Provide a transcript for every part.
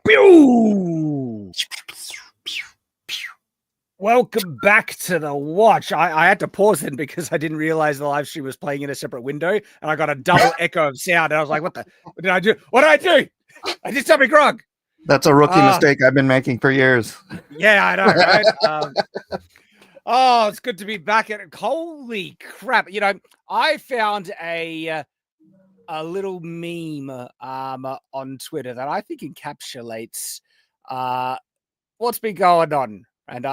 Pew! Welcome back to the watch. I had to pause then because I didn't realize the live stream was playing in a separate window, and I got a double echo of sound. And I was like, what did I do? What did I do? I did something wrong. That's a rookie mistake I've been making for years. Yeah, I know, right? Oh, it's good to be back at it. Holy crap. You know, I found a little meme on Twitter that I think encapsulates what's been going on. And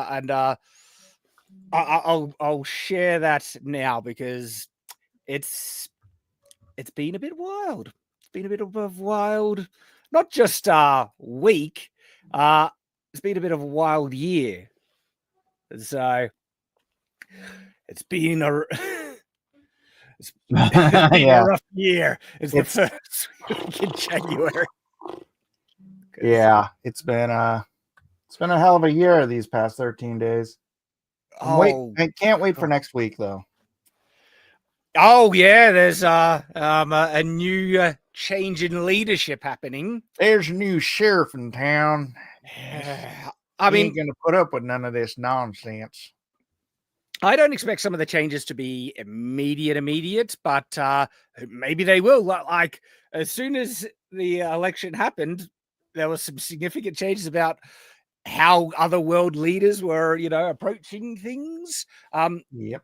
I'll share that now because it's been a bit wild. It's been a bit of a wild, not just week. It's been a bit of a wild year. So it's been a a rough year. It's the first week in January. Yeah, it's been a hell of a year these past 13 days. I can't wait for next week though. Oh yeah, there's a new change in leadership happening. There's a new sheriff in town. I mean, ain't gonna put up with none of this nonsense. I don't expect some of the changes to be immediate, but maybe they will. Like as soon as the election happened, there was some significant changes about how other world leaders were, approaching things. Yep.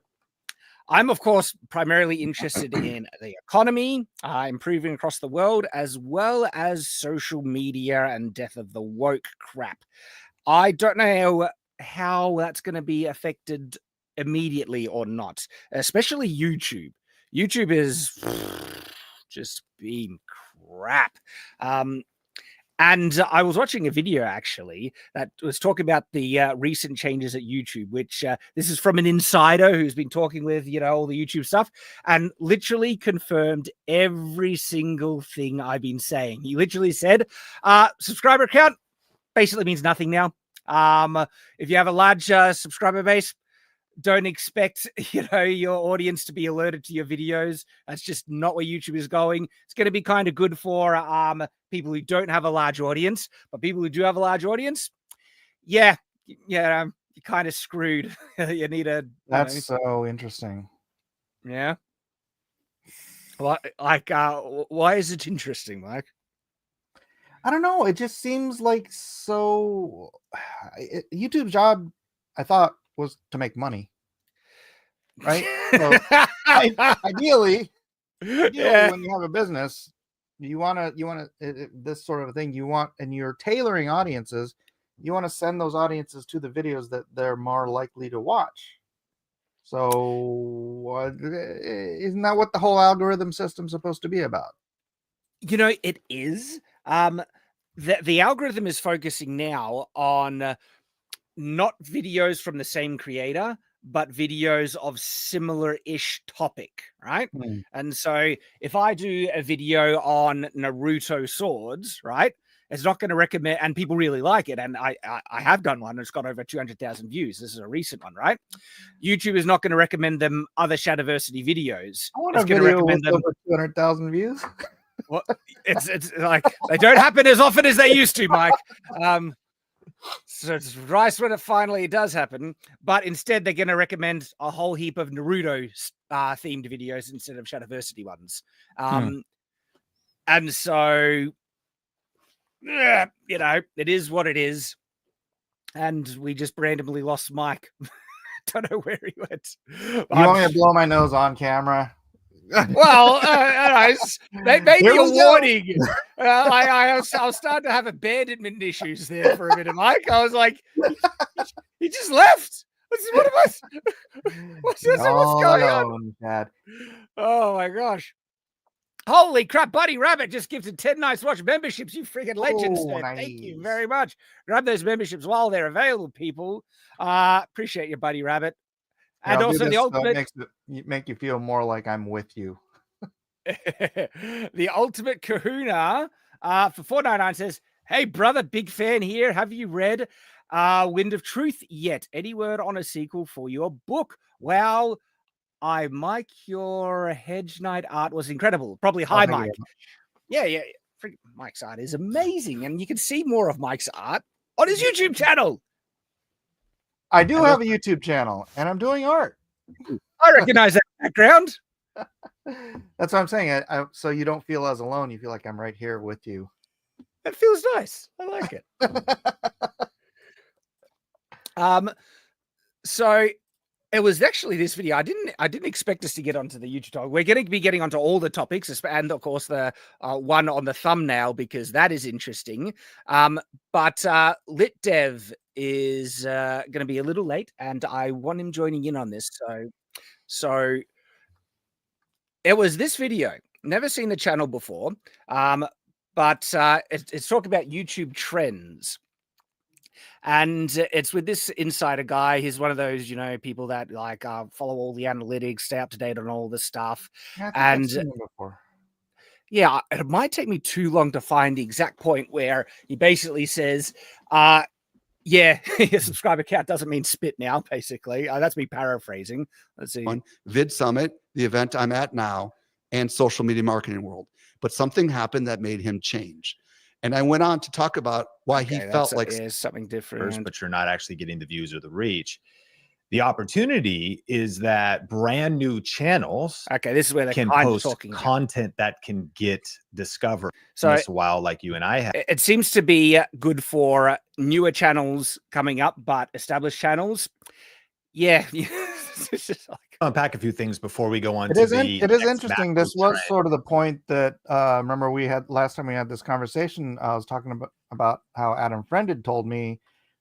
I'm, of course, primarily interested in the economy, improving across the world, as well as social media and death of the woke crap. I don't know how that's going to be affected immediately or not, especially YouTube. YouTube is just being crap. And I was watching a video actually that was talking about the recent changes at YouTube, which this is from an insider who's been talking with, all the YouTube stuff and literally confirmed every single thing I've been saying. He literally said, subscriber count basically means nothing now. If you have a large subscriber base, don't expect, your audience to be alerted to your videos. That's just not where YouTube is going. It's going to be kind of good for people who don't have a large audience, but people who do have a large audience, you're kind of screwed. You need a. That's so interesting. Yeah. Like, why is it interesting, Mike? I don't know. It just seems like YouTube's job, I thought, was to make money, right? So ideally, when you have a business, you want to this sort of thing. You want, and you're tailoring audiences. You want to send those audiences to the videos that they're more likely to watch. So, isn't that what the whole algorithm system's supposed to be about? It is. The algorithm is focusing now on not videos from the same creator, but videos of similar-ish topic, right? And so if I do a video on Naruto swords, right, it's not going to recommend, and people really like it, and I have done one, it's got over 200,000 views. This is a recent one, right? YouTube is not going to recommend them other Shadiversity videos. I want a video with over 200,000 views. Well, it's like they don't happen as often as they used to, Mike. So it's nice when it finally does happen, but instead they're going to recommend a whole heap of Naruto themed videos instead of Shadiversity ones. And so, it is what it is. And we just randomly lost Mike. Don't know where he went. You want me to blow my nose on camera? Well, maybe a warning. I was starting to have abandonment issues there for a minute, Mike. I was like, he just left. What's going on? Dad. Oh my gosh. Holy crap, Buddy Rabbit just gifted 10 Nights Watch memberships. You freaking legends. Nice. Thank you very much. Grab those memberships while they're available, people. Appreciate you, Buddy Rabbit. And also the ultimate make you feel more like I'm with you. The ultimate kahuna for $4.99 says, hey brother, big fan here. Have you read Wind of Truth yet? Any word on a sequel for your book? Wow, Mike, your Hedge Knight art was incredible. Probably high, Mike. Yeah. Mike's art is amazing, and you can see more of Mike's art on his YouTube channel. I do have a YouTube channel, and I'm doing art. I recognize that background. That's what I'm saying. So you don't feel as alone. You feel like I'm right here with you. It feels nice. I like it. So it was actually this video. I didn't expect us to get onto the YouTube topic. We're going to be getting onto all the topics, and of course the one on the thumbnail, because that is interesting. But Lit Dev is going to be a little late, and I want him joining in on this. So it was this video. Never seen the channel before, but it's talking about YouTube trends. And it's with this insider guy. He's one of those, people that like follow all the analytics, stay up to date on all this stuff. Yeah, I've seen him before. Yeah, it might take me too long to find the exact point where he basically says, yeah, your subscriber count doesn't mean spit now, basically. That's me paraphrasing. Let's see. On Vid Summit, the event I'm at now, and social media marketing world. But something happened that made him change. And I went on to talk about why he felt like something different. But you're not actually getting the views or the reach. The opportunity is that brand new channels this is where they can post content that can get discovered. So once in a while, like you and I have. It seems to be good for newer channels coming up, but established channels, yeah. It's just like, unpack a few things before we go on. It is interesting. This was sort of the point that remember we had last time we had this conversation. I was talking about how Adam Friend had told me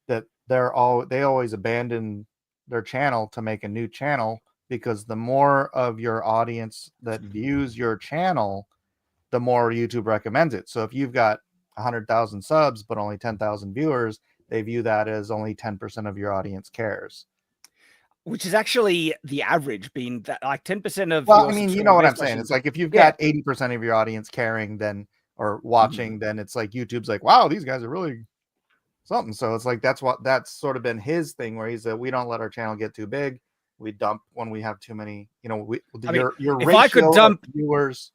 that they always abandon their channel to make a new channel, because the more of your audience that views your channel, the more YouTube recommends it. So if you've got 100,000 subs but only 10,000 viewers, they view that as only 10% of your audience cares. Which is actually the average, being that like 10% of. Well, I mean, you know what I'm saying. It's like if you've got 80% of your audience caring, then or watching, then it's like YouTube's like, wow, these guys are really something. So it's like that's sort of been his thing, where he said, we don't let our channel get too big. We dump when we have too many. Your if ratio I could dump viewers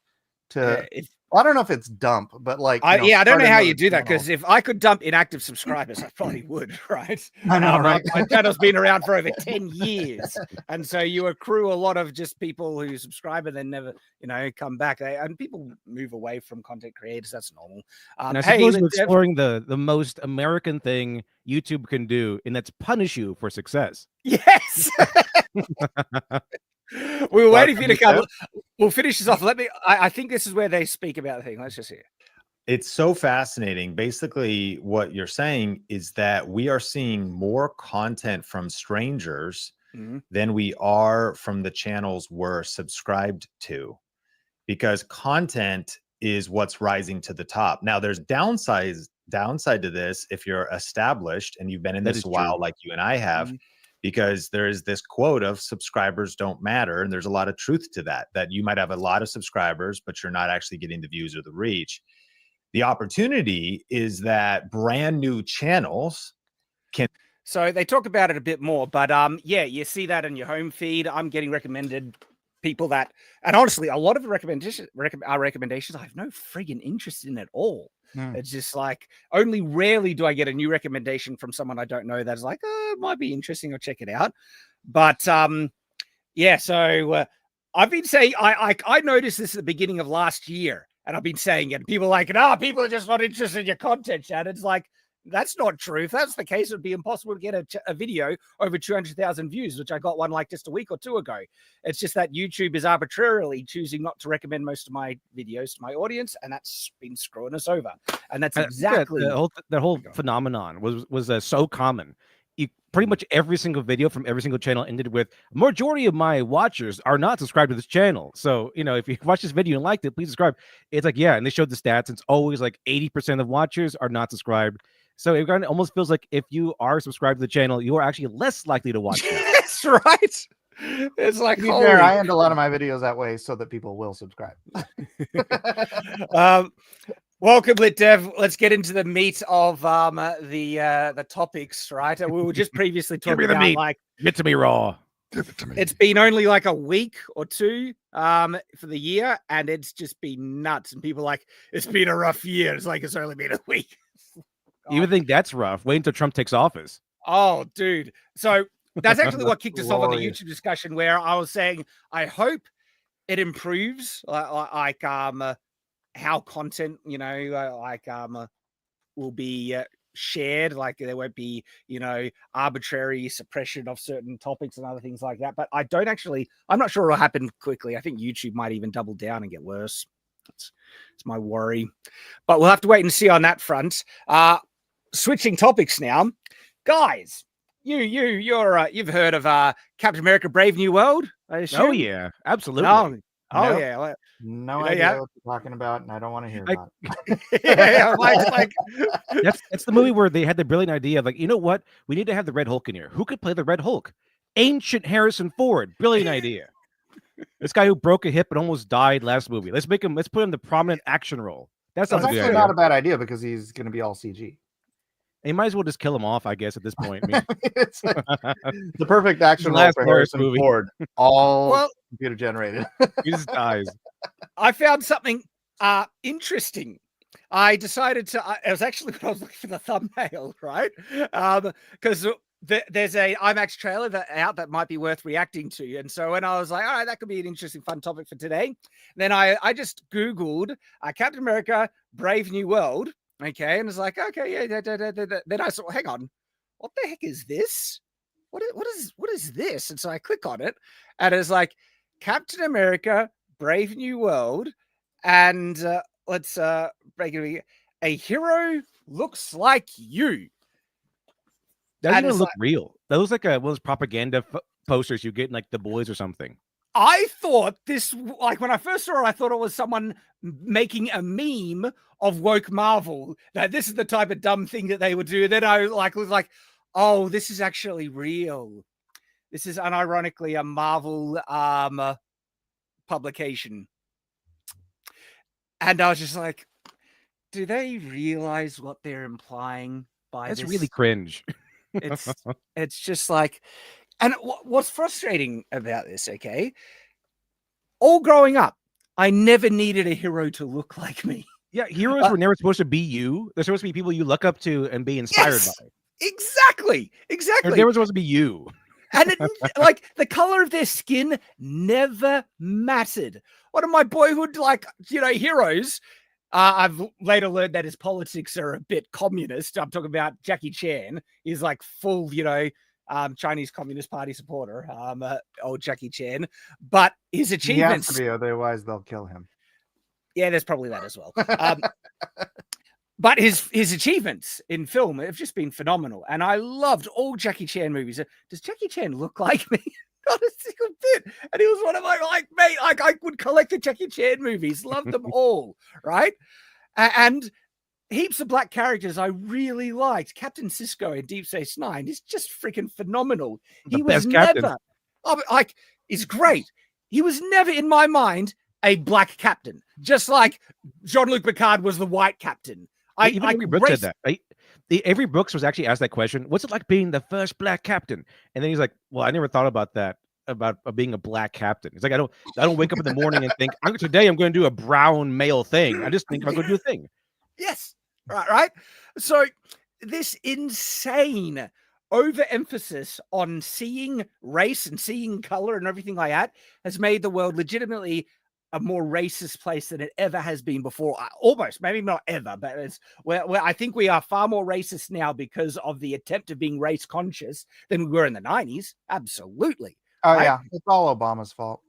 to. I don't know if it's dump, but like I don't know how you do that, because if I could dump inactive subscribers, I probably would, right? I know, right? My channel's been around for over 10 years, and so you accrue a lot of just people who subscribe and then never, come back. And people move away from content creators. That's normal. And I suppose we're exploring the most American thing YouTube can do, and that's punish you for success. Yes. We were waiting for you to come. We'll finish this off. I think this is where they speak about the thing. Let's just hear. It's so fascinating. Basically, what you're saying is that we are seeing more content from strangers than we are from the channels we're subscribed to, because content is what's rising to the top. Now, there's downside to this if you're established and you've been in this a while, like you and I have. Because there is this quote of subscribers don't matter. And there's a lot of truth to that you might have a lot of subscribers, but you're not actually getting the views or the reach. The opportunity is that brand new channels can. So they talk about it a bit more, but you see that in your home feed. I'm getting recommended people that, and honestly, a lot of the recommendations I have no friggin' interest in at all. It's just like only rarely do I get a new recommendation from someone I don't know that's like, oh, it might be interesting, I'll check it out. But so I've been saying I noticed this at the beginning of last year, and I've been saying it. People are like, people are just not interested in your content, Shad. It's like, that's not true. If that's the case, it would be impossible to get a video over 200,000 views, which I got one like just a week or two ago. It's just that YouTube is arbitrarily choosing not to recommend most of my videos to my audience, and that's been screwing us over. And that's exactly the whole phenomenon was so common. Pretty much every single video from every single channel ended with, majority of my watchers are not subscribed to this channel. So, if you watch this video and liked it, please subscribe. It's like, and they showed the stats. It's always like 80% of watchers are not subscribed. So it almost feels like if you are subscribed to the channel, you are actually less likely to watch it. That's right. It's like, fair, I end a lot of my videos that way so that people will subscribe. Welcome, Lit Dev. Let's get into the meat of the topics, right? We were just previously talking about get to me raw. Give it to me. It's been only like a week or two for the year, and it's just been nuts. And people are like, it's been a rough year. It's like, it's only been a week. You would think that's rough. Wait until Trump takes office. Oh, dude. So that's actually what kicked us off on the Glorious. YouTube discussion, where I was saying, I hope it improves how content, will be shared. Like there won't be, arbitrary suppression of certain topics and other things like that. But I'm not sure it'll happen quickly. I think YouTube might even double down and get worse. It's my worry. But we'll have to wait and see on that front. Switching topics now. Guys, you've heard of Captain America: Brave New World? I assume? Oh yeah, absolutely. No. Oh Nope. yeah. No You know, idea yeah. what you're talking about, and I don't want to hear about it. Yeah, like That's the movie where they had the brilliant idea of like, you know what? We need to have the Red Hulk in here. Who could play the Red Hulk? Ancient Harrison Ford. Brilliant idea. This guy who broke a hip and almost died last movie. Let's put him the prominent action role. That sounds That's good. actually not a bad idea because he's going to be all CG. And you might as well just kill him off, I guess, at this point. I mean, It's like the perfect action role last for Harris Harrison movie. Ford, all well, computer generated. he just dies. I found something interesting. I decided to. It was actually when I was looking for the thumbnail, right? Because there's a IMAX trailer that might be worth reacting to, and so when I was like, all right, that could be an interesting, fun topic for today. Then I just Googled Captain America: Brave New World. Okay, and it's like, okay, yeah. Then I saw, hang on, what the heck is this? What is this? And so I click on it, and it's like Captain America: Brave New World, and let's break it. A hero looks like you. That doesn't And even it's look real. That looks like one of those propaganda posters you get in like The Boys or something. I thought this, like when I first saw it, I thought it was someone making a meme of woke Marvel. That this is the type of dumb thing that they would do. Then I was like, oh, this is actually real. This is unironically a Marvel publication. And I was just like, do they realize what they're implying by That's this? really cringe. It's just like, and what's frustrating about this, okay? All growing up, I never needed a hero to look like me. Yeah, heroes were never supposed to be you. They're supposed to be people you look up to and be inspired by. Exactly. They're never supposed to be you. And like the color of their skin never mattered. One of my boyhood, heroes. I've later learned that his politics are a bit communist. I'm talking about Jackie Chan. He's like full, Chinese Communist Party supporter, old Jackie Chan. But his achievements. He has to be, otherwise they'll kill him. Yeah, there's probably that as well. But his achievements in film have just been phenomenal. And I loved all Jackie Chan movies. Does Jackie Chan look like me? Not a single bit. And he was one of my, I would collect the Jackie Chan movies, loved them all, right? And heaps of black characters I really liked. Captain Sisko in Deep Space Nine is just freaking phenomenal. The best captain. He's great. He was never in my mind a black captain, just like Jean-Luc Picard was the white captain. Avery Brooks said that. Right? Avery Brooks was actually asked that question. What's it like being the first black captain? And then he's like, well, I never thought about that, about being a black captain. He's like, I don't wake up in the morning and think, today I'm going to do a brown male thing. I just think I'm going to do a thing. Yes. Right. So this insane overemphasis on seeing race and seeing color and everything like that has made the world legitimately a more racist place than it ever has been before. Almost, maybe not ever, but it's where I think we are far more racist now because of the attempt of being race conscious than we were in the 90s. Absolutely. Oh, yeah. It's all Obama's fault.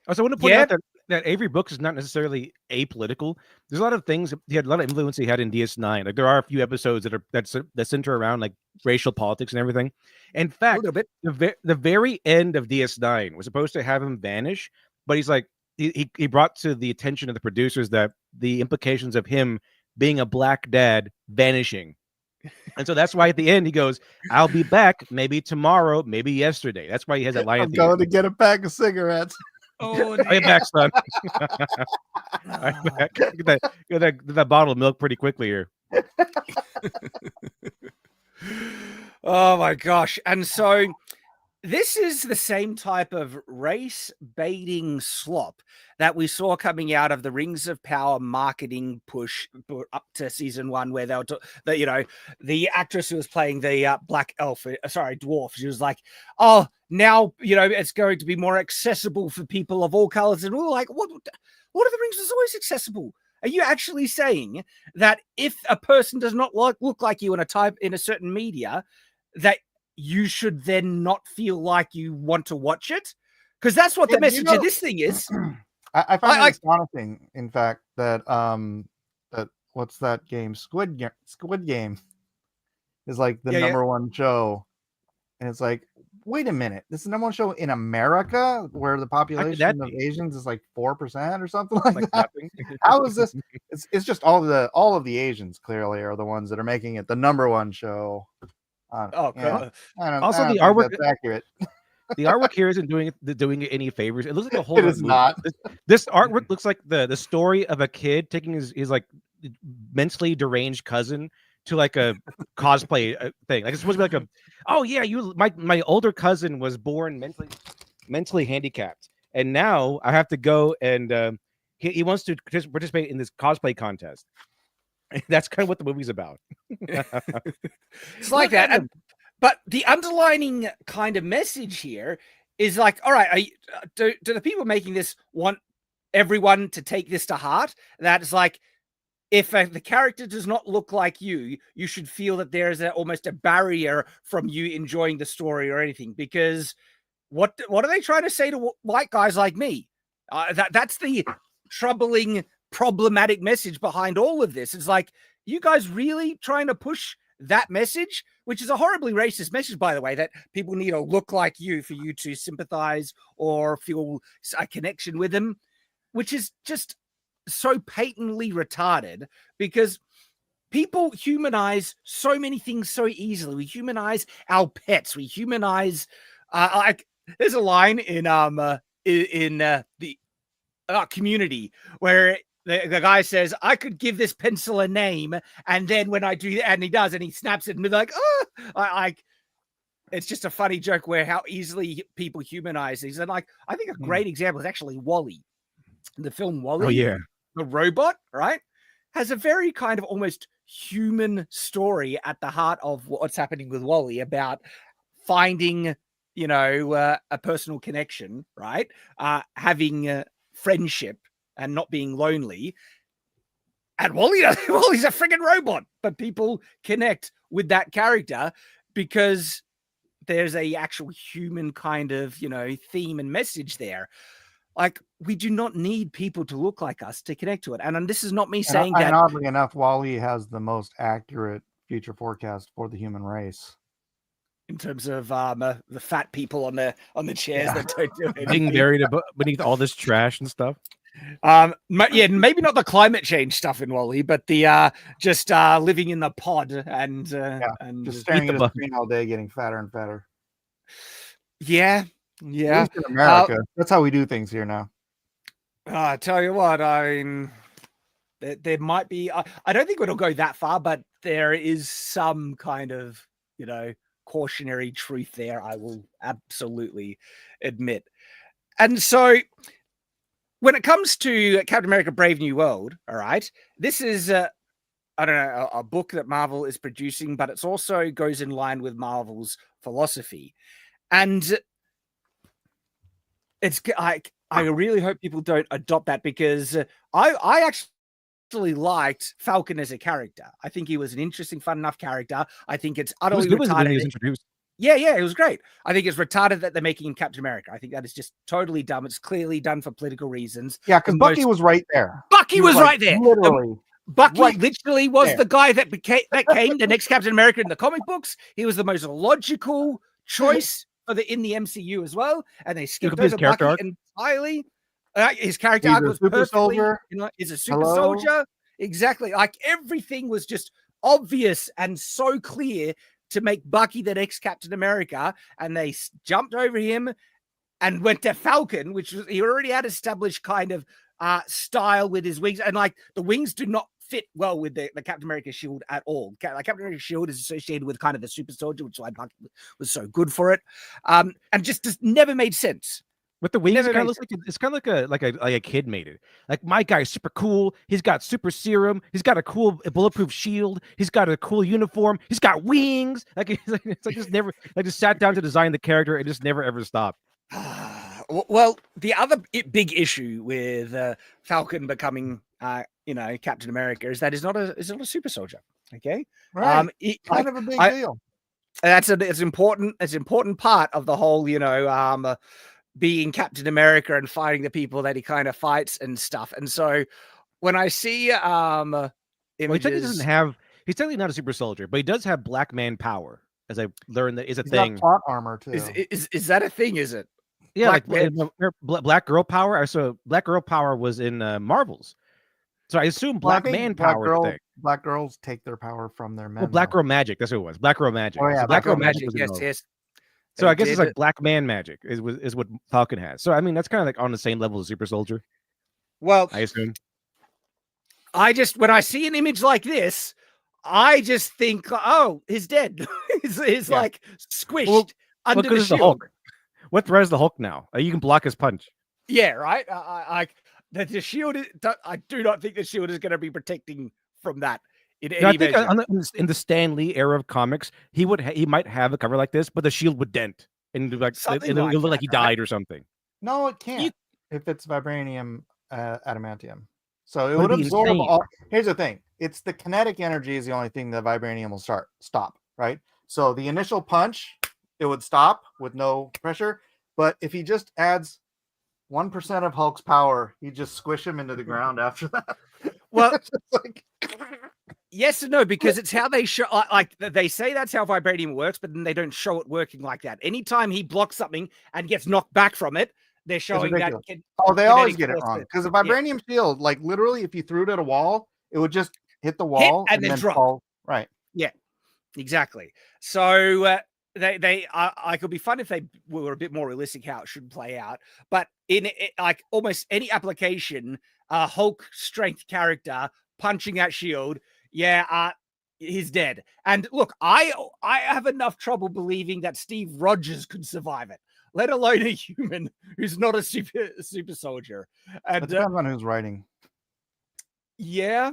Also, I want to point out that Avery Brooks is not necessarily apolitical. There's a lot of things. He had a lot of influence he had in DS9. Like there are a few episodes that center around like racial politics and everything. In fact, a little bit. The very end of DS9 was supposed to have him vanish, but he's like, he brought to the attention of the producers that the implications of him being a black dad vanishing. And so that's why at the end he goes, I'll be back maybe tomorrow, maybe yesterday. That's why he has that line. I'm going to get a pack of cigarettes. Oh, I'm back, son. I'm back. Get that bottle of milk pretty quickly here. Oh my gosh. And so This is the same type of race baiting slop that we saw coming out of the Rings of Power marketing push up to season 1, where they were, the actress who was playing the black elf, dwarf, she was like, oh, now, it's going to be more accessible for people of all colors. And we were like, what are the Rings was always accessible? Are you actually saying that if a person does not look like you in a certain media, that you should then not feel like you want to watch it? Because that's what the message of this thing is. I find it astonishing, in fact, that that what's that game? Squid Game is like the number one show, and it's like, wait a minute, this is the number one show in America, where the population of Asians is like 4% or something like that. How is this? It's just all of the Asians clearly are the ones that are making it the number one show. The artwork that's accurate. The artwork here isn't doing it any favors. It looks like a whole. It is not. This artwork looks like the story of a kid taking his like mentally deranged cousin to like a cosplay thing. Like it's supposed to be like my older cousin was born mentally handicapped, and now I have to go and he wants to participate in this cosplay contest. That's kind of what the movie's about. It's like that. But the underlining kind of message here is like, all right, do the people making this want everyone to take this to heart? That is like, if the character does not look like you should feel that there is almost a barrier from you enjoying the story or anything. Because what are they trying to say to white guys like me? That's the troubling, problematic message behind all of this. It's like, you guys really trying to push that message, which is a horribly racist message, by the way, that people need to look like you for you to sympathize or feel a connection with them, which is just so patently retarded, because people humanize so many things so easily. We humanize our pets. We humanize like there's a line in the Community where the guy says, I could give this pencil a name, and then when I do, and he does, and he snaps it, and they're like, oh, it's just a funny joke where how easily people humanize these. And like, I think a great example is actually WALL-E. The film WALL-E. Oh yeah, the robot, right, has a very kind of almost human story at the heart of what's happening with WALL-E, about finding, a personal connection, right, having friendship and not being lonely. And Wally's a friggin' robot, but people connect with that character because there's a actual human kind of, theme and message there. Like, we do not need people to look like us to connect to it. And this is not me saying that. And oddly enough, WALL-E has the most accurate future forecast for the human race. In terms of the fat people on the chairs that don't do anything. Being buried beneath all this trash and stuff. Maybe not the climate change stuff in WALL-E, but the just living in the pod and just staring at the screen all day, getting fatter and fatter. Yeah. At least in America, that's how we do things here now. I tell you what, there might be. I don't think it'll go that far, but there is some kind of cautionary truth there. I will absolutely admit. And so, when it comes to Captain America: Brave New World, all right, this is a book that Marvel is producing, but it's also goes in line with Marvel's philosophy, and it's like, I really hope people don't adopt that, because I actually liked Falcon as a character. I think he was an interesting, fun enough character. I think it's utterly retarded. When he was introduced. Yeah, it was great. I think it's retarded that they're making him Captain America. I think that is just totally dumb. It's clearly done for political reasons. Yeah, because Bucky was right there. Bucky was right there. Literally. Bucky literally was the guy that became the next Captain America in the comic books. He was the most logical choice in the MCU as well. And they skipped over Bucky entirely. His character arc was super soldier. He's a super soldier. Exactly. Like, everything was just obvious and so clear to make Bucky the next Captain America, and they jumped over him and went to Falcon, which was, he already had established kind of style with his wings, and like, the wings do not fit well with the Captain America shield at all. Like Captain America shield is associated with kind of the super soldier, which I thought was so good for it, and just never made sense. With the wings, it kind of looks like it's kind of like a kid made it. Like, my guy's super cool. He's got super serum. He's got a cool bulletproof shield. He's got a cool uniform. He's got wings. Like, it's like just never. I just sat down to design the character and just never ever stopped. Well, the other big issue with Falcon becoming, Captain America is that he's not a super soldier. Okay, right? Kind of a big deal. It's an important part of the whole, being Captain America and fighting the people that he kind of fights and stuff. And so when I see images, he's technically not a super soldier, but he does have black man power, as I learned that is a He's thing. got plot armor too. Is that a thing? Is it? Yeah, black girl power. So black girl power was in Marvels. So I assume black man power. Black girls take their power from their men. Well, black girl magic. That's what it was. Black girl magic. Oh yeah, so black girl magic. Yes. So I guess it's like black man magic is what Falcon has. So I mean, that's kind of like on the same level as super soldier. Well, I assume. When I see an image like this, I just think, oh, he's dead. he's like squished under the shield. Hulk. What threat is the Hulk now? You can block his punch. Yeah, right. The shield. I do not think the shield is going to be protecting from that. I think in the Stan Lee era of comics, he might have a cover like this, but the shield would dent and it would look like he died or something. No, it can't. If it's vibranium adamantium, so it would absorb all. Here's the thing: it's the kinetic energy is the only thing that vibranium will stop. Right. So the initial punch, it would stop with no pressure. But if he just adds 1% of Hulk's power, he just squish him into the ground after that. Well, yes and no, because it's how they show. Like they say that's how vibranium works, but then they don't show it working like that. Anytime he blocks something and gets knocked back from it, they're showing that. They always get it wrong because the vibranium shield, like literally, if you threw it at a wall, it would just hit the wall and then drop. Fall. Right. Yeah. Exactly. So. It could be fun if they were a bit more realistic how it should play out. But in like almost any application, a Hulk strength character punching that shield, he's dead. And look, I have enough trouble believing that Steve Rogers could survive it, let alone a human who's not a super soldier. And it depends on who's writing. Yeah.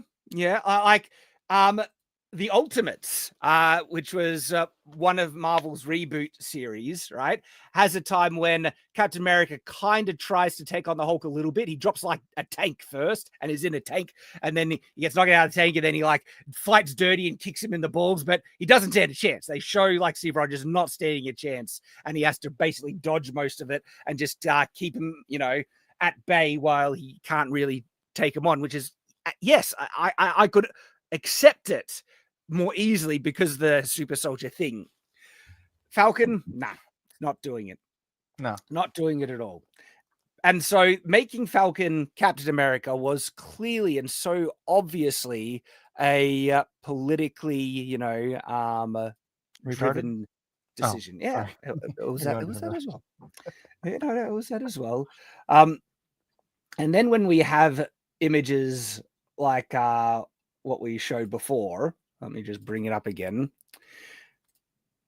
The Ultimates, which was one of Marvel's reboot series, right, has a time when Captain America kind of tries to take on the Hulk a little bit. He drops like a tank first and is in a tank, and then he gets knocked out of the tank, and then he like fights dirty and kicks him in the balls, but he doesn't stand a chance. They show like Steve Rogers not standing a chance, and he has to basically dodge most of it and just keep him, at bay while he can't really take him on, which is, yes, I could accept it more easily because the super soldier thing. Falcon, not doing it. No, not doing it at all. And so making Falcon Captain America was clearly and so obviously a politically, driven decision. Yeah, it was that as well. It was that as well. And then when we have images like what we showed before, let me just bring it up again.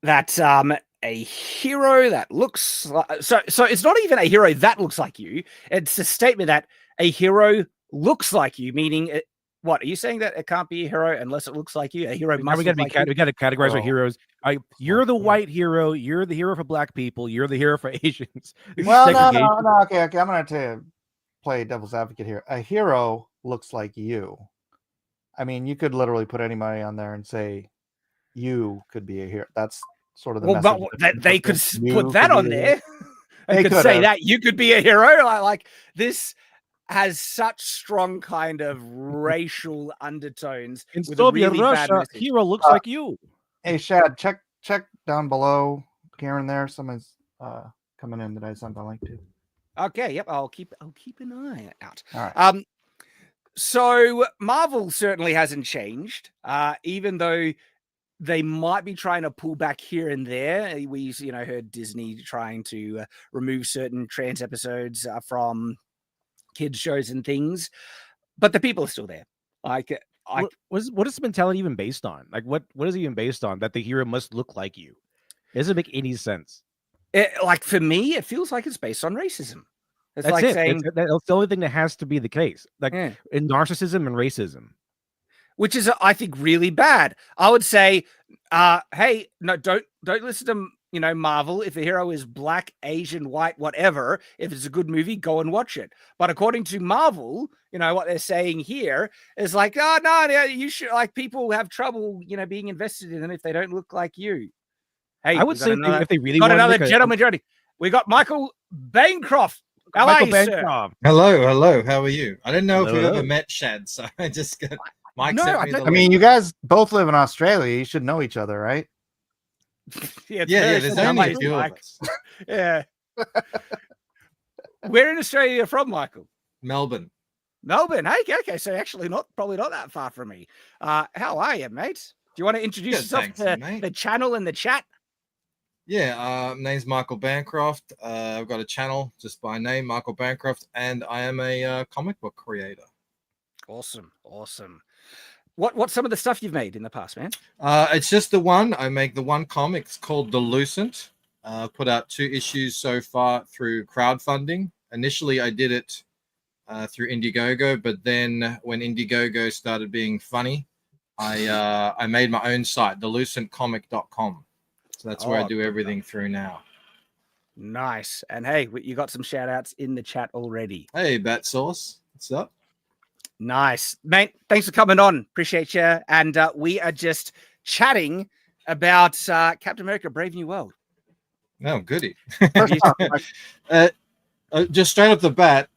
That's a hero that looks like, so it's not even a hero that looks like you. It's a statement that a hero looks like you, meaning what are you saying, that it can't be a hero unless it looks like you? A hero must look like you? We got to categorize our heroes. You're the white hero. You're the hero for black people. You're the hero for Asians. Well, no. Okay. I'm going to play devil's advocate here. A hero looks like you. I mean, you could literally put anybody on there and say you could be a hero. That's sort of the message. But they could put that on there. They could say that you could be a hero. Like this has such strong kind of racial undertones. In Soviet Russia, hero looks like you. Hey, Shad, check down below here and there. Someone's coming in that I sent the link to. Okay, yep. I'll keep an eye out. All right. So Marvel certainly hasn't changed, even though they might be trying to pull back here and there. We, heard Disney trying to remove certain trans episodes from kids shows and things, but the people are still there. Like what is the mentality even based on? Like, what is it even based on that the hero must look like you? It doesn't make any sense. Like for me, it feels like it's based on racism. It's That's like it. saying That's the only thing that has to be the case. Like in narcissism and racism, which is I think really bad. I would say, hey, no, don't listen to Marvel. If the hero is black, Asian, white, whatever, if it's a good movie, go and watch it. But according to Marvel, what they're saying here is like, oh no, you should, like, people have trouble, being invested in them if they don't look like you. Hey, I would say if they really got wanted another gentleman journey. We got Michael Bancroft. How are you, sir? Hello. How are you? I didn't know if we ever met, Shad, so I just got Mike. No, I mean, you guys both live in Australia. You should know each other, right? Yeah, there's only a few of us. Yeah. Where in Australia are you from, Michael? Melbourne. Hey, okay. So actually probably not that far from me. How are you, mate? Do you want to introduce yourself to the channel and the chat? Yeah, name's Michael Bancroft. I've got a channel just by name, Michael Bancroft, and I am a comic book creator. Awesome. What's some of the stuff you've made in the past, man? It's just the one. I make the one comic. It's called The Lucent. Put out 2 issues so far through crowdfunding. Initially, I did it through Indiegogo, but then when Indiegogo started being funny, I made my own site, thelucentcomic.com. So that's where I do everything through now. Nice. And hey, you got some shout outs in the chat already. Hey, Bat Sauce. What's up? Nice, mate. Thanks for coming on. Appreciate you. And we are just chatting about Captain America: Brave New World. Oh, goody. Just straight off the bat,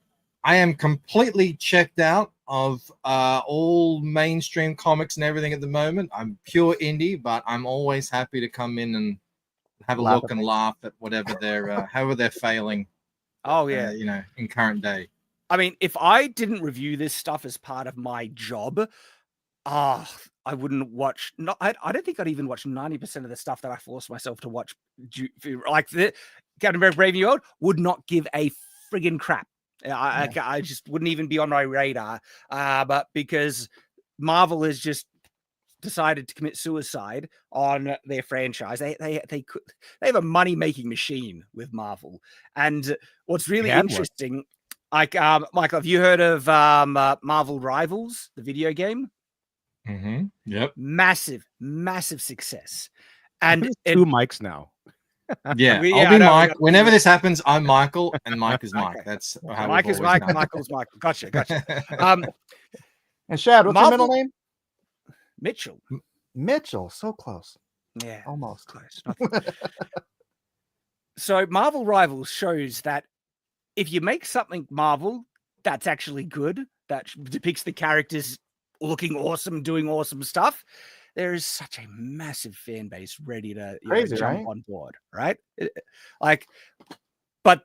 I am completely checked out of all mainstream comics and everything at the moment. I'm pure indie, but I'm always happy to come in and have a look and laugh at whatever they're however they're failing. Oh yeah, in current day. I mean, if I didn't review this stuff as part of my job, I wouldn't watch. I don't think I'd even watch 90% of the stuff that I force myself to watch. Like the Captain America: Brave New World would not give a friggin' crap. I just wouldn't even be on my radar. But because Marvel has just decided to commit suicide on their franchise, they have a money making machine with Marvel. And what's really interesting. Like, Michael, have you heard of Marvel Rivals, the video game? Mm-hmm. Yep. Massive success. And 2 mics now. Yeah, I'll be Mike. Whenever this happens, I'm Michael, and Mike is Mike. Okay. That's how Mike is Mike. Michael's Michael. Gotcha. And Shad, what's your middle name? Mitchell. Mitchell. So close. Yeah, almost close. So Marvel Rivals shows that if you make something Marvel that's actually good, that depicts the characters looking awesome, doing awesome stuff, there is such a massive fan base ready to jump on board, right? But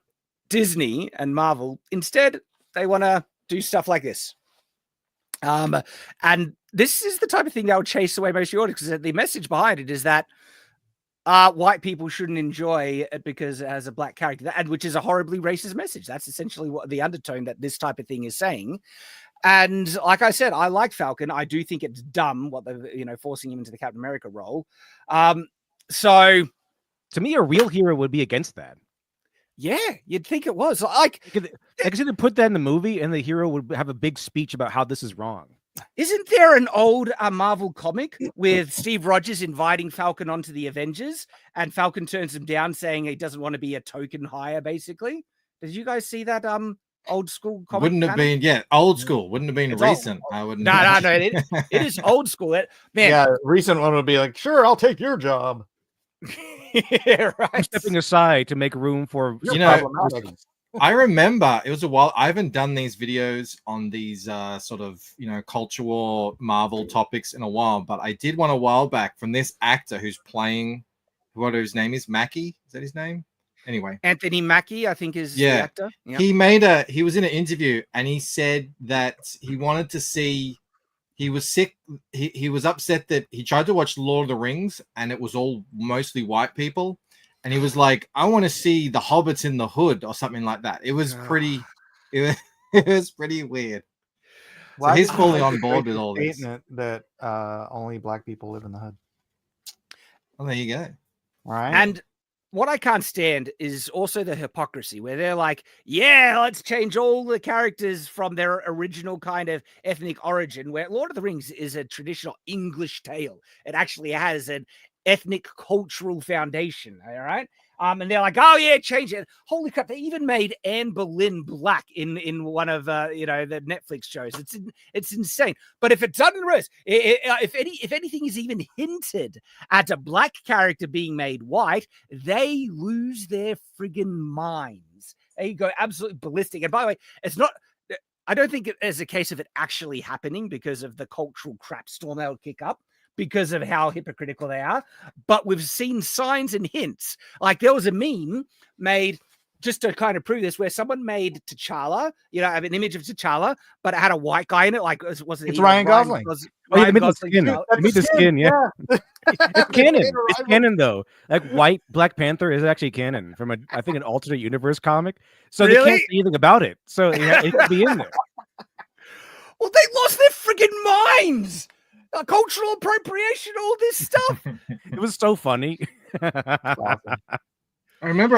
Disney and Marvel, instead, they want to do stuff like this. And this is the type of thing that would chase away most of the audience, because the message behind it is that white people shouldn't enjoy it because it has a black character, and which is a horribly racist message. That's essentially what the undertone that this type of thing is saying. And like I said, I like Falcon. I do think it's dumb what they're, forcing him into the Captain America role. So to me, a real hero would be against that. Yeah, you'd think it was. Like, I could put that in the movie, and the hero would have a big speech about how this is wrong. Isn't there an old Marvel comic with Steve Rogers inviting Falcon onto the Avengers, and Falcon turns him down, saying he doesn't want to be a token hire, basically? Did you guys see that old school comic? Wouldn't have been, old school. Wouldn't have been It's recent. Old. I wouldn't. No. It is old school. Man. Yeah, recent one would be like, sure, I'll take your job. Yeah, right. I'm stepping aside to make room for I remember it was a while. I haven't done these videos on these sort of culture war Marvel topics in a while, but I did one a while back from this actor who's playing what his name is. Mackie, is that his name? Anyway, Anthony Mackie, I think is the actor. Yeah. He was in an interview and he said that he wanted to see. He was sick. He was upset that he tried to watch Lord of the Rings and it was all mostly white people. And he was like, I want to see the Hobbits in the Hood or something like that. It was pretty, it was pretty weird. So he's fully on board with all this. Statement that only black people live in the hood. Well, there you go. All right. And what I can't stand is also the hypocrisy where they're like, yeah, let's change all the characters from their original kind of ethnic origin, where Lord of the Rings is a traditional English tale. It actually has an ethnic cultural foundation. All right. And they're like, oh yeah, change it. Holy crap! They even made Anne Boleyn black in one of the Netflix shows. It's insane. But if it's done in reverse, if anything is even hinted at a black character being made white, they lose their friggin' minds. They go absolutely ballistic. And by the way, it's not. I don't think it's a case of it actually happening because of the cultural crap storm they'll kick up, because of how hypocritical they are. But we've seen signs and hints. Like there was a meme made just to kind of prove this, where someone made T'Challa, an image of T'Challa, but it had a white guy in it. Like, was it? It's Ryan Gosling. You made the skin. You made the skin, yeah. It's canon. It's canon, though. Like, white Black Panther is actually canon from I think, an alternate universe comic. So they can't say anything about it. So it could be in there. Well, they lost their friggin' minds. Cultural appropriation, all this stuff. It was so funny. Awesome. I remember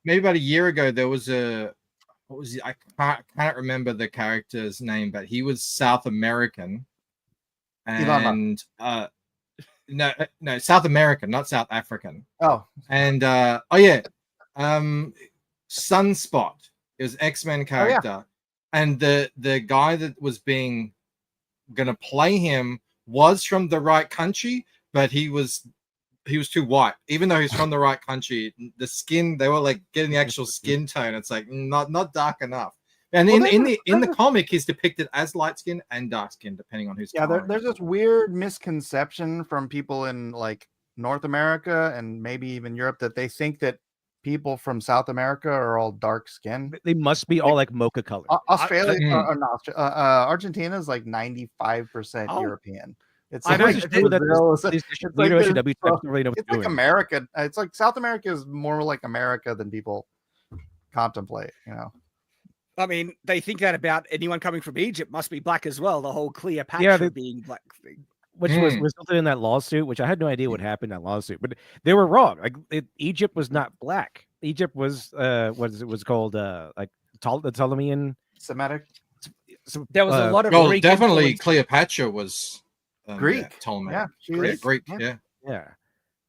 maybe about a year ago, there was I can't remember the character's name, but he was South American. And no, South American, not South African. Oh. And Sunspot is X-Men character. Oh, yeah. And the guy that was gonna play him was from the right country, but he was too white. Even though he's from the right country, the skin, they were like getting the actual skin tone. It's like not dark enough. And in the comic, he's depicted as light skin and dark skin, depending on who's. Yeah, there's this weird misconception from people in like North America and maybe even Europe that they think that people from South America are all dark skinned. They must be all like mocha color. Argentina is like 95% European. It's like, it's like America. It's like South America is more like America than people contemplate, I mean, they think that about anyone coming from Egypt must be black as well. The whole Cleopatra being black thing. Which was resulted in that lawsuit, which I had no idea what happened in that lawsuit, but they were wrong. Like Egypt was not black. Egypt was what was called like the Ptolemaic Semitic. So there was a lot of Greek definitely influence. Cleopatra was Greek. Yeah, Ptolemaic. Yeah, Greek. Yeah.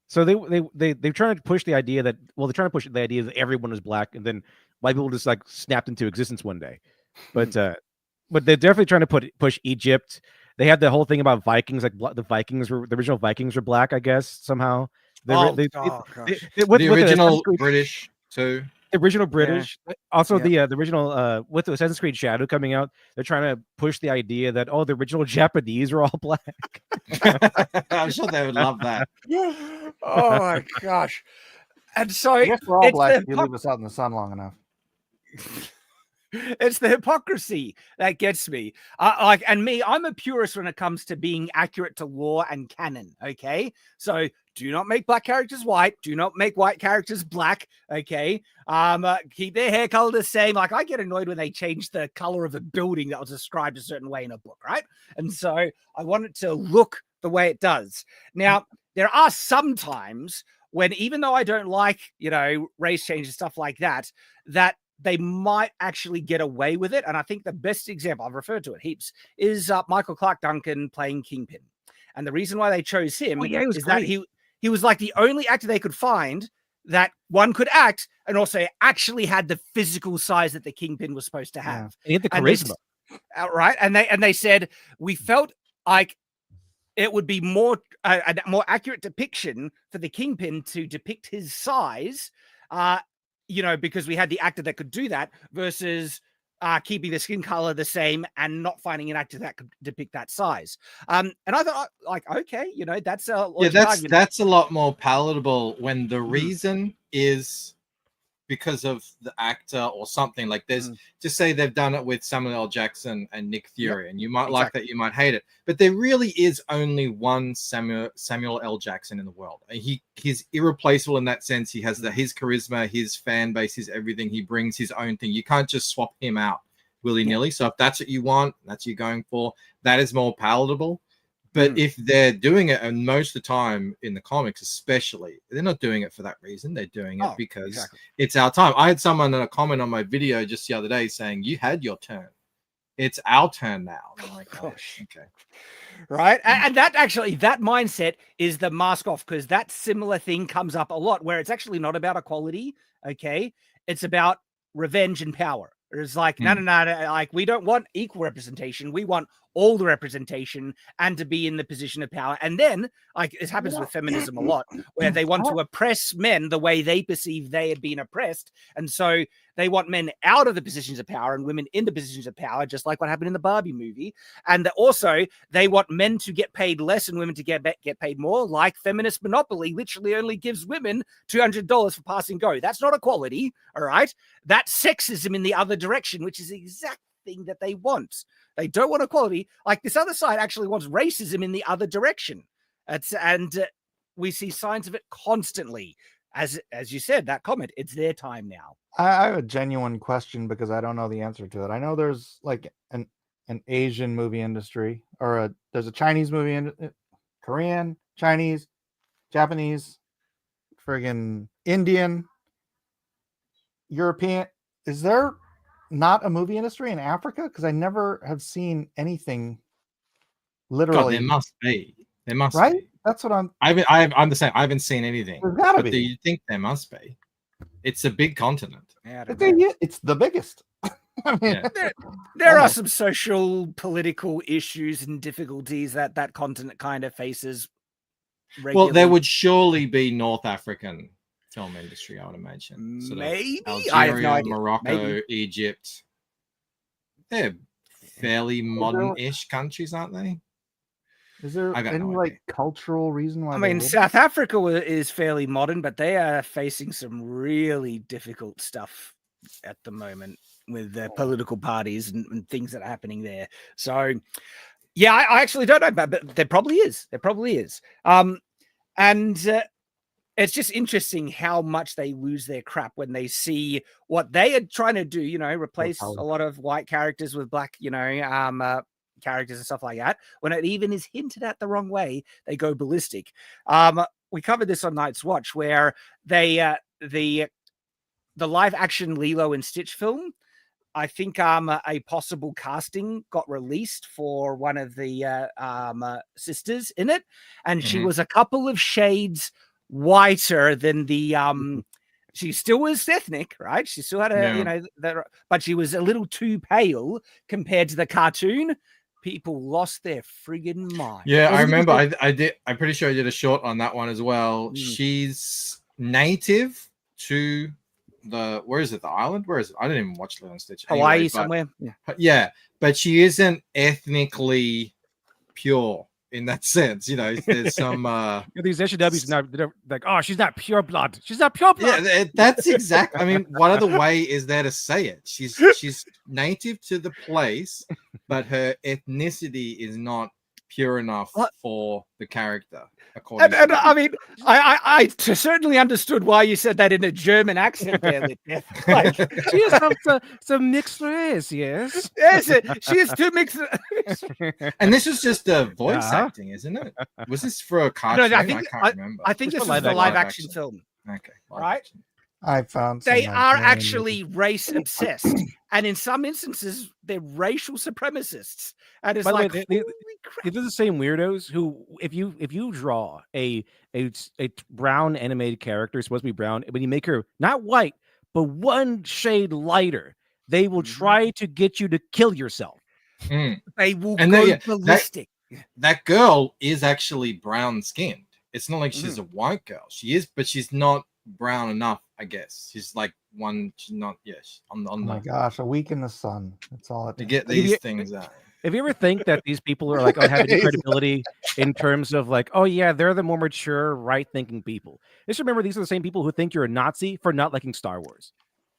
So they're trying to push the idea that they're trying to push the idea that everyone was black, and then white people just like snapped into existence one day. But they're definitely trying to push Egypt. They had the whole thing about Vikings, like the original Vikings were black, I guess, somehow. The original British too. The original British, also the original with the Assassin's Creed Shadow coming out, they're trying to push the idea that the original Japanese are all black. I'm sure they would love that. Oh my gosh! And so I guess we're all black if you leave us out in the sun long enough. It's the hypocrisy that gets me. I'm a purist when it comes to being accurate to lore and canon. Okay, so do not make black characters white. Do not make white characters black. Okay, keep their hair color the same. Like, I get annoyed when they change the color of a building that was described a certain way in a book, right? And so I want it to look the way it does. Now, there are some times when, even though I don't like, race change and stuff like that, that they might actually get away with it. And I think the best example, I've referred to it heaps, is Michael Clark Duncan playing Kingpin. And the reason why they chose him is that he was like the only actor they could find that one could act and also actually had the physical size that the Kingpin was supposed to have. Yeah. He had the charisma. Right. And they said, we felt like it would be more a more accurate depiction for the Kingpin to depict his size, because we had the actor that could do that versus keeping the skin color the same and not finding an actor that could depict that size. And I thought, okay, that's that's a lot more palatable when the reason is because of the actor or something. Like there's just say they've done it with Samuel L. Jackson and Nick Fury, and you might like that, you might hate it, but there really is only one Samuel L. Jackson in the world. He's irreplaceable in that sense. He has his charisma, his fan base, his everything. He brings his own thing. You can't just swap him out willy-nilly. So if that's what you want, that's what you're going for, that is more palatable. But if they're doing it, and most of the time in the comics especially, they're not doing it for that reason. They're doing it because it's our time. I had someone in a comment on my video just the other day saying, you had your turn. It's our turn now. I'm like, gosh, okay. Right. And that actually, that mindset is the mask off, because that similar thing comes up a lot where it's actually not about equality. Okay. It's about revenge and power. It's like, no, like, we don't want equal representation. We want all the representation and to be in the position of power. And then, like, it happens with feminism a lot, where they want to oppress men the way they perceive they had been oppressed. And so they want men out of the positions of power and women in the positions of power, just like what happened in the Barbie movie. And also they want men to get paid less and women to get paid more, like feminist monopoly literally only gives women $200 for passing go. That's not equality, all right? That's sexism in the other direction, which is the exact thing that they want. They don't want equality. Like, this other side actually wants racism in the other direction. We see signs of it constantly. As you said, that comment, it's their time now. I have a genuine question because I don't know the answer to it. I know there's like an Asian movie industry, or there's a Chinese movie in Korean, Chinese, Japanese, friggin' Indian, European. Is there not a movie industry in Africa? Because I never have seen anything. Literally, God, there must be. There must right? be. That's what I'm. I'm the same. I haven't seen anything. There's gotta but be. do you think there must be? It's a big continent. Yeah, It's the biggest. I mean, there are some social, political issues and difficulties that continent kind of faces regularly. Well, there would surely be North African film industry, I would imagine. Maybe. Algeria, I have no idea. Morocco, Maybe. Egypt. They're fairly modern-ish countries, aren't they? Is there any like cultural reason why? I mean, South Africa is fairly modern, but they are facing some really difficult stuff at the moment with their political parties and things that are happening there. So, yeah, I actually don't know, but there probably is. There probably is. It's just interesting how much they lose their crap when they see what they are trying to do, replace a lot of white characters with black, characters and stuff like that. When it even is hinted at the wrong way, they go ballistic. We covered this on Night's Watch, where they the live action Lilo and Stitch film, I think a possible casting got released for one of the sisters in it, and she was a couple of shades whiter than the she still was ethnic, right? She still had but she was a little too pale compared to the cartoon. People lost their friggin' mind. Yeah, I remember. I did. I'm pretty sure I did a short on that one as well. She's native to where is it? The island? Where is it? I didn't even watch Lilo and Stitch. Hawaii anyway, somewhere. Yeah, but she isn't ethnically pure in that sense. There's some these SJWs they're like, oh, she's not pure blood. She's not pure blood. Yeah, that's exact. I mean, what other way is there to say it? She's native to the place, but her ethnicity is not pure enough for the character. And I mean, I certainly understood why you said that in a German accent there. Like, she has some mixed race, yes. Yes, she is too mixed. And this is just voice acting, isn't it? Was this for a cartoon? No, I can't remember. I think this is the live action film. Okay, right? I found they are actually race obsessed, and in some instances, they're racial supremacists. And it's like, these are the same weirdos who, if you draw a brown animated character, supposed to be brown, when you make her not white but one shade lighter, they will try to get you to kill yourself. They will go ballistic. That girl is actually brown skinned. It's not like she's a white girl. She is, but she's not brown enough, I guess. She's like she's not, on oh my gosh, a week in the sun. That's all to get these things out. If you ever think that these people are like, have any credibility in terms of like, oh yeah, they're the more mature, right-thinking people, just remember these are the same people who think you're a Nazi for not liking Star Wars.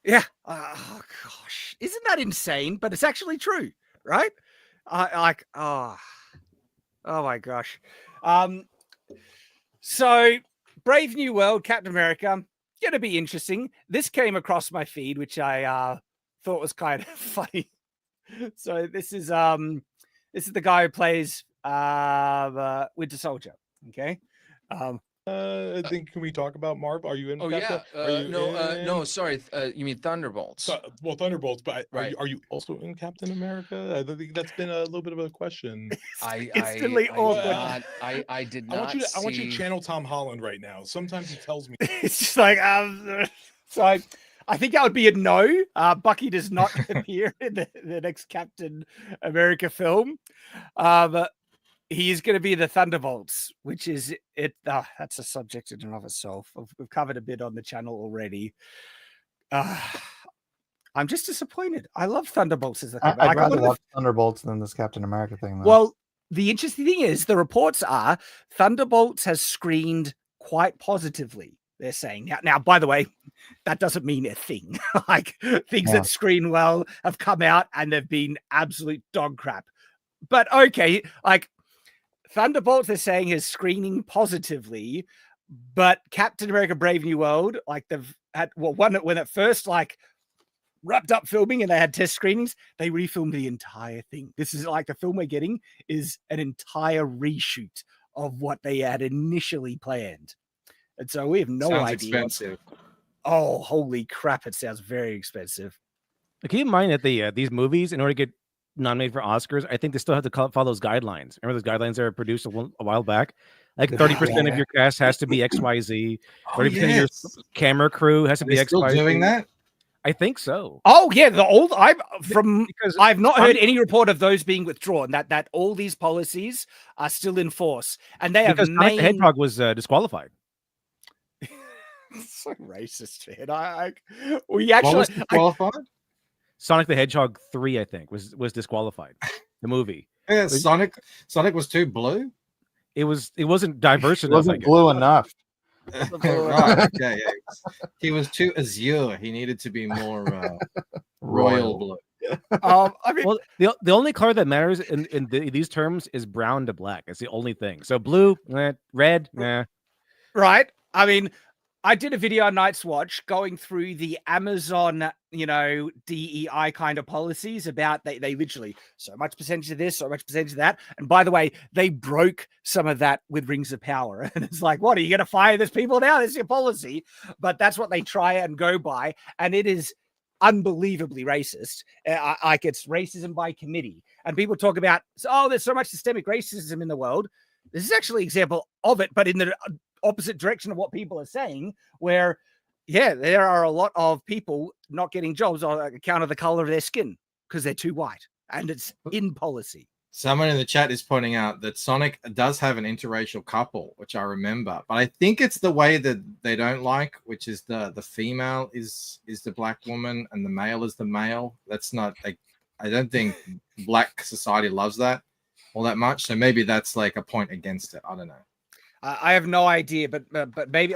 Yeah. Oh gosh, isn't that insane? But it's actually true, right? Oh my gosh. So Brave New World, Captain America, gonna be interesting. This came across my feed, which I thought was kind of funny. So this is the guy who plays Winter Soldier. Okay. I think, can we talk about Marvel? Are you in? Oh Captain? yeah, Are you no, in? sorry. You mean Thunderbolts? Well, Thunderbolts, but Right. are you also in Captain America? I think that's been a little bit of a question. It's really awkward. I did not. I want you to channel Tom Holland right now. Sometimes he tells me. It's just like so I think that would be a no. Bucky does not appear in the next Captain America film. But he's going to be the Thunderbolts, which is it. That's a subject in and of itself. We've covered a bit on the channel already. I'm just disappointed. I love Thunderbolts as a cover. I'd rather watch Thunderbolts than this Captain America thing. Though. Well, the interesting thing is the reports are Thunderbolts has screened quite positively. They're saying now, by the way, that doesn't mean a thing. Like things that screen well have come out and they've been absolute dog crap. But okay, like Thunderbolts, they're saying is screening positively, but Captain America: Brave New World, like they've had when it first like wrapped up filming and they had test screenings, they refilmed the entire thing. This is like the film we're getting is an entire reshoot of what they had initially planned. And so we have no idea. Expensive. Oh, holy crap. It sounds very expensive. Keep in mind that these movies, in order to get nominated for Oscars, I think they still have to follow those guidelines. Remember those guidelines that were produced a while back? Like 30% of your cast has to be XYZ. 30% of your camera crew has to be XYZ. Still doing that? I think so. Oh yeah, I've not heard any report of those being withdrawn. That all these policies are still in force, and they have Sonic the Hedgehog was disqualified. So racist, man. We actually what was disqualified? Sonic the Hedgehog 3, I think, was disqualified. The movie. Yeah, Sonic was too blue. It wasn't diverse enough. It wasn't blue enough. Right, okay, yeah. He was too azure. He needed to be more royal blue. I mean, well, the only color that matters in these terms is brown to black. It's the only thing. So blue, red, right. I mean, I did a video on Night's Watch going through the Amazon, DEI kind of policies about they literally so much percentage of this, so much percentage of that. And by the way, they broke some of that with Rings of Power. And it's like, what, are you going to fire these people now? That's your policy. But that's what they try and go by. And it is unbelievably racist. Like it's racism by committee. And people talk about, there's so much systemic racism in the world. This is actually an example of it, but in the opposite direction of what people are saying, where there are a lot of people not getting jobs on account of the color of their skin because they're too white, and it's in policy. Someone in the chat is pointing out that Sonic does have an interracial couple, which I remember, but I think it's the way that they don't like, which is the female is the black woman and the male is the male. That's not like, I don't think black society loves that all that much, so maybe that's like a point against it. I don't know. I have no idea, but maybe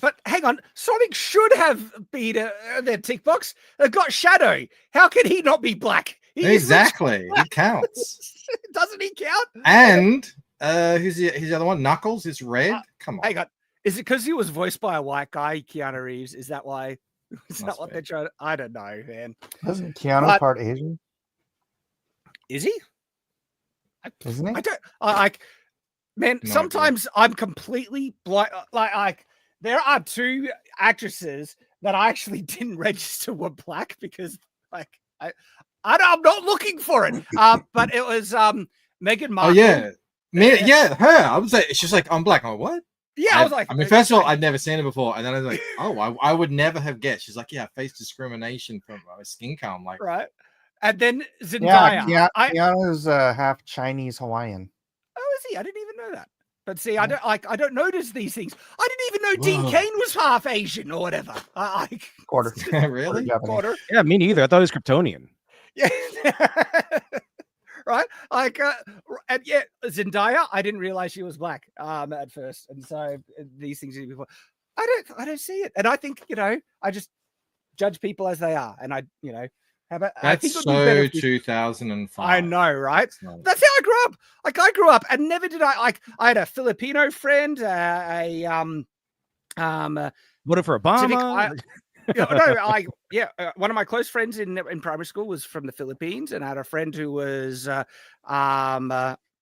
but hang on, Sonic should have beat their tick box. They've got Shadow. How can he not be black? Exactly, he counts. Doesn't he count? And who's the other one? Knuckles is red. Come on. Hang on, is it because he was voiced by a white guy, Keanu Reeves? Is that why? Is that what they're trying? I don't know, man. Isn't Keanu part Asian? Is he? Isn't he? I don't. Man, sometimes I'm completely blind. Like there are two actresses that I actually didn't register were black because, I'm not looking for it. But it was Meghan Markle. Oh yeah, her. I was like, she's like, I'm black. I'm like, what? Yeah, I was like, I mean, first of all, I'd never seen her before, and then I was like, I would never have guessed. She's like, yeah, face discrimination from skin color. I'm like, right. And then Zendaya. Yeah, Keanu's half Chinese Hawaiian. Oh, is he? I didn't even know that. But see, I don't notice these things. I didn't even know Dean Cain was half Asian or whatever. Quarter. Really? Quarter. Yeah, me neither. I thought he was Kryptonian. Yeah. Right. And yeah, Zendaya, I didn't realize she was black at first. And so these things before. I don't see it. And I think, I just judge people as they are. And I think it would be better 2005. I know, right? That's how I grew up. Like I grew up, and never did I had a Filipino friend, voted for Obama. One of my close friends in primary school was from the Philippines, and I had a friend who was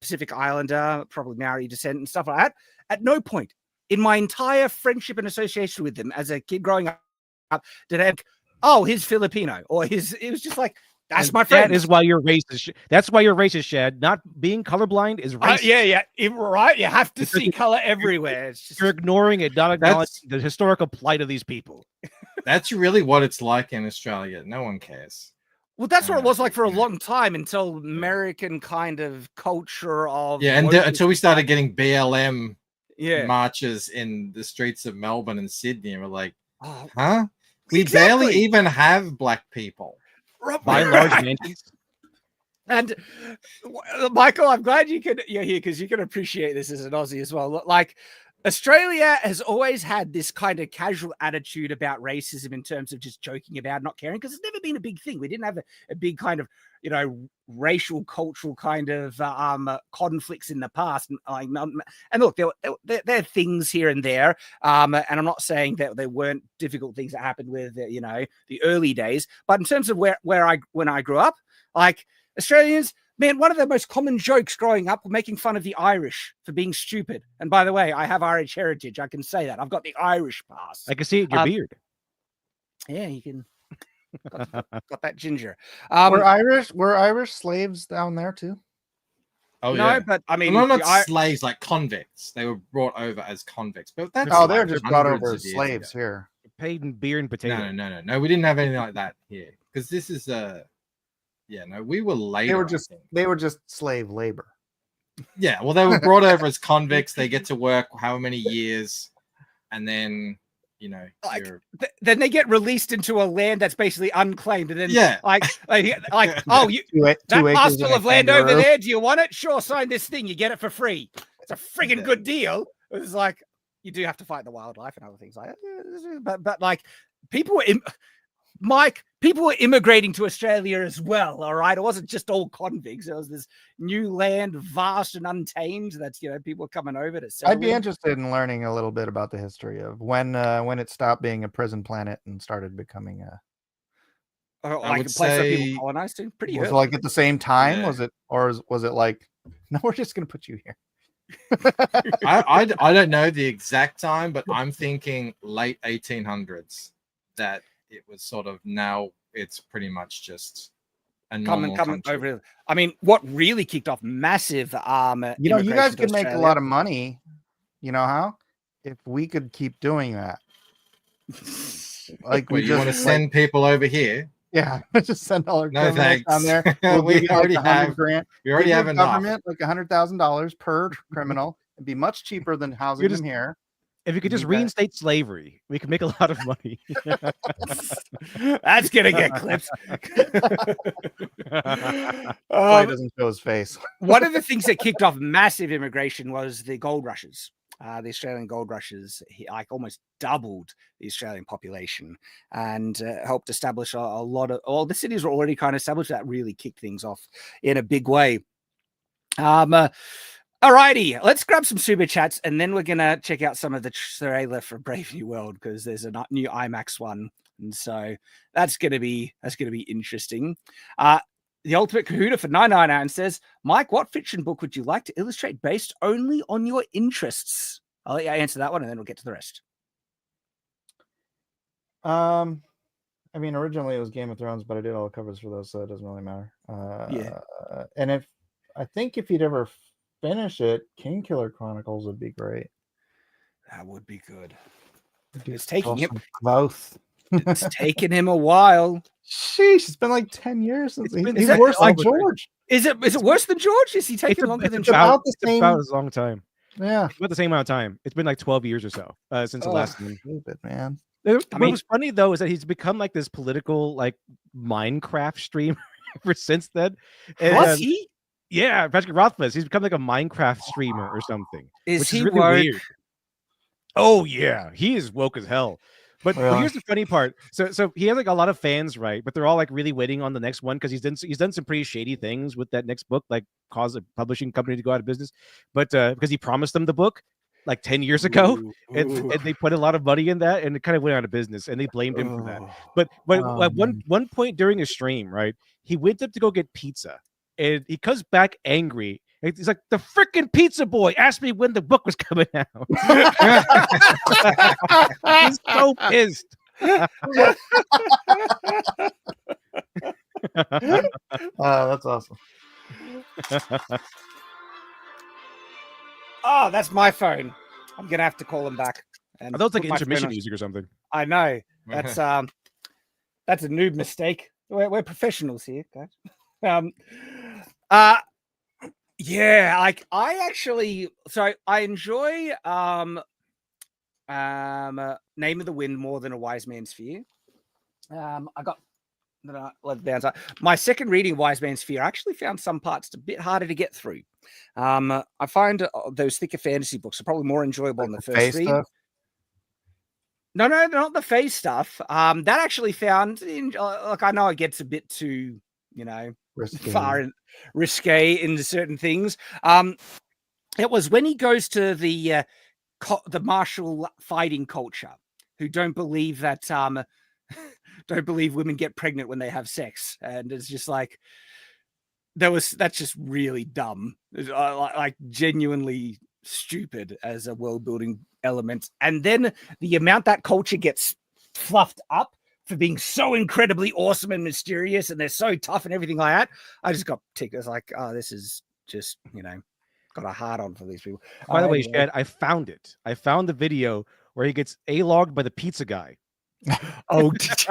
Pacific Islander, probably Maori descent and stuff like that. At no point in my entire friendship and association with them as a kid growing up did I have, oh, he's Filipino, or it was just like, that's my friend. That is why you're racist. That's why you're racist, Shad. Not being colorblind is racist. Right. You have to see color everywhere. It's just... You're ignoring it, not acknowledging the historical plight of these people. That's really what it's like in Australia. No one cares. Well, that's what it was like for a long time until American kind of culture of until we started getting BLM yeah. marches in the streets of Melbourne and Sydney. And we're like, oh, huh? We barely even have black people. By large mansions. And Michael, I'm glad you're here because you can appreciate this as an Aussie as well. Like, Australia has always had this kind of casual attitude about racism in terms of just joking about not caring, because it's never been a big thing. We didn't have a big kind of, you know, racial, cultural kind of conflicts in the past. And look, there are things here and there. And I'm not saying that there weren't difficult things that happened with, you know, the early days. But in terms of when I grew up, like Australians, man, one of the most common jokes growing up were making fun of the Irish for being stupid. And by the way, I have Irish heritage. I can say that. I've got the Irish pass. I can see it in your beard. Yeah, you can. Got that ginger. Were Irish slaves down there too? Oh no, yeah, but I mean, not slaves, like convicts. They were brought over as convicts, but that's they were just brought over as slaves here. Paid in beer and potato. No. We didn't have anything like that here because this is we were later. They were just slave labor. Yeah, well, they were brought over as convicts. They get to work however many years, and then then they get released into a land that's basically unclaimed, and then oh, that parcel of land over there, do you want it? Sure, sign this thing, you get it for free. It's a friggin' good deal. It's like you do have to fight the wildlife and other things like that, but like people were people were immigrating to Australia as well. All right, it wasn't just all convicts. It was this new land, vast and untamed. That's people coming over to sell. I'd be interested in learning a little bit about the history of when it stopped being a prison planet and started becoming like a place where people colonized to. Pretty was early. It like at the same time? Yeah. Was it like, no, we're just gonna put you here? I don't know the exact time, but I'm thinking late 1800s. That it was sort of, now it's pretty much just a normal coming over. I mean, what really kicked off massive you guys could make a lot of money, you know how, if we could keep doing that. Like you want to send people over here? Yeah, just send all our criminals down there. We already have grant. We already have enough. Government like $100,000 per criminal. It'd be much cheaper than housing them here. If you could just reinstate slavery, we could make a lot of money. That's gonna get clipped. Doesn't show his face. One of the things that kicked off massive immigration was the gold rushes. The Australian gold rushes like almost doubled the Australian population and helped establish a lot of. All the cities were already kind of established. That really kicked things off in a big way. Alrighty, let's grab some super chats and then we're gonna check out some of the trailer for Brave New World because there's a new IMAX one, and so that's gonna be interesting. The Ultimate Kahuna for 999 says, Mike, what fiction book would you like to illustrate based only on your interests? I'll let you answer that one and then we'll get to the rest. I mean, originally it was Game of Thrones, but I did all the covers for those, so it doesn't really matter. And if you'd ever finish it, King Killer Chronicles would be great. That would be good. It's taking him both. It's taken him a while. Sheesh, it's been like 10 years since he's worse than George. Is it worse than George? Is he taking longer than George? About as long time. Yeah. It's about the same amount of time. It's been like 12 years or so since the last one. Stupid, man. What was funny though is that he's become like this political like Minecraft streamer ever since then. Was he? Yeah, Patrick Rothfuss. He's become like a Minecraft streamer or something. Is he really weird? Oh yeah, he is woke as hell. But here's the funny part. So he has like a lot of fans, right? But they're all like really waiting on the next one because he's done some pretty shady things with that next book, like cause a publishing company to go out of business. But because he promised them the book, like 10 years ago, Ooh, and ooh. they put a lot of money in that, and it kind of went out of business, and they blamed him for that. Oh. But Oh, at man. one point during a stream, right, he went up to go get pizza, and he comes back angry. And he's like, "The freaking pizza boy asked me when the book was coming out." He's so pissed. That's awesome. Oh, that's my phone. I'm gonna have to call him back. And I thought it was like put my phone intermission on- music or something. I know. That's a noob mistake. We're professionals here, guys. Yeah, like I actually, so I enjoy Name of the Wind more than A Wise Man's Fear. I got my second reading of Wise Man's Fear. I actually found some parts a bit harder to get through. I find those thicker fantasy books are probably more enjoyable than the first Face read. stuff? No, not the phase stuff. That actually found, like, I know it gets a bit too, Risky. far and risque into certain things. It was when he goes to the martial fighting culture, who don't believe that don't believe women get pregnant when they have sex, and it's just like that's just really dumb, like genuinely stupid as a world building element. And then the amount that culture gets fluffed up for being so incredibly awesome and mysterious, and they're so tough and everything like that, I just got ticked. I was like, oh, this is just, got a hard on for these people. By the way, Shad, I found it. I found the video where he gets A-logged by the pizza guy. Oh, it's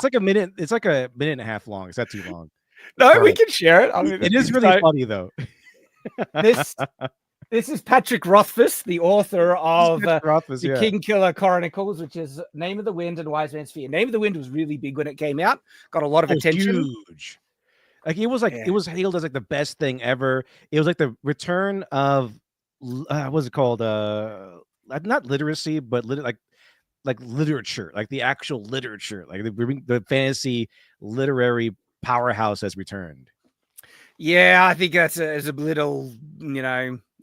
like a minute. It's like a minute and a half long. It's not too long. no, we can share it. I mean, It is really funny though. This is Patrick Rothfuss, the author of Rothfuss, the King Killer Chronicles, which is Name of the Wind and Wise Man's Fear. Name of the Wind was really big when it came out. Got a lot of attention. Huge. Like it was hailed as like the best thing ever. It was like the return of what's it called? Not literacy, but like literature, like the actual literature, like the fantasy literary powerhouse has returned. Yeah, I think that's a little,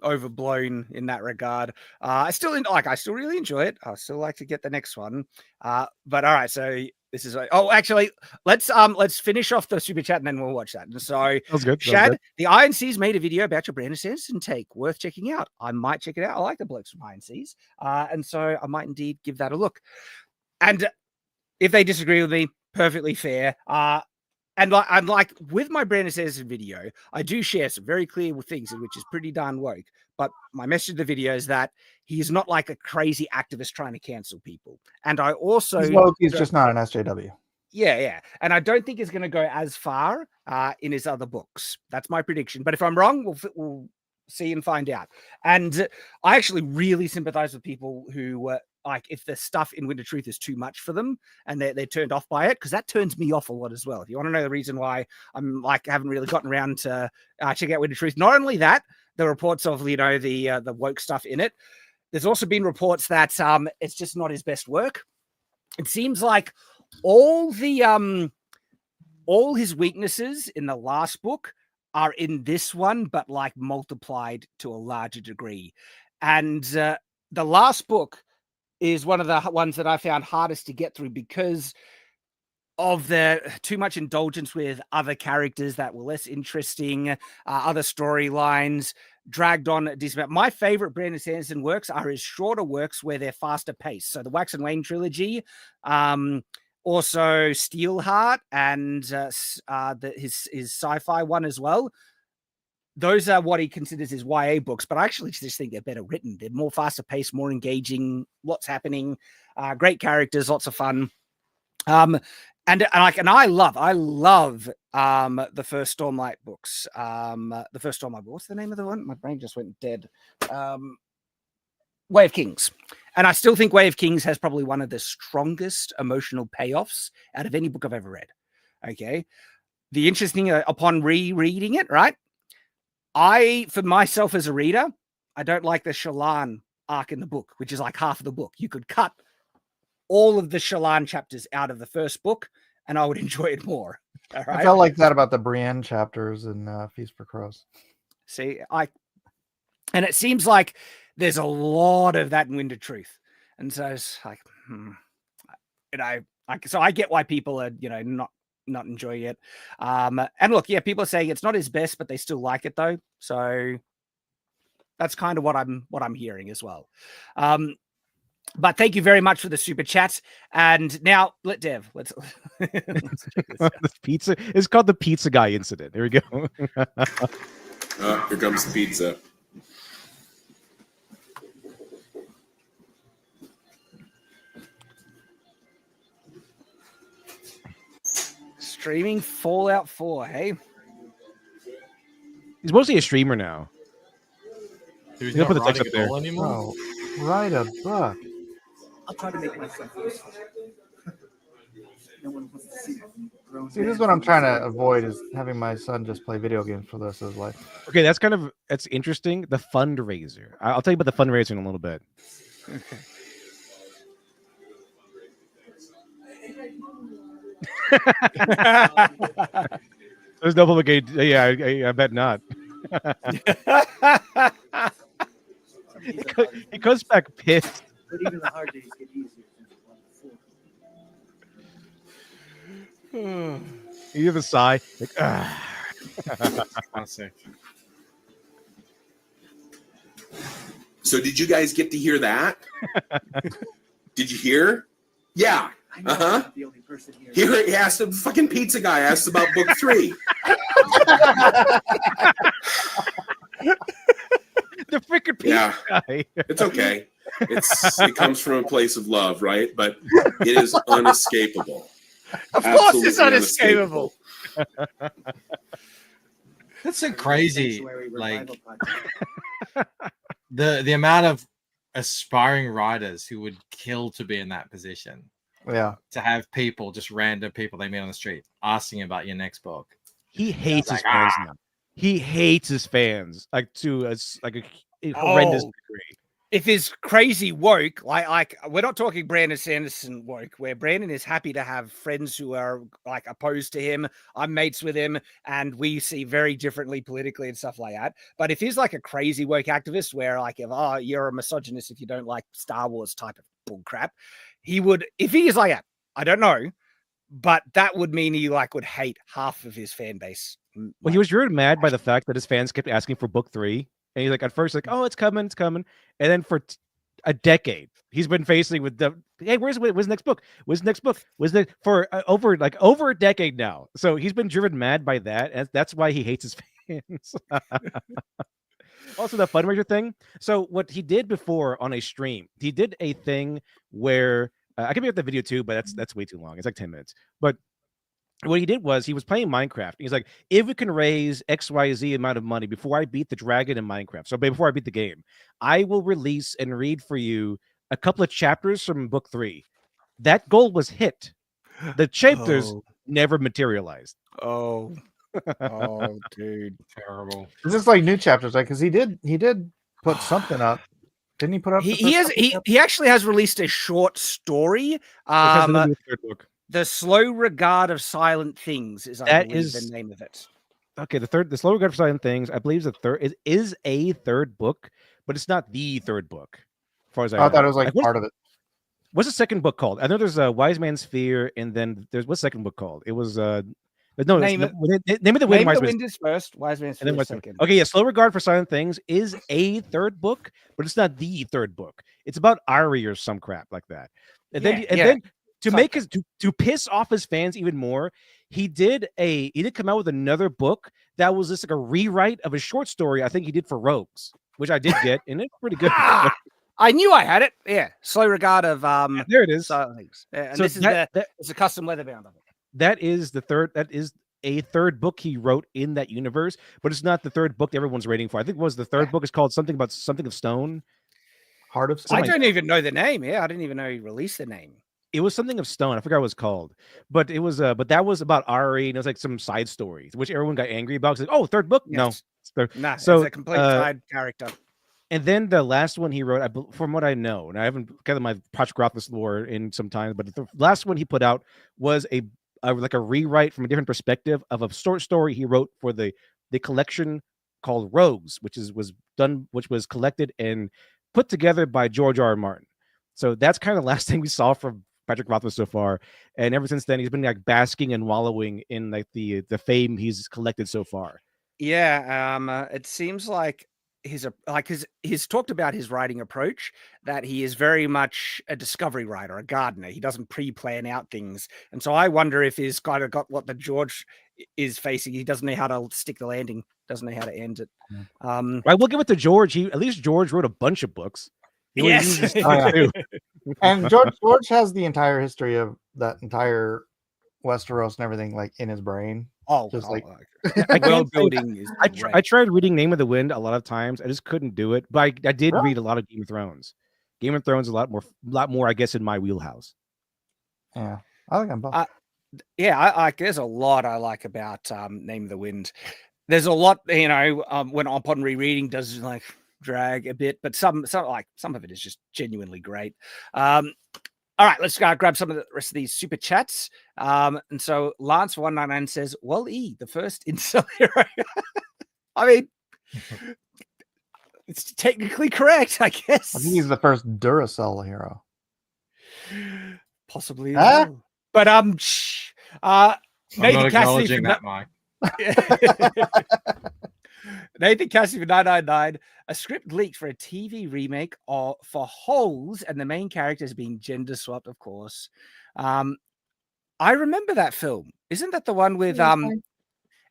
overblown in that regard. I still really enjoy it. I still like to get the next one. But all right, so this is actually let's finish off the super chat and then we'll watch that. And so Good. Shad, the Iron Seas made a video about your Brandon Sanderson take, worth checking out. I might check it out. I like the blokes from Iron Seas. And so I might indeed give that a look. And if they disagree with me, perfectly fair. And like with my Brandon Sanderson video, I do share some very clear things, which is pretty darn woke. But my message of the video is that he is not like a crazy activist trying to cancel people. And I also He's just not an SJW. Yeah. And I don't think he's going to go as far in his other books. That's my prediction. But if I'm wrong, we'll see and find out. And I actually really sympathize with people who like if the stuff in Winter Truth is too much for them and they're turned off by it, because that turns me off a lot as well. If you want to know the reason why I'm like haven't really gotten around to check out Winter Truth, not only that, the reports of the woke stuff in it. There's also been reports that it's just not his best work. It seems like all his weaknesses in the last book are in this one, but like multiplied to a larger degree. And the last book is one of the ones that I found hardest to get through because of the too much indulgence with other characters that were less interesting, other storylines, dragged on a decent amount. My favorite Brandon Sanderson works are his shorter works where they're faster paced. So the Wax and Wayne trilogy, also Steelheart, and his sci-fi one as well. Those are what he considers his YA books, but I actually just think they're better written. They're more faster paced, more engaging, lots happening, great characters, lots of fun. And I love the first Stormlight books. The first Stormlight book. What's the name of the one? My brain just went dead. Way of Kings. And I still think Way of Kings has probably one of the strongest emotional payoffs out of any book I've ever read. Okay. The interesting upon rereading it, right? For myself as a reader, I don't like the Shallan arc in the book, which is like half of the book. You could cut all of the Shallan chapters out of the first book and I would enjoy it more. All right? I felt like that about the Brienne chapters in Feast for Crows. See, And it seems like there's a lot of that in Wind of Truth. And so it's like, so I get why people are, not enjoying it. And look, yeah, people are saying it's not his best, but they still like it though. So that's kind of what I'm hearing as well. But thank you very much for the super chat. And now let's check this out. The pizza. It's called the pizza guy incident. There we go. Here comes the pizza. Streaming Fallout 4, hey? He's mostly a streamer now. He's gonna not put the text writing up there. at all anymore. Oh, write a book. I'll try to make myself useful. See, this is what I'm trying to avoid is having my son just play video games for the rest of his life. Okay, that's interesting. The fundraiser. I'll tell you about the fundraiser in a little bit. Okay. There's no public aid. Yeah, I bet not. He comes back pissed. But even the hard days get easier. You have a sigh. Like, One sec. So did you guys get to hear that? Did you hear? Yeah. Uh-huh. The only person here. Here he asked the fucking pizza guy asked about book 3. The freaking pizza guy. It's okay. It comes from a place of love, right? But it is unescapable. Of course it's Absolutely unescapable. That's so crazy. Sanctuary Like Revival Podcast. the amount of aspiring writers who would kill to be in that position. Yeah. To have people, just random people they meet on the street, asking about your next book. He hates his fans now. He hates his fans to a horrendous degree. If his crazy woke, like we're not talking Brandon Sanderson woke, where Brandon is happy to have friends who are like opposed to him. I'm mates with him, and we see very differently politically and stuff like that. But if he's like a crazy woke activist, where like you're a misogynist if you don't like Star Wars type of bullcrap, he would. If he is like that, I don't know, but that would mean he would hate half of his fan base. Well, he was really mad by the fact that his fans kept asking for book 3. And he's like, at first, like, oh, it's coming. And then for a decade, he's been facing with the, hey, where's the next book? Where's the next book? For over a decade now. So he's been driven mad by that. And that's why he hates his fans. Also, the fundraiser thing. So what he did before on a stream, he did a thing where I can make the video too, but that's way too long. It's like 10 minutes. But what he did was he was playing Minecraft. He's like, if we can raise XYZ amount of money before I beat the dragon in Minecraft, so before I beat the game, I will release and read for you a couple of chapters from book 3. That goal was hit. The chapters never materialized. Oh, dude, terrible. Is this like new chapters? Like, because he did put something up. Didn't he put up? He actually has released a short story. Third book. The Slow Regard of Silent Things is the name of it. Okay, the Slow Regard of Silent Things, I believe it is a third book, but it's not the third book. As far as I thought it was like part of it. What's the second book called? I know there's a Wise Man's Fear, and then there's what's the second book called? It was Name of the Wind is first, Wise Man's Fear is second. Okay, yeah, Slow Regard for Silent Things is a third book, but it's not the third book. It's about Ari or some crap like that. And then to make to piss off his fans even more, he did come out with another book that was just like a rewrite of a short story I think he did for Rogues, which I did get, and it's pretty good. I knew I had it. Yeah, Slow Regard of there it is. Silent Things. And so this is it's a custom leather bound of it. That is a third book he wrote in that universe, but it's not the third book everyone's waiting for. I think the third book is called something of Stone. Heart of Stone. I don't even know the name. Yeah, I didn't even know he released the name. It was something of Stone. I forgot what it was called, but it was but that was about Ari, and it was like some side stories, which everyone got angry about. It's like, oh, third book? Yes. No, nah, so it's a complete side character. And then the last one he wrote, from what I know, and I haven't got my Project Rothfuss lore in some time, but the last one he put out was like a rewrite from a different perspective of a short story he wrote for the collection called Rogues, which was collected and put together by George R. R. Martin. So that's kind of the last thing we saw from Patrick Rothfuss so far, and ever since then he's been like basking and wallowing in like the fame he's collected so far. Yeah, it seems like he's talked about his writing approach, that he is very much a discovery writer, a gardener. He doesn't pre-plan out things, and so I wonder if he's kind of got what the George is facing. He doesn't know how to stick the landing, doesn't know how to end it. I will give it to George. At least George wrote a bunch of books. Yes. And George has the entire history of that entire Westeros and everything like in his brain. Just like world building is I tried reading Name of the Wind a lot of times. I just couldn't do it. But I did read a lot of Game of Thrones. Game of Thrones is a lot more, I guess, in my wheelhouse. Yeah, I like them both. There's a lot I like about Name of the Wind. There's a lot, when upon rereading does like drag a bit, but some of it is just genuinely great. All right, let's grab some of the rest of these super chats. And so Lance 199 says, "Well, the first incel hero." I mean, it's technically correct, I guess. I think he's the first Duracell hero. Possibly. Well. But I'm not acknowledging that, Mike. Nathan Cassidy for 999. A script leaked for a TV remake for Holes, and the main character is being gender swapped, of course. I remember that film. Isn't that the one with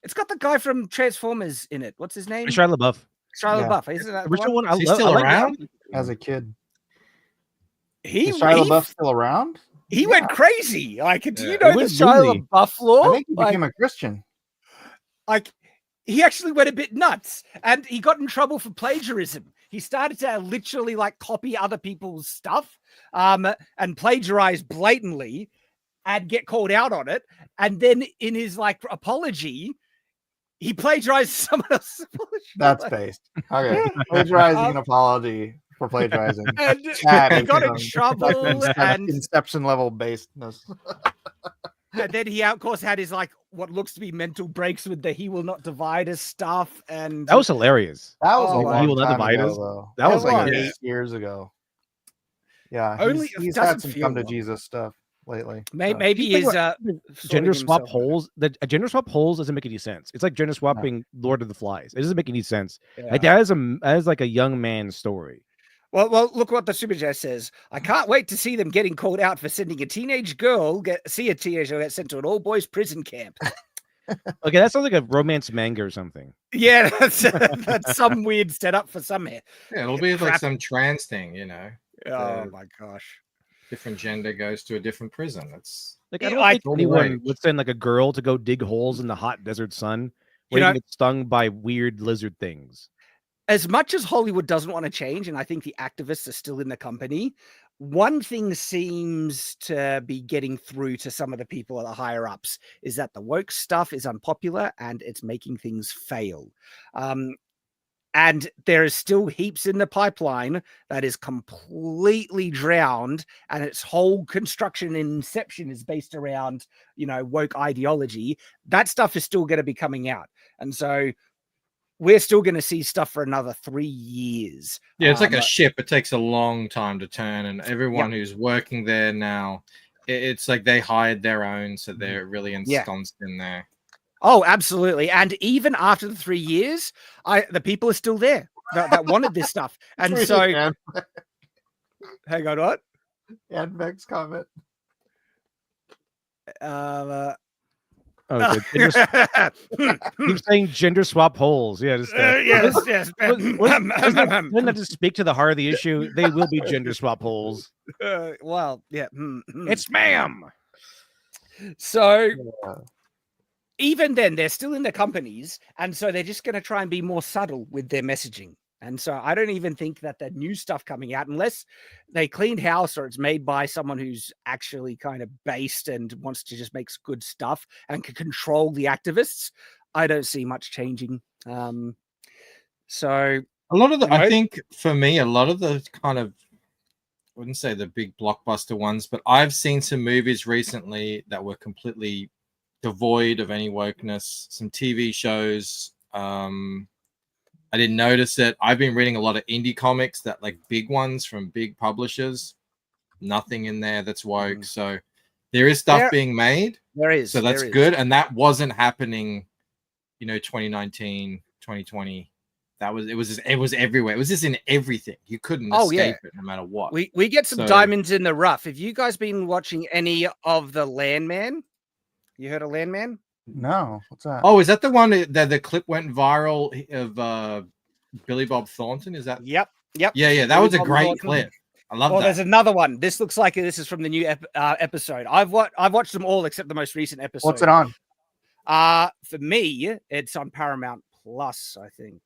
it's got the guy from Transformers in it. What's his name? Shia LaBeouf. Shia LaBeouf. Isn't that the original one? one? He's still around as a kid. Is Shia LaBeouf still around? He went crazy. Like, do you know the Shia LaBeouf law? I think he became a Christian. Like, he actually went a bit nuts, and he got in trouble for plagiarism. He started to literally like copy other people's stuff, and plagiarize blatantly, and get called out on it. And then in his like apology, he plagiarized someone else's apology. That's based. Okay, plagiarizing an apology for plagiarizing. And he got in trouble, and Inception level basedness. And then he, of course, had his like what looks to be mental breaks with the "he will not divide us" stuff, and that was hilarious. That was "He will not divide us." That was like 8 years ago. Yeah, he's had some come to Jesus stuff lately. Maybe his gender swap holes. The gender swap holes doesn't make any sense. It's like gender swapping Lord of the Flies. It doesn't make any sense. Yeah. Like that is like a young man's story. Well, look what the super chat says. I can't wait to see them getting called out for sending a teenage girl get sent to an all-boys prison camp. Okay, that sounds like a romance manga or something. Yeah, that's some weird setup for some. Yeah, it'll be like some trans thing, Oh my gosh. Different gender goes to a different prison. That's like I don't think anyone would send like a girl to go dig holes in the hot desert sun where you get stung by weird lizard things. As much as Hollywood doesn't want to change, and I think the activists are still in the company, one thing seems to be getting through to some of the people at the higher ups is that the woke stuff is unpopular and it's making things fail. And there is still heaps in the pipeline that is completely drowned, and its whole construction and inception is based around, woke ideology. That stuff is still going to be coming out. And so we're still going to see stuff for another 3 years. Yeah, it's like a ship. It takes a long time to turn, and everyone who's working there now, it's like they hired their own, so they're really ensconced in there. Oh, absolutely. And even after the 3 years, the people are still there that wanted this stuff. And so, hang on, what? And Meg's comment. Keep saying gender swap holes. Yeah, just yes. Wouldn't that just speak to the heart of the issue? They will be gender swap holes. Well, yeah, it's ma'am. So even then, they're still in the companies, and so they're just going to try and be more subtle with their messaging. And so I don't even think that the new stuff coming out, unless they cleaned house or it's made by someone who's actually kind of based and wants to just make good stuff and can control the activists, I don't see much changing. So a lot of the, I think for me, a lot of the kind of, I wouldn't say the big blockbuster ones, but I've seen some movies recently that were completely devoid of any wokeness, some TV shows, I didn't notice it. I've been reading a lot of indie comics that like big ones from big publishers. Nothing in there that's woke. So there is stuff being made. There is. So that's good. And that wasn't happening, 2019, 2020. It was everywhere. It was just in everything. You couldn't escape it no matter what. We get some diamonds in the rough. Have you guys been watching any of the Landman? You heard of Landman? No, what's that? Oh, is that the one that the clip went viral of Billy Bob Thornton? Is that? Yep. Yeah. That was a great clip. I love that. There's another one. This looks like this is from the new episode. I've watched them all except the most recent episode. What's it on? For me, it's on Paramount Plus, I think.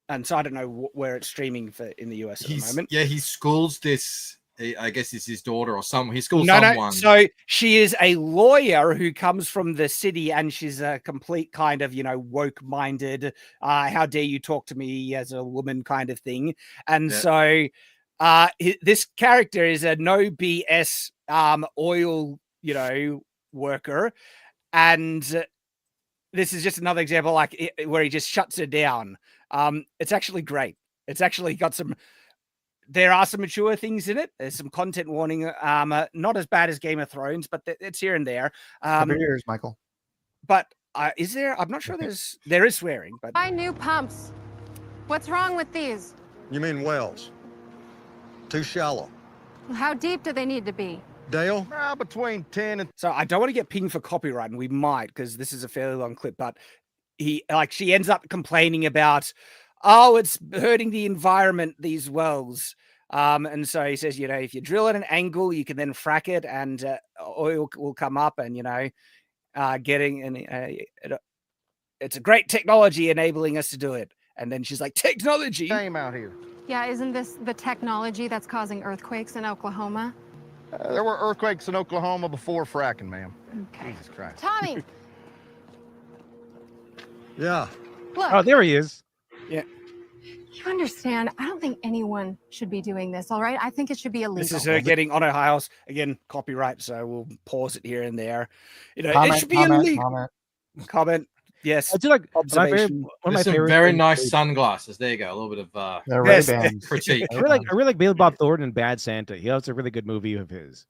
And so I don't know where it's streaming for in the US at the moment. Yeah, he schools this. I guess it's his daughter or someone. He schools someone. No. So she is a lawyer who comes from the city, and she's a complete kind of, woke-minded, how dare you talk to me as a woman kind of thing. And so this character is a no BS oil, worker. And this is just another example where he just shuts her down. It's actually great. It's actually got some... There are some mature things in it. There's some content warning. Not as bad as Game of Thrones, but it's here and there. Cover your ears, Michael. But is there? I'm not sure there is swearing. But Buy new pumps. What's wrong with these? You mean wells? Too shallow. How deep do they need to be? Dale? Between 10 and... So I don't want to get pinged for copyright, and we might, because this is a fairly long clip. But she ends up complaining about, it's hurting the environment, these wells. And so he says, if you drill at an angle, you can then frack it, and oil will come up, and it's a great technology enabling us to do it. And then she's like, technology Shame out here. Yeah, isn't this the technology that's causing earthquakes in Oklahoma? There were earthquakes in Oklahoma before fracking, ma'am. Okay. Jesus Christ. Tommy! Yeah. Look. Oh, there he is. Yeah. You understand, I don't think anyone should be doing this, all right? I think it should be illegal. This is her getting on her house. Again, copyright, so we'll pause it here and there. Comment, it should be illegal. Comment. Yes. I do like observation. One of my some favorite very things- nice sunglasses. There you go. A little bit of critique. I really like Billy Bob Thornton in Bad Santa. He has a really good movie of his.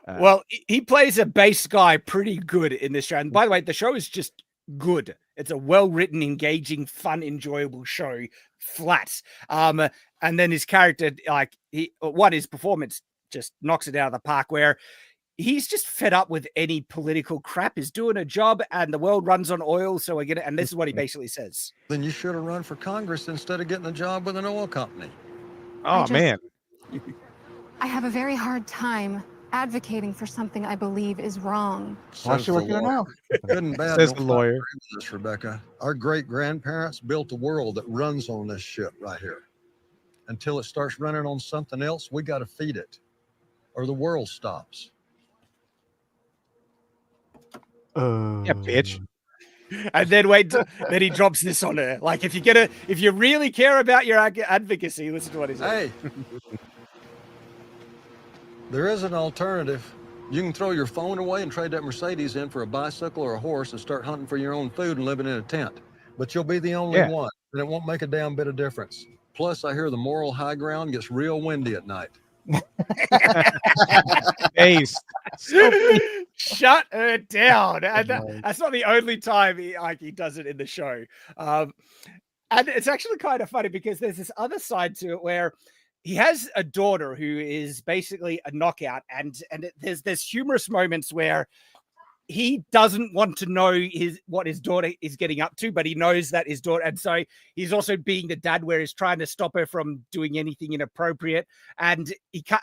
Well, he plays a bass guy pretty good in this show. And by the way, the show is just good. It's a well-written, engaging, fun, enjoyable show. Flat. And then his character, his performance just knocks it out of the park, where he's just fed up with any political crap. He's doing a job, and the world runs on oil. So and this is what he basically says. Then you should have run for Congress instead of getting a job with an oil company. Oh, man. I have a very hard time advocating for something I believe is wrong. Why should we now? Good and bad. Says don't the lawyer. factor into this, Rebecca. Our great-grandparents built a world that runs on this shit right here. Until it starts running on something else, we got to feed it, or the world stops. Yeah, bitch. And then then he drops this on her. Like, if you really care about your advocacy, listen to what he says. Hey, there is an alternative. You can throw your phone away and trade that Mercedes in for a bicycle or a horse and start hunting for your own food and living in a tent. But you'll be the only one, and it won't make a damn bit of difference. Plus, I hear the moral high ground gets real windy at night. Ace. Shut her down. And that's not the only time he does it in the show. And it's actually kind of funny because there's this other side to it where he has a daughter who is basically a knockout, and there's humorous moments where he doesn't want to know what his daughter is getting up to, but he knows that his daughter, and so he's also being the dad where he's trying to stop her from doing anything inappropriate. And he can't,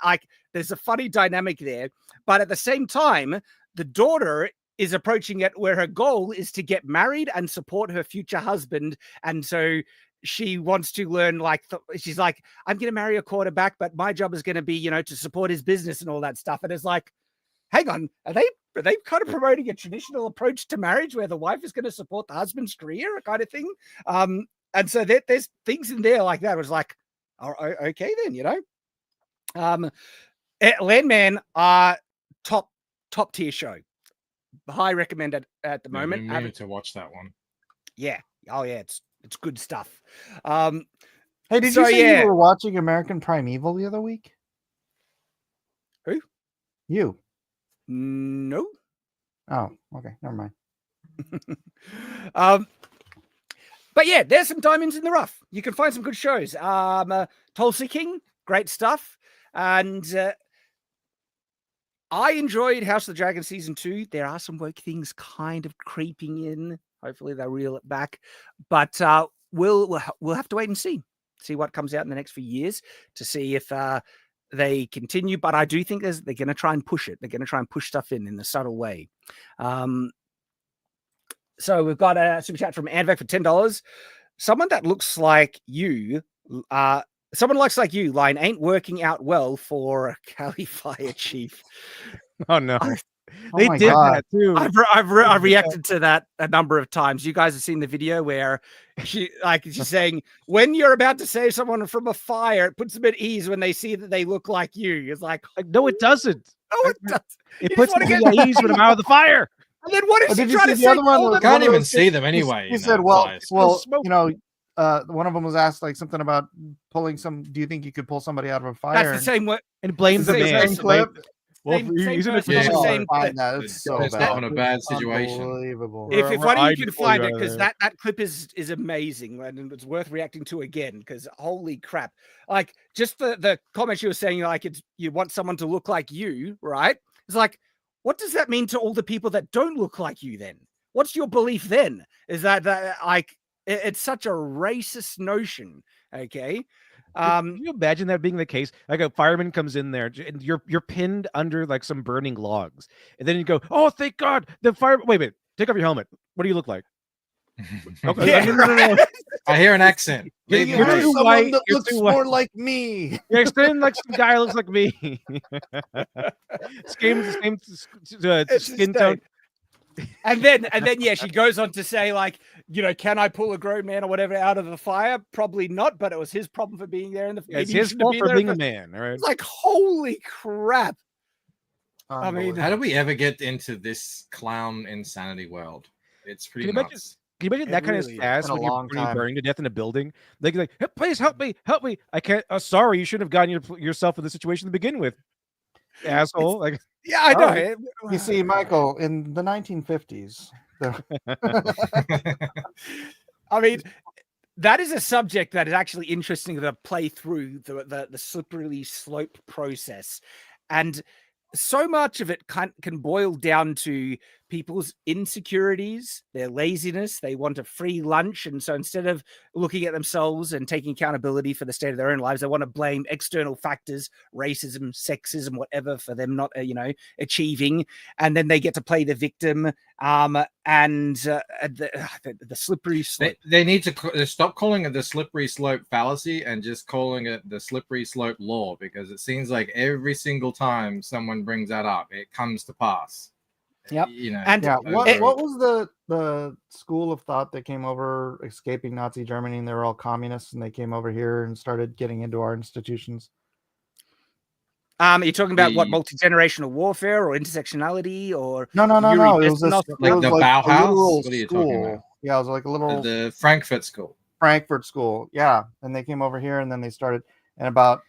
there's a funny dynamic there, but at the same time, the daughter is approaching it where her goal is to get married and support her future husband. And so she wants to learn, she's like, I'm going to marry a quarterback, but my job is going to be, to support his business and all that stuff. And it's like, hang on, are they kind of promoting a traditional approach to marriage where the wife is going to support the husband's career kind of thing? And so there's things in there like that. It was like, oh, okay then, Landman, top tier show. High recommended at the moment. I need to watch that one. Yeah. Oh yeah. It's good stuff. Hey, did So, you say yeah. you were watching American Primeval the other week? Who? You. No. Oh, okay. Never mind. But yeah, there's some diamonds in the rough. You can find some good shows. Tulsa King, great stuff. And I enjoyed House of the Dragon season 2. There are some woke things kind of creeping in. Hopefully they'll reel it back. But we'll have to wait and see what comes out in the next few years to see if they continue. But I do think they're going to try and push it. They're going to try and push stuff in a subtle way. So we've got a super chat from Anvek for $10. Someone that looks like you, someone looks like you, Line, ain't working out well for Cali Fire Chief. Oh no, They they did God. that too. I've reacted to that a number of times. You guys have seen the video where she's saying, when you're about to save someone from a fire, it puts them at ease when they see that they look like you. It's like, no, it doesn't. no, it doesn't. It You puts just them wanna at ease when I'm out of the fire. And then what is Did she you trying to see the say? other one? Oh, was the- Can't one of even those see kids- them anyway. He you said, know, "Well, fires. you know, one of them was asked like something about pulling some. Do you think you could pull somebody out of a fire?" That's the same way. And blames the Same man. person. Blame- clip. Well, Same- if you're same using it for person, the the same. same Find clip. that. It's so It's bad. not in a bad situation. Unbelievable. If We're only you eyed can before find you it, out of because there. that clip is amazing and it's worth reacting to again. Because holy crap! Like just the comments you were saying, like you want someone to look like you, right? It's like, what does that mean to all the people that don't look like you? Then what's your belief? Then is that like it's such a racist notion? Okay. Can you imagine that being the case? Like a fireman comes in there and you're pinned under like some burning logs, and then you go, "Oh, thank God, the fire!" Wait a minute, take off your helmet. What do you look like? Okay, Yeah, no. I hear an accent. Can Leave you me You're hire too alone. someone white, that you're looks too more white. like me? Yeah, extend like some guy looks like me. same It's skin tone. And then yeah, she goes on to say, like, can I pull a grown man or whatever out of the fire? Probably not, but it was his problem for being there. Yeah, it's his fault for being a man. All right. It's like, holy crap. I mean, How did we ever get into this clown insanity world? It's pretty Can you imagine- nuts. Can you imagine It that kind really of is. sass Been a when you're long time. burning to death in a building? Like, "Hey, please help me, help me! I can't. Sorry, you shouldn't have gotten yourself in the situation to begin with, asshole." Like, yeah, I Oh, know. You see, Michael, in the 1950s, I mean, that is a subject that is actually interesting to play through the slippery slope process. And so much of it can boil down to people's insecurities, their laziness. They want a free lunch. And so instead of looking at themselves and taking accountability for the state of their own lives, they want to blame external factors, racism, sexism, whatever, for them not, achieving. And then they get to play the victim. The slippery slope. They need to stop calling it the slippery slope fallacy and just calling it the slippery slope law, because it seems like every single time someone brings that up, it comes to pass. Yep. And yeah. What was the school of thought that came over escaping Nazi Germany and they were all communists and they came over here and started getting into our institutions? Are you talking about what, multi-generational warfare or intersectionality or No. It was like the a Bauhaus. literal What are you talking school. about? Yeah, it was like a little The Frankfurt School. Frankfurt School. Yeah, and they came over here and then they started. And about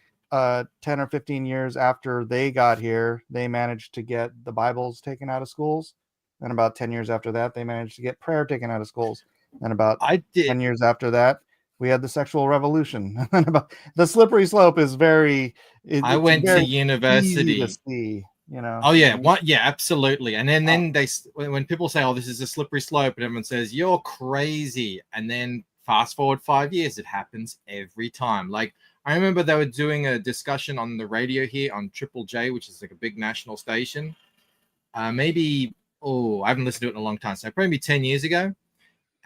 10 or 15 years after they got here, they managed to get the Bibles taken out of schools. And about 10 years after that, they managed to get prayer taken out of schools. And about 10 years after that, we had the sexual revolution. And about the slippery slope is very. I went to university. Easy to see, Oh yeah, yeah, absolutely. And then when people say, "Oh, this is a slippery slope," and everyone says, "You're crazy," and then fast forward 5 years, it happens every time. Like, I remember they were doing a discussion on the radio here on Triple J, which is like a big national station. I haven't listened to it in a long time, so probably 10 years ago.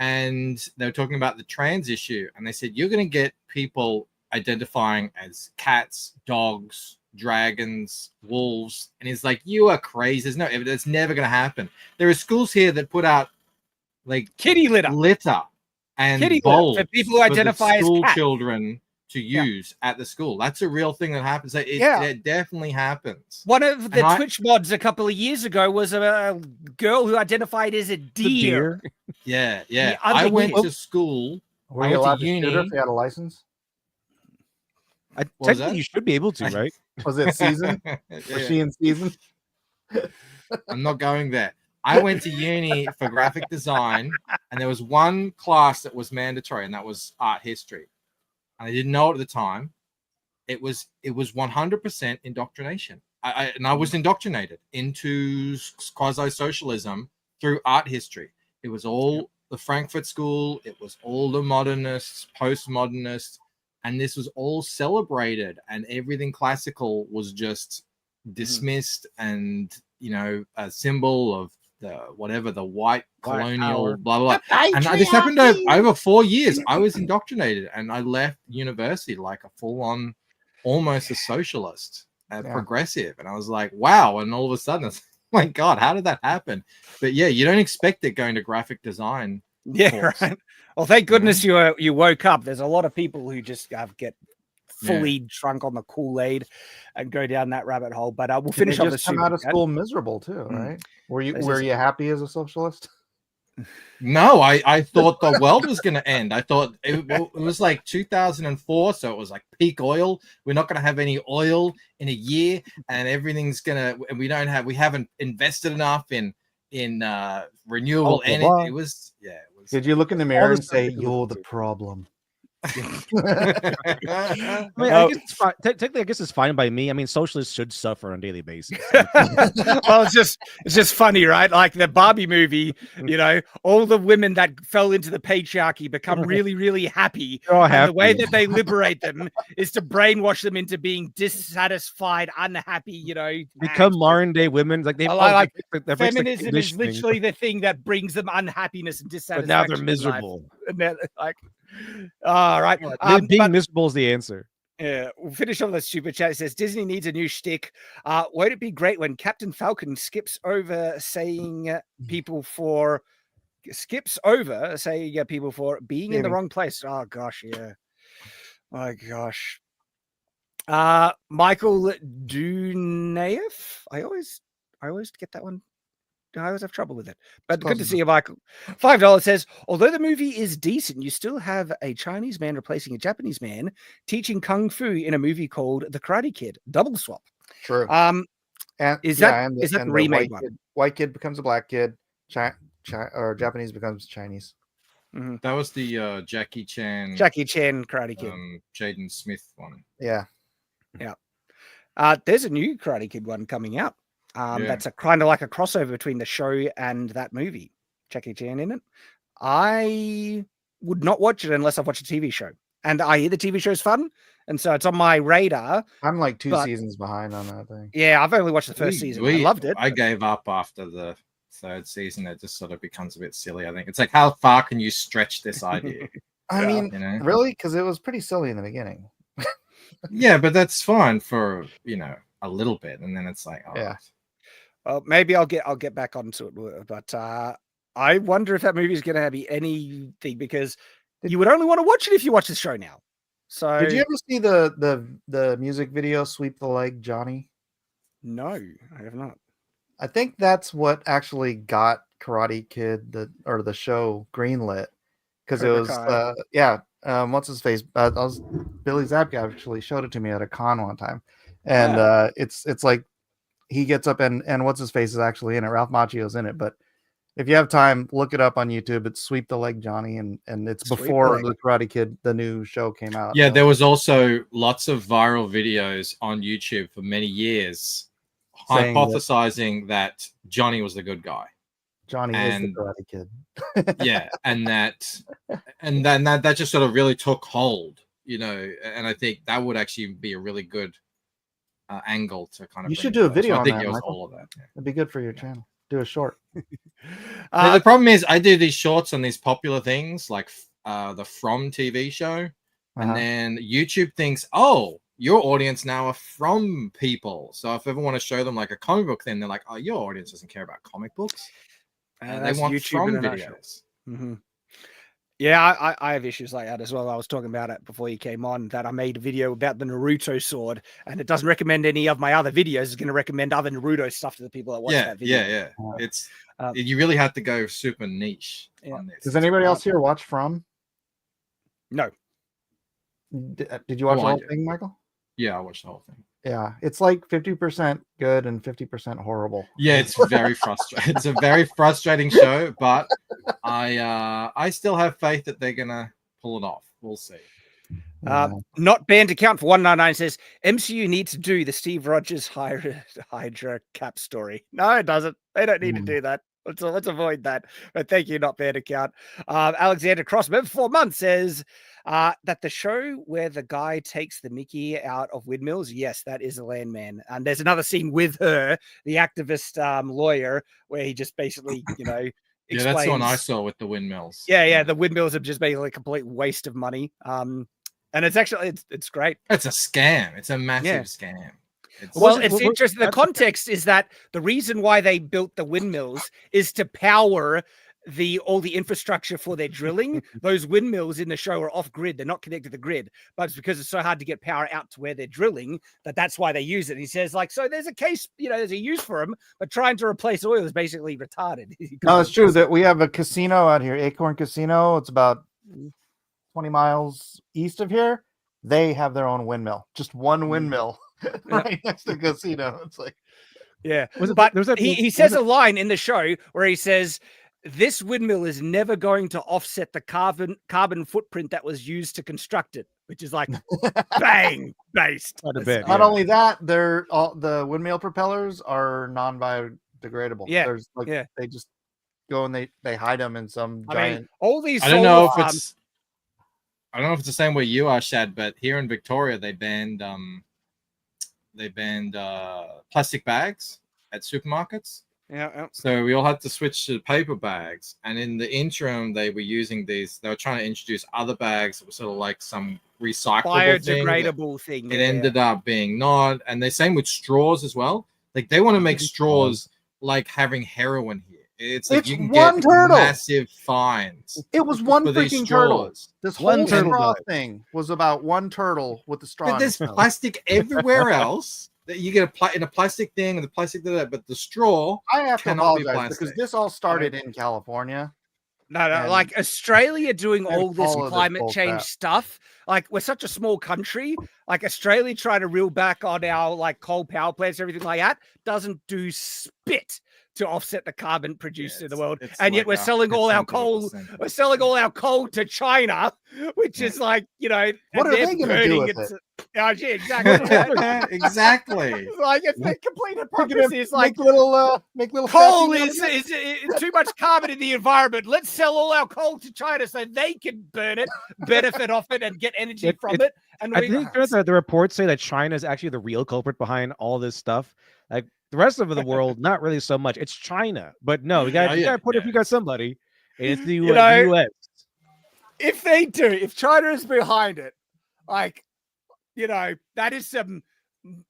And they were talking about the trans issue, and they said, you're going to get people identifying as cats, dogs, dragons, wolves. And it's like, you are crazy. There's no evidence. It's never going to happen. There are schools here that put out like kitty litter and kitty bowls litter for people who identify as school cats. children to use at the school. That's a real thing that happens. It definitely happens. One of the And Twitch mods a couple of years ago was a girl who identified as a deer. Yeah. The I other went year. to school Were I you went to allowed to shoot her if uni. you had a license? was Technically, that? you should be able to, right? Was it season? Was Yeah. she in season? I'm not going there. I went to uni for graphic design, and there was one class that was mandatory, and that was art history. And I didn't know it at the time. It was 100% indoctrination. I was indoctrinated into quasi-socialism through art history. It was all the Frankfurt School. It was all the modernists, postmodernists, and this was all celebrated. And everything classical was just dismissed, and a symbol of the white colonial blah blah blah. And this happened over 4 years. I was indoctrinated, and I left university like a full-on, almost a socialist, progressive. And I was like, wow. And all of a sudden, it's my God, how did that happen? But yeah, you don't expect it going to graphic design. Yeah, right. Well, thank goodness you woke up. There's a lot of people who just get fully drunk on the Kool-Aid and go down that rabbit hole. But we'll finish off. Just come out of school miserable too, right? Were you happy as a socialist? No, I thought the world was going to end. I thought it was like 2004, so it was like peak oil. We're not going to have any oil in a year, and everything's gonna. We haven't invested enough in renewable energy. It was. Did you look in the mirror and say, "You're the problem"? I mean, I guess it's fine. Technically, I guess it's fine by me. I mean, socialists should suffer on a daily basis. Well, it's just funny, right? Like the Barbie movie, all the women that fell into the patriarchy become really, really happy. And the way that they liberate them is to brainwash them into being dissatisfied, unhappy, become modern day women. Like feminism is literally the thing that brings them unhappiness and dissatisfaction. But now they're miserable. All right. Being miserable is the answer. Yeah, we'll finish on the super chat. It says Disney needs a new shtick. Won't it be great when Captain Falcon skips over saying people for being in the wrong place? Oh gosh, yeah. My gosh. Michael Dunaev. I always get that one. I always have trouble with it, but good to see you, Michael. $5 says, although the movie is decent, you still have a Chinese man replacing a Japanese man teaching kung fu in a movie called The Karate Kid. Double swap. True. Is that the remake one? White kid becomes a black kid, or Japanese becomes Chinese. Mm-hmm. That was the Jackie Chan Karate Kid. Jaden Smith one. Yeah. There's a new Karate Kid one coming out. That's a kind of like a crossover between the show and that movie. Jackie Chan in it. I would not watch it unless I've watched a TV show, and I hear the TV show is fun, and so it's on my radar. I'm like 2 seasons behind on that thing. Yeah, I've only watched the first season. I loved it. I gave up after the 3rd season. It just sort of becomes a bit silly. I think it's like, how far can you stretch this idea? I mean, really, because it was pretty silly in the beginning. Yeah, but that's fine for a little bit, and then it's like, Well, maybe I'll get back onto it, but I wonder if that movie is going to be anything, because you would only want to watch it if you watch the show now. So, did you ever see the music video "Sweep the Leg, Johnny"? No, I have not. I think that's what actually got Karate Kid the show greenlit, because it was what's his face? Billy Zabka actually showed it to me at a con one time, and it's like. He gets up and what's his face is actually in it. Ralph Macchio's in it, but if you have time, look it up on YouTube. It's Sweep the Leg, Johnny, and it's before the Karate Kid, the new show, came out. Yeah, there was also lots of viral videos on YouTube for many years hypothesizing that Johnny was the good guy. Johnny is the Karate Kid. Yeah, and then that just sort of really took hold, and I think that would actually be a really good angle to kind of. You should do a video on that. All of that. Yeah. It'd be good for your channel. Do a short. The problem is, I do these shorts on these popular things like the From TV show, and then YouTube thinks, oh, your audience now are From people. So if I ever want to show them like a comic book thing, they're like, oh, your audience doesn't care about comic books. They want YouTube From videos. Mm-hmm. Yeah, I have issues like that as well. I was talking about it before you came on, that I made a video about the Naruto sword, and it doesn't recommend any of my other videos. It's going to recommend other Naruto stuff to the people that watch that video. Yeah. It's you really have to go super niche on this. Does anybody else here watch From? No. Did you watch Oh, the I whole did. thing, Michael? Yeah, I watched the whole thing. Yeah, it's like 50% good and 50% horrible. Yeah, it's very frustrating. It's a very frustrating show, but I still have faith that they're gonna pull it off. We'll see. Not banned account for 199 says MCU needs to do the Steve Rogers Hydra Cap story. No, it doesn't. They don't need to do that. Let's avoid that. But thank you, not banned account. Alexander Crossman for 4 months says that the show where the guy takes the Mickey out of windmills, yes, that is a Landman. And there's another scene with her, the activist lawyer, where he just basically, Yeah, explains. that's the one I saw with the windmills. Yeah, the windmills are just basically a complete waste of money. And it's actually it's great. It's a scam. It's a massive scam. It's interesting. The context is that the reason why they built the windmills is to power all the infrastructure for their drilling. Those windmills in the show are off grid; they're not connected to the grid. But it's because it's so hard to get power out to where they're drilling that's why they use it. He says, so there's a case, there's a use for them, but trying to replace oil is basically retarded. No, it's true that we have a casino out here, Acorn Casino. It's about 20 miles east of here. They have their own windmill, just one windmill right next to the casino. It's like, he says a line in the show where he says, this windmill is never going to offset the carbon footprint that was used to construct it, which is like bang based. Not only that, the windmill propellers are non-biodegradable. Yeah, they just go and they hide them in some giant. All these. I don't know if it's the same way you are, Shad, but here in Victoria they banned plastic bags at supermarkets. Yeah. So we all had to switch to paper bags, and in the interim, they were using these. They were trying to introduce other bags that were sort of like some recyclable biodegradable thing. It ended up being not, and the same with straws as well. Like they want to make straws like having heroin here. It's like you can get massive fines. It was one freaking turtle. This whole straw turtle thing was about one turtle with the straw. But there's plastic everywhere else. That you get in a plastic thing and the plastic but the straw. I have to cannot be apologize plastic. because this all started in California. No, like Australia doing all this all of climate this change bullcrap. stuff. Like we're such a small country. Like Australia trying to reel back on our like coal power plants, everything like that, doesn't do spit to offset the carbon produced in the world. And yet we're selling all our coal. We're selling all our coal to China, which is like, what are they going to do with it? Yeah, exactly. Exactly. Like it's the complete hypocrisy. It's like make little coal is too much carbon in the environment. Let's sell all our coal to China so they can burn it, benefit off it, and get energy from it. And I think the reports say that China is actually the real culprit behind all this stuff. Like the rest of the world, not really so much. It's China, but no, you got to put if you got somebody, and it's the U.S. If they do, if China is behind it, like. That is some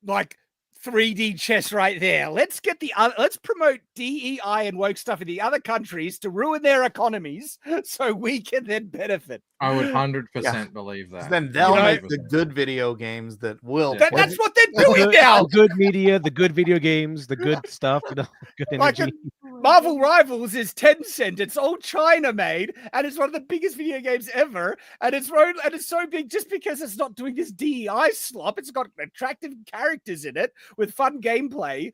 like 3D chess right there. Let's get let's promote DEI and woke stuff in the other countries to ruin their economies so we can then benefit. I would 100% believe that. Then they'll make the good video games that will. That's what they're doing now. The good media, the good video games, the good stuff. Good energy. Like Marvel Rivals is Tencent. It's all China made, and it's one of the biggest video games ever. And it's so big just because it's not doing this DEI slop. It's got attractive characters in it with fun gameplay,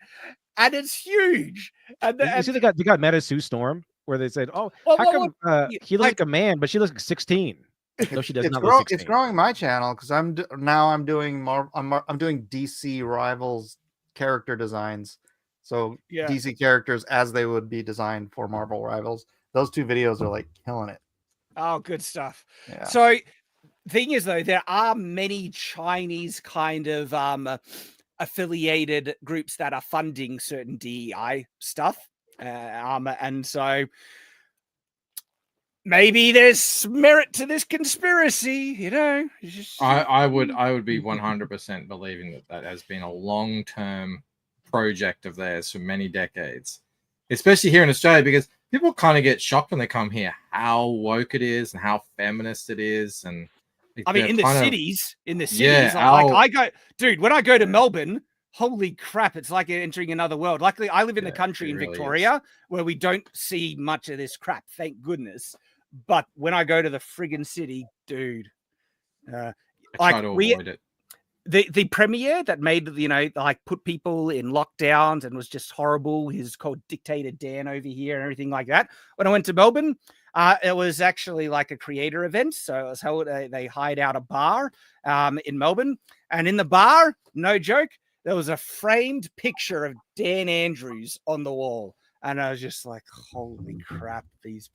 and it's huge. And you see, they got Meta Sue Storm, where they said, "Oh, how come he looks like a man, but she looks like 16?" No, she does not look 16. It's growing my channel because I'm doing DC Rivals character designs. So DC characters as they would be designed for Marvel Rivals. Those two videos are like killing it. Oh, good stuff. Yeah. So thing is though, there are many Chinese kind of affiliated groups that are funding certain DEI stuff. And so maybe there's merit to this conspiracy, I would be 100% believing that has been a long-term project of theirs for many decades, especially here in Australia, because people kind of get shocked when they come here how woke it is and how feminist it is. And I mean, in the cities, when I go to Melbourne, holy crap, it's like entering another world. Luckily, I live in the country in Victoria where we don't see much of this crap, thank goodness. But when I go to the friggin' city, dude, I like try to avoid it. the premiere that made, you know, like put people in lockdowns and was just horrible. He's called Dictator Dan over here and everything like that. When I went to Melbourne, it was actually like a creator event. So it was held, they hired out a bar in Melbourne. And in the bar, no joke, there was a framed picture of Dan Andrews on the wall. And I was just like, holy crap, these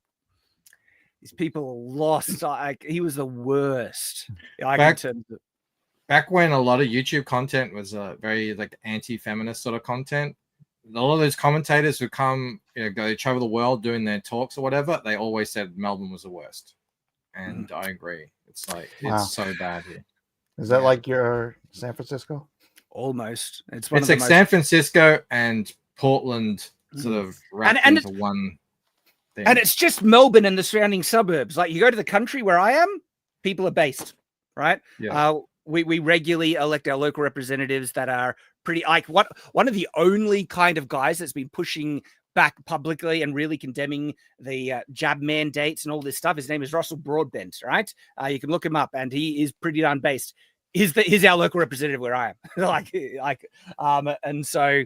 people are lost. Like, he was the worst. Like, in terms of, back when a lot of YouTube content was very like anti-feminist sort of content, a lot of those commentators who come, you know, go travel the world doing their talks or whatever, they always said Melbourne was the worst. And I agree. It's like, it's so bad here. Is that like your San Francisco? Almost. It's like San Francisco and Portland sort of wrapped into one thing. And it's just Melbourne and the surrounding suburbs. Like, you go to the country where I am, people are based, right? Yeah. We regularly elect our local representatives that are pretty, like, one of the only kind of guys that's been pushing back publicly and really condemning the jab mandates and all this stuff. His name is Russell Broadbent, right? You can look him up, and he is pretty darn based. He's our local representative where I am. And so,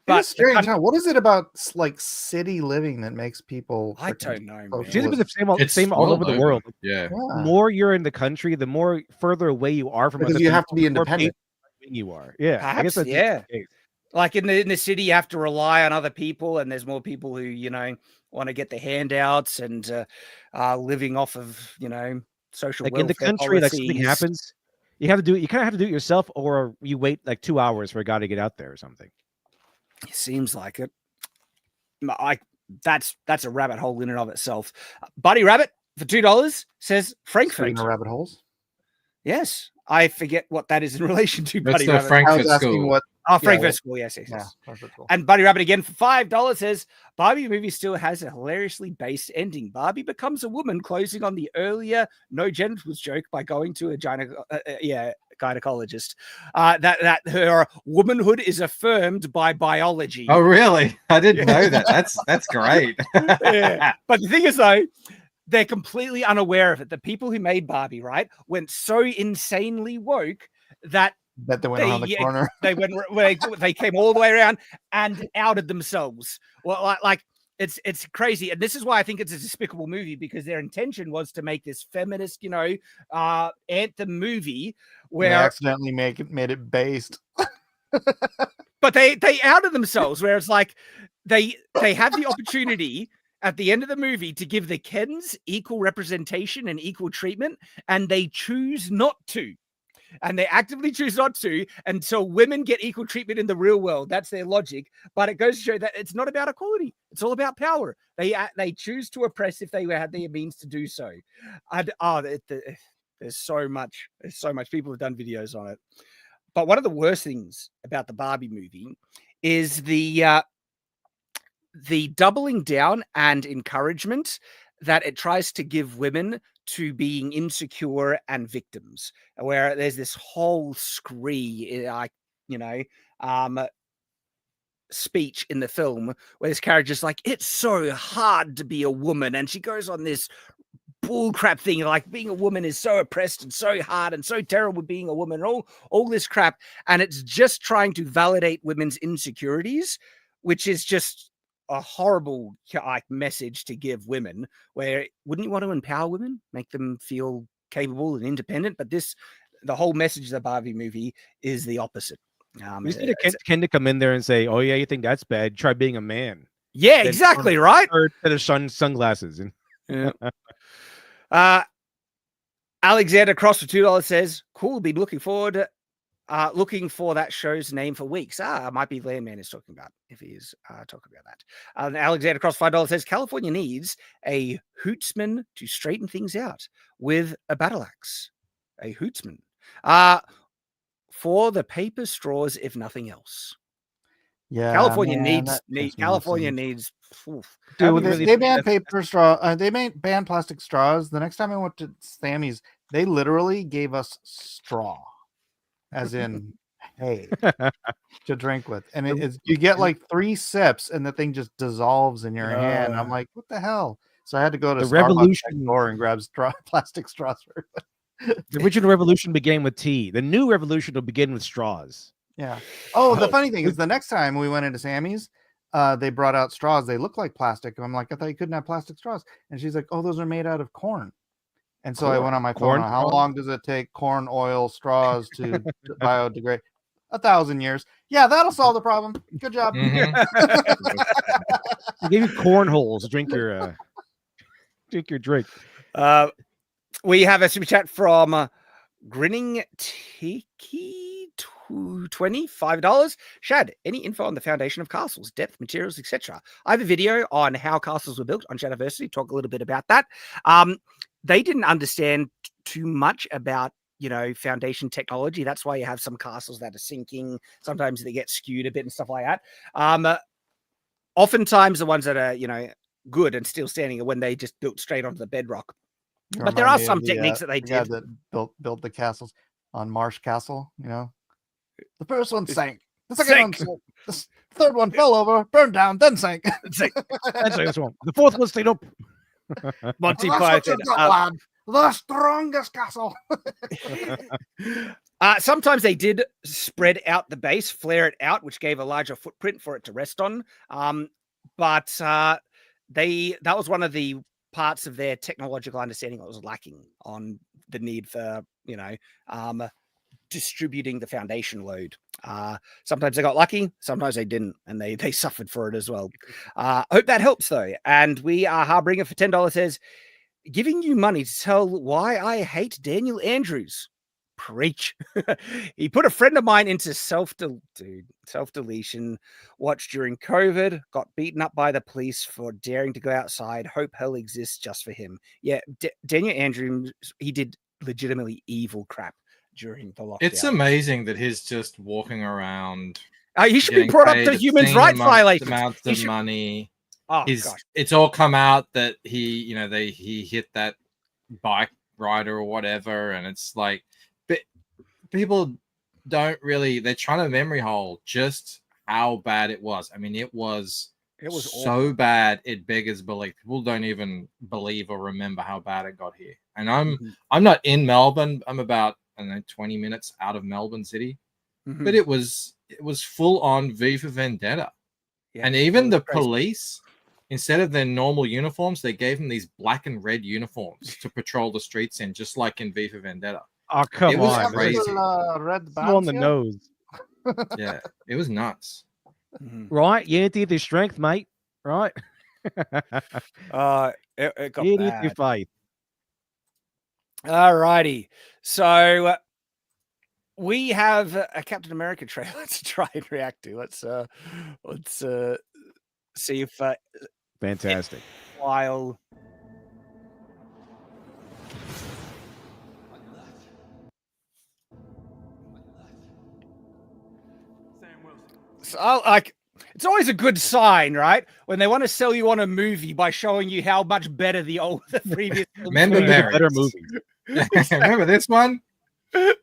but it's strange, huh? What is it about like city living that makes people? I don't know. It seems to be the same all over the world. Yeah. The more you're in the country, the more further away you are from because other you people, have to be independent. You are, yeah. Perhaps, I guess that's yeah. Like in the city, you have to rely on other people, and there's more people who, you know, want to get the handouts and living off of, you know, social like welfare in the country, policies. like something happens, you have to do it. You kind of have to do it yourself, or you wait like 2 hours for a guy to get out there or something. It seems like it. That's a rabbit hole in and of itself. Buddy Rabbit for $2 says Frankfurt. Speaking of rabbit holes. Yes, I forget what that is in relation to. That's Buddy the Rabbit. Frankfurt School. Frankfurt School. Yes. And Buddy Rabbit again for $5 says Barbie movie still has a hilariously based ending. Barbie becomes a woman, closing on the earlier no genitals joke by going to a gynecologist. That her womanhood is affirmed by biology. Oh, really? I didn't know that. That's great. Yeah. But the thing is, though, they're completely unaware of it. The people who made Barbie, right, went so insanely woke that they went around the corner. They came all the way around and outed themselves. Well, like it's crazy, and this is why I think it's a despicable movie, because their intention was to make this feminist, you know, anthem movie where they accidentally made it based. But they outed themselves, where it's like they have the opportunity at the end of the movie to give the Kens equal representation and equal treatment, and they choose not to. And they actively choose not to until women get equal treatment in the real world. That's their logic. But it goes to show that it's not about equality. It's all about power. They choose to oppress if they had the means to do so. There's so much. There's so much. People have done videos on it. But one of the worst things about the Barbie movie is the doubling down and encouragement that it tries to give women to being insecure and victims, where there's this whole scree, speech in the film where this character's like, it's so hard to be a woman. And she goes on this bullcrap thing, like being a woman is so oppressed and so hard and so terrible being a woman, all this crap. And it's just trying to validate women's insecurities, which is just a horrible message to give women, where wouldn't you want to empower women, make them feel capable and independent? But the whole message of the Barbie movie is the opposite. We just need a Ken to come in there and say, oh yeah, you think that's bad, try being a man. Yeah, exactly, right? Or the sunglasses. Yeah. Alexander Cross for $2 says, cool, been looking forward looking for that show's name for weeks. Might be Landman is talking about, if he is talking about that. Alexander Cross $5 says California needs a hootsman to straighten things out with a battle axe. A hootsman for the paper straws, if nothing else. Yeah, California man, needs. Dude, they banned paper straw. They banned plastic straws. The next time I went to Sammy's, they literally gave us straw, as in hay, to drink with, and you get like 3 sips, and the thing just dissolves in your hand. I'm like, what the hell? So I had to go to The Starbucks revolution- next door and grab plastic straws. The original revolution began with tea. The new revolution will begin with straws. Yeah. Oh, the funny thing is, the next time we went into Sammy's, they brought out straws. They look like plastic. And I'm like, I thought you couldn't have plastic straws. And she's like, oh, those are made out of corn. And so I went on my phone. Corn How straws? long does it take corn oil straws to biodegrade? 1,000 years. Yeah, that'll solve the problem. Good job. Mhm. They give you cornholes to drink your drink. We have a super chat from Grinning Tiki $25. Shad, any info on the foundation of castles, depth, materials, etc.? I have a video on how castles were built on Shadiversity. Talk a little bit about that. They didn't understand too much about, foundation technology. That's why you have some castles that are sinking. Sometimes they get skewed a bit and stuff like that. Oftentimes the ones that are, good and still standing are when they just built straight onto the bedrock. But there are some techniques that they did. That built the castles on Marsh Castle. The first one sank. The second one sank. The third one fell over, burned down, then sank. That's this one. The fourth one stayed up. Monty That's what you've got, lad. The strongest castle. Sometimes they did spread out the base, flare it out, which gave a larger footprint for it to rest on. But that was one of the parts of their technological understanding that was lacking on the need for, distributing the foundation load. Sometimes they got lucky, sometimes they didn't, and they suffered for it as well. Hope that helps though. And we are Harbringer for $10 says, giving you money to tell why I hate Daniel Andrews. Preach. He put a friend of mine into self-deletion watch during COVID, got beaten up by the police for daring to go outside. Hope hell exists just for him. Yeah, Daniel Andrews, he did legitimately evil crap during the lockdown. It's amazing that he's just walking around. He should be brought up to human rights violations. Amounts of money. Oh, gosh. It's all come out that he hit that bike rider or whatever, and it's like, but people don't really. They're trying to memory hole just how bad it was. I mean, it was so awful. bad it beggars belief. People don't even believe or remember how bad it got here. And I'm not in Melbourne. I'm about 20 minutes out of Melbourne City, but it was full on V for Vendetta. Yeah, and even the crazy. Police, instead of their normal uniforms, they gave them these black and red uniforms to patrol the streets in, just like in V for Vendetta. Oh, come It was on. crazy. Red It's on the nose. Yeah, it was nuts. Right? You need their strength, mate. Right? It got You need bad. your faith. All righty. So we have a Captain America trailer to try and react to. Let's see if Fantastic. while so it's always a good sign, right? When they want to sell you on a movie by showing you how much better the previous Remember Better movie. Remember this one?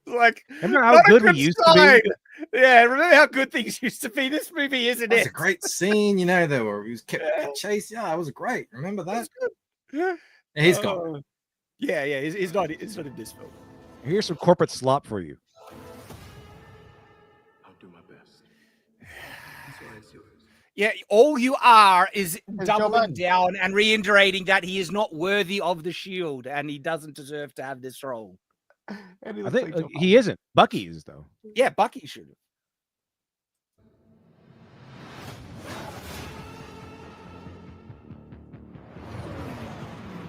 Like, Remember how not a good we used to sign. be? Yeah, remember how good things used to be. This movie isn't That was it? a great scene, there were he was kept chase. Yeah, it was great. Remember that? Yeah. Yeah, he's gone. Yeah, he's not in this film. Here's some corporate slop for you. I'll do my best. That's why it's yours. Yeah, all you are is Joe doubling Biden. down and reiterating that he is not worthy of the shield and he doesn't deserve to have this role. I think he isn't. Bucky is, though. Yeah, Bucky should have.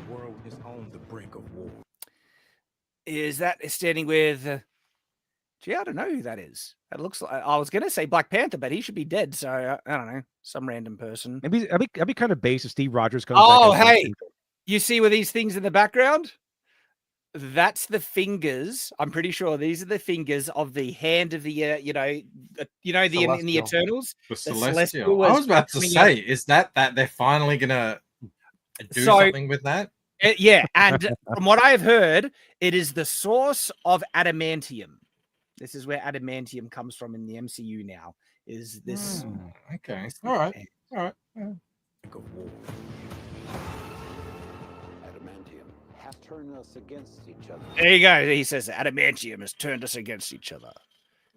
The world is on the brink of war. Is that standing with? Gee, I don't know who that is. That looks like I was going to say Black Panther, but he should be dead. So I don't know, some random person. Maybe I'd be kind of base if Steve Rogers comes Oh, back. hey, you see with these things in the background? That's the fingers. I'm pretty sure these are the fingers of the hand of the in the Eternals. The Celestial Celestial. I was about to say, is that they're finally gonna do something with that? Yeah, and from what I've heard, it is the source of adamantium. This is where adamantium comes from in the MCU now. Is this Okay. All right. turn us against each other. There you go. He says adamantium has turned us against each other.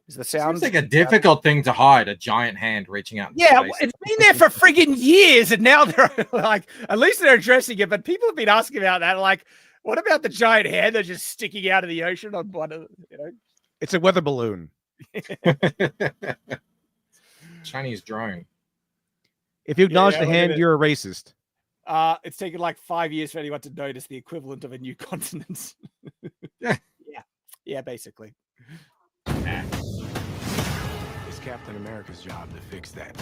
Is the sound? Seems like a difficult thing to hide, a giant hand reaching out. Yeah, it's been there for friggin' years, and now they're like, at least they're addressing it. But people have been asking about that. Like, what about the giant hand that's just sticking out of the ocean on one of, you know? It's a weather balloon. Chinese drone. If you acknowledge the hand, you're a racist. It's taken like 5 years for anyone to notice the equivalent of a new continent. Yeah, basically. It's Captain America's job to fix that.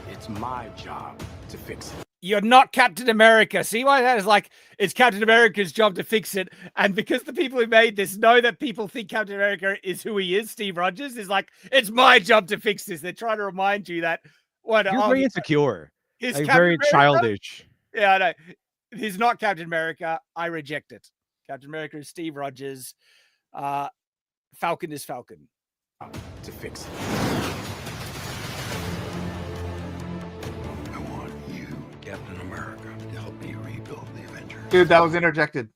It's my job to fix it. You're not Captain America. See why that is like, it's Captain America's job to fix it. And because the people who made this know that people think Captain America is who he is, Steve Rogers is like, it's my job to fix this. They're trying to remind you that You're very insecure. He's Like, Captain very America? childish. Yeah, I know. He's not Captain America. I reject it. Captain America is Steve Rogers. Falcon is Falcon. To fix it. I want you, Captain America, to help me rebuild the Avengers. Dude, that was interjected.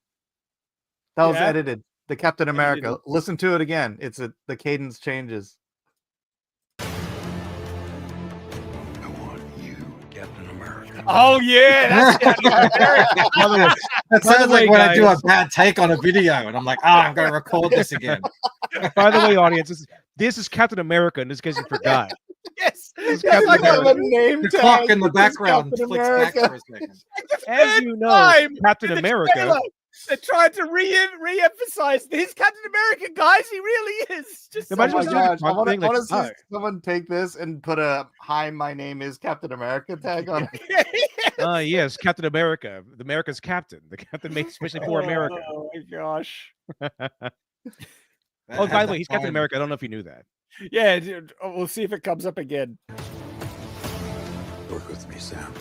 That was Yeah? edited. The Captain America. Listen to it again. The cadence changes. Captain America. Oh yeah, that's Captain America. That sounds like when I do a bad take on a video, and I'm like, I'm going to record this again. By the way, audience, this is Captain America, in this case you forgot. Yes. This is Yeah, Captain like have a America. name The tag. clock in the This is background Captain flicks back America. for a second. As you know, time Captain in the America. trailer, they're trying to re-emphasize this Captain America, guys. He really is. Just Imagine Oh my it was like a gosh, I fun want thing, like, to see oh. someone take this and put a "Hi, my name is Captain America" tag on it. Yes, Captain America. The America's captain. The captain made especially for America. Oh my gosh. Oh, by the way, he's Captain America. I don't know if you knew that. Yeah, dude, we'll see if it comes up again. Work with me, Sam.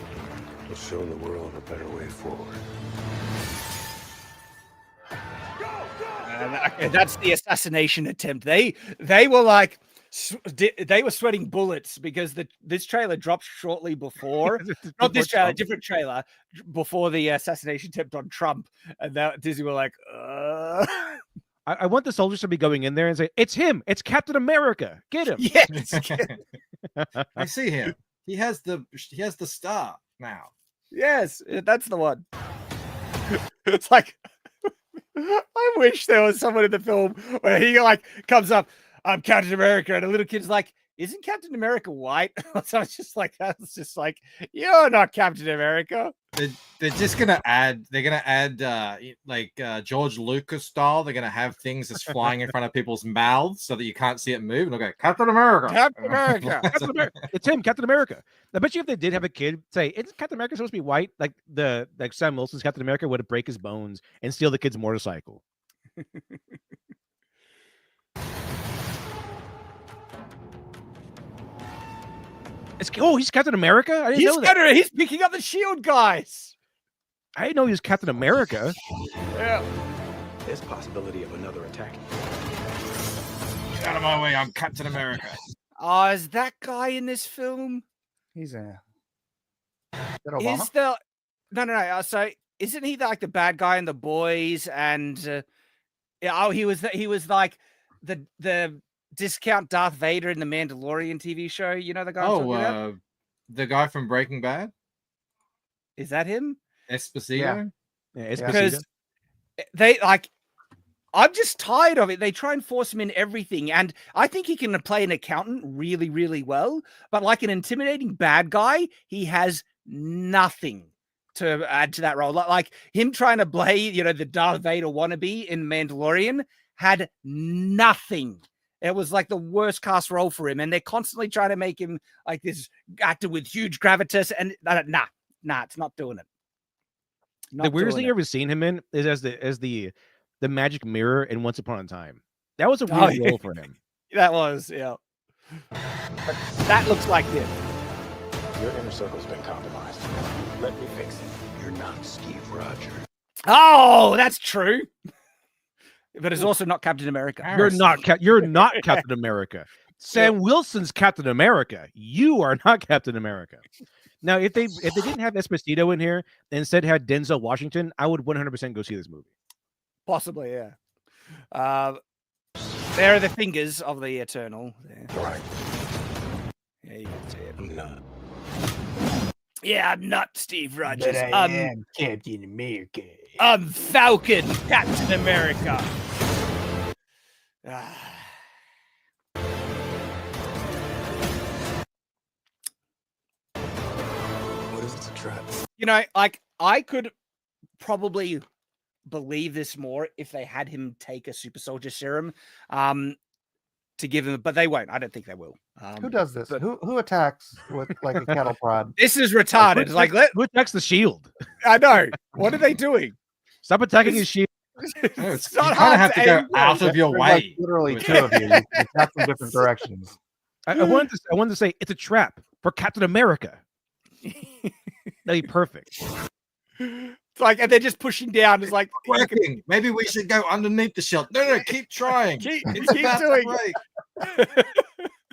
We'll show the world a better way forward. And that's the assassination attempt. They were like, they were sweating bullets because this trailer dropped shortly before. Not this trailer, different trailer before the assassination attempt on Trump. And that Disney were like, I want the soldiers to be going in there and say, "It's him. It's Captain America. Get him." Yes. I see him. He has the star now. Yes, that's the one. It's like, I wish there was someone in the film where he like comes up, "I'm Captain America," and a little kid's like, "Isn't Captain America white?" So it's just like, that's just like, you're not Captain America. They're just gonna add. They're gonna add George Lucas style. They're gonna have things just flying in front of people's mouths so that you can't see it move. And they'll go, "Captain America, Captain America." Captain America. It's him, Captain America. I bet you if they did have a kid say, "Isn't Captain America supposed to be white?" Like Sam Wilson's Captain America would break his bones and steal the kid's motorcycle. He's Captain America? I didn't know that. He's picking up the shield, guys. I didn't know he was Captain America. Yeah. There's possibility of another attack. Get out of my way! I'm Captain America." Oh, is that guy in this film? He's a. Is that Obama? Is the no? So isn't he like the bad guy in The Boys? And he was like the discount Darth Vader in the Mandalorian TV show. You know the guy? I'm talking about? The guy from Breaking Bad, Is that him? Esposito. Yeah, it's Because they like, I'm just tired of it. They try and force him in everything, and I think he can play an accountant really, really well. But like an intimidating bad guy, he has nothing to add to that role. Like him trying to play, the Darth Vader wannabe in Mandalorian had nothing. It was like the worst cast role for him, and they're constantly trying to make him like this actor with huge gravitas, and nah, it's not doing it. The weirdest thing I've ever seen him in is as the magic mirror in Once Upon a Time. That was a weird role for him. That was, yeah. But that looks like him. Your inner circle's been compromised. Let me fix it. You're not Steve Rogers. Oh, that's true. But it's also not Captain America. You're not Captain America. Sam Wilson's Captain America. You are not Captain America. Now, if they didn't have Esposito in here and instead had Denzel Washington, I would 100% go see this movie. Possibly, yeah. There are the fingers of the Eternal. There. Right. Yeah, you can see it. I'm not. Yeah, I'm not Steve Rogers. But I am Captain America. I'm Falcon, Captain America. Ah. What is this, a trap? You know, like I could probably believe this more if they had him take a super soldier serum to give him, but they won't. I don't think they will. Who does this? Who attacks with like a cattle prod? This is retarded. Like, who attacks the shield? I know. What are they doing? Stop attacking his shield. It's You not kind of hard have to go aim. out of your There's way. like literally two of you. You attack from different directions. I wanted to say it's a trap for Captain America. That'd be perfect. It's like, and they're just pushing down. It's like, Working. Maybe we should go underneath the shelf. No, keep trying. keep It's about to doing break. it.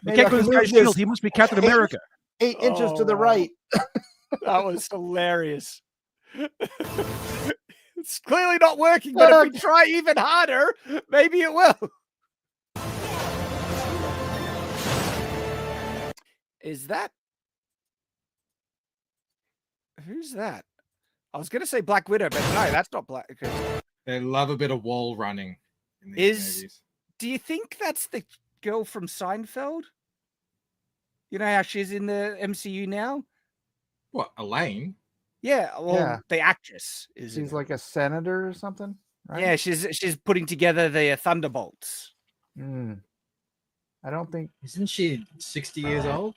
You can't go to this guy's shield. He must be Captain America. 8 inches to the right. That was hilarious. It's clearly not working, but if we try even harder, maybe it will. Is that? Who's that? I was going to say Black Widow, but no, that's not Black. They love a bit of wall running. In these movies. Do you think that's the girl from Seinfeld? You know how she's in the MCU now? What, Elaine? Yeah, well, Yeah. the actress is. She's like a senator or something, right? Yeah, she's putting together the Thunderbolts. I don't think Isn't she 60 years old?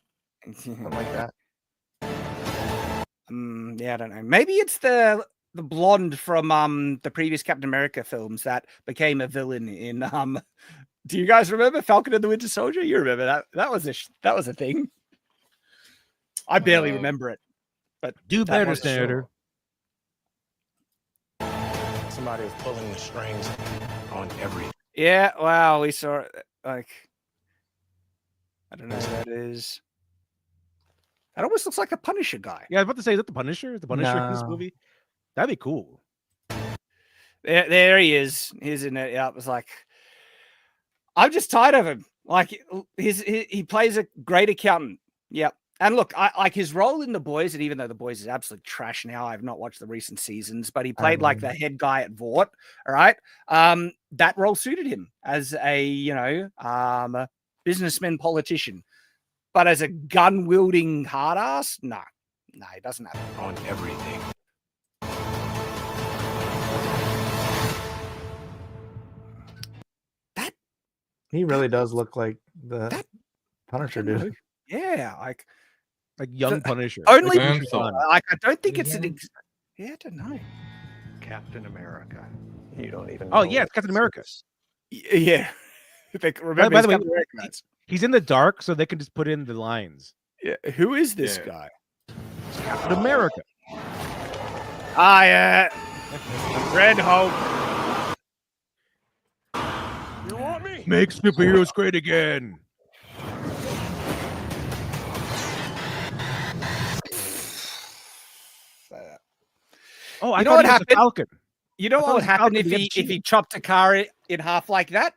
something like that. Yeah, I don't know. Maybe it's the blonde from the previous Captain America films that became a villain in do you guys remember Falcon and the Winter Soldier? You remember that? That was a thing. I barely remember it. But do better, Senator. Somebody is pulling the strings on everything. Yeah, wow, we saw it. Like, I don't know who that is. That almost looks like a Punisher guy. Yeah, I was about to say, is that the Punisher? Is the Punisher in this No. movie? That'd be cool. There he is. He's in it. Yeah, it was like, I'm just tired of him. Like, he plays a great accountant. Yep. And look, I like his role in The Boys, and even though The Boys is absolute trash now, I've not watched the recent seasons, but he played like the head guy at Vought. All right. That role suited him as a, businessman politician. But as a gun-wielding hard ass, no, he doesn't have it. On everything. He really does look like the Punisher dude. Yeah, like young Punisher. Only, Like I don't think it's an. Yeah, I don't know. Captain America. You don't even Oh know yeah, it's Captain America. Yeah. Remember, by the way, Captain America, that's- he's in the dark, so they can just put in the lines. Yeah. Who is this Yeah. guy? It's Captain America. Red Hulk. You want me? Make superheroes great again. Oh, I You know thought what he was a happened? Falcon. You know I what thought would it was happen Falcon if the he MC. chopped a car in half like that?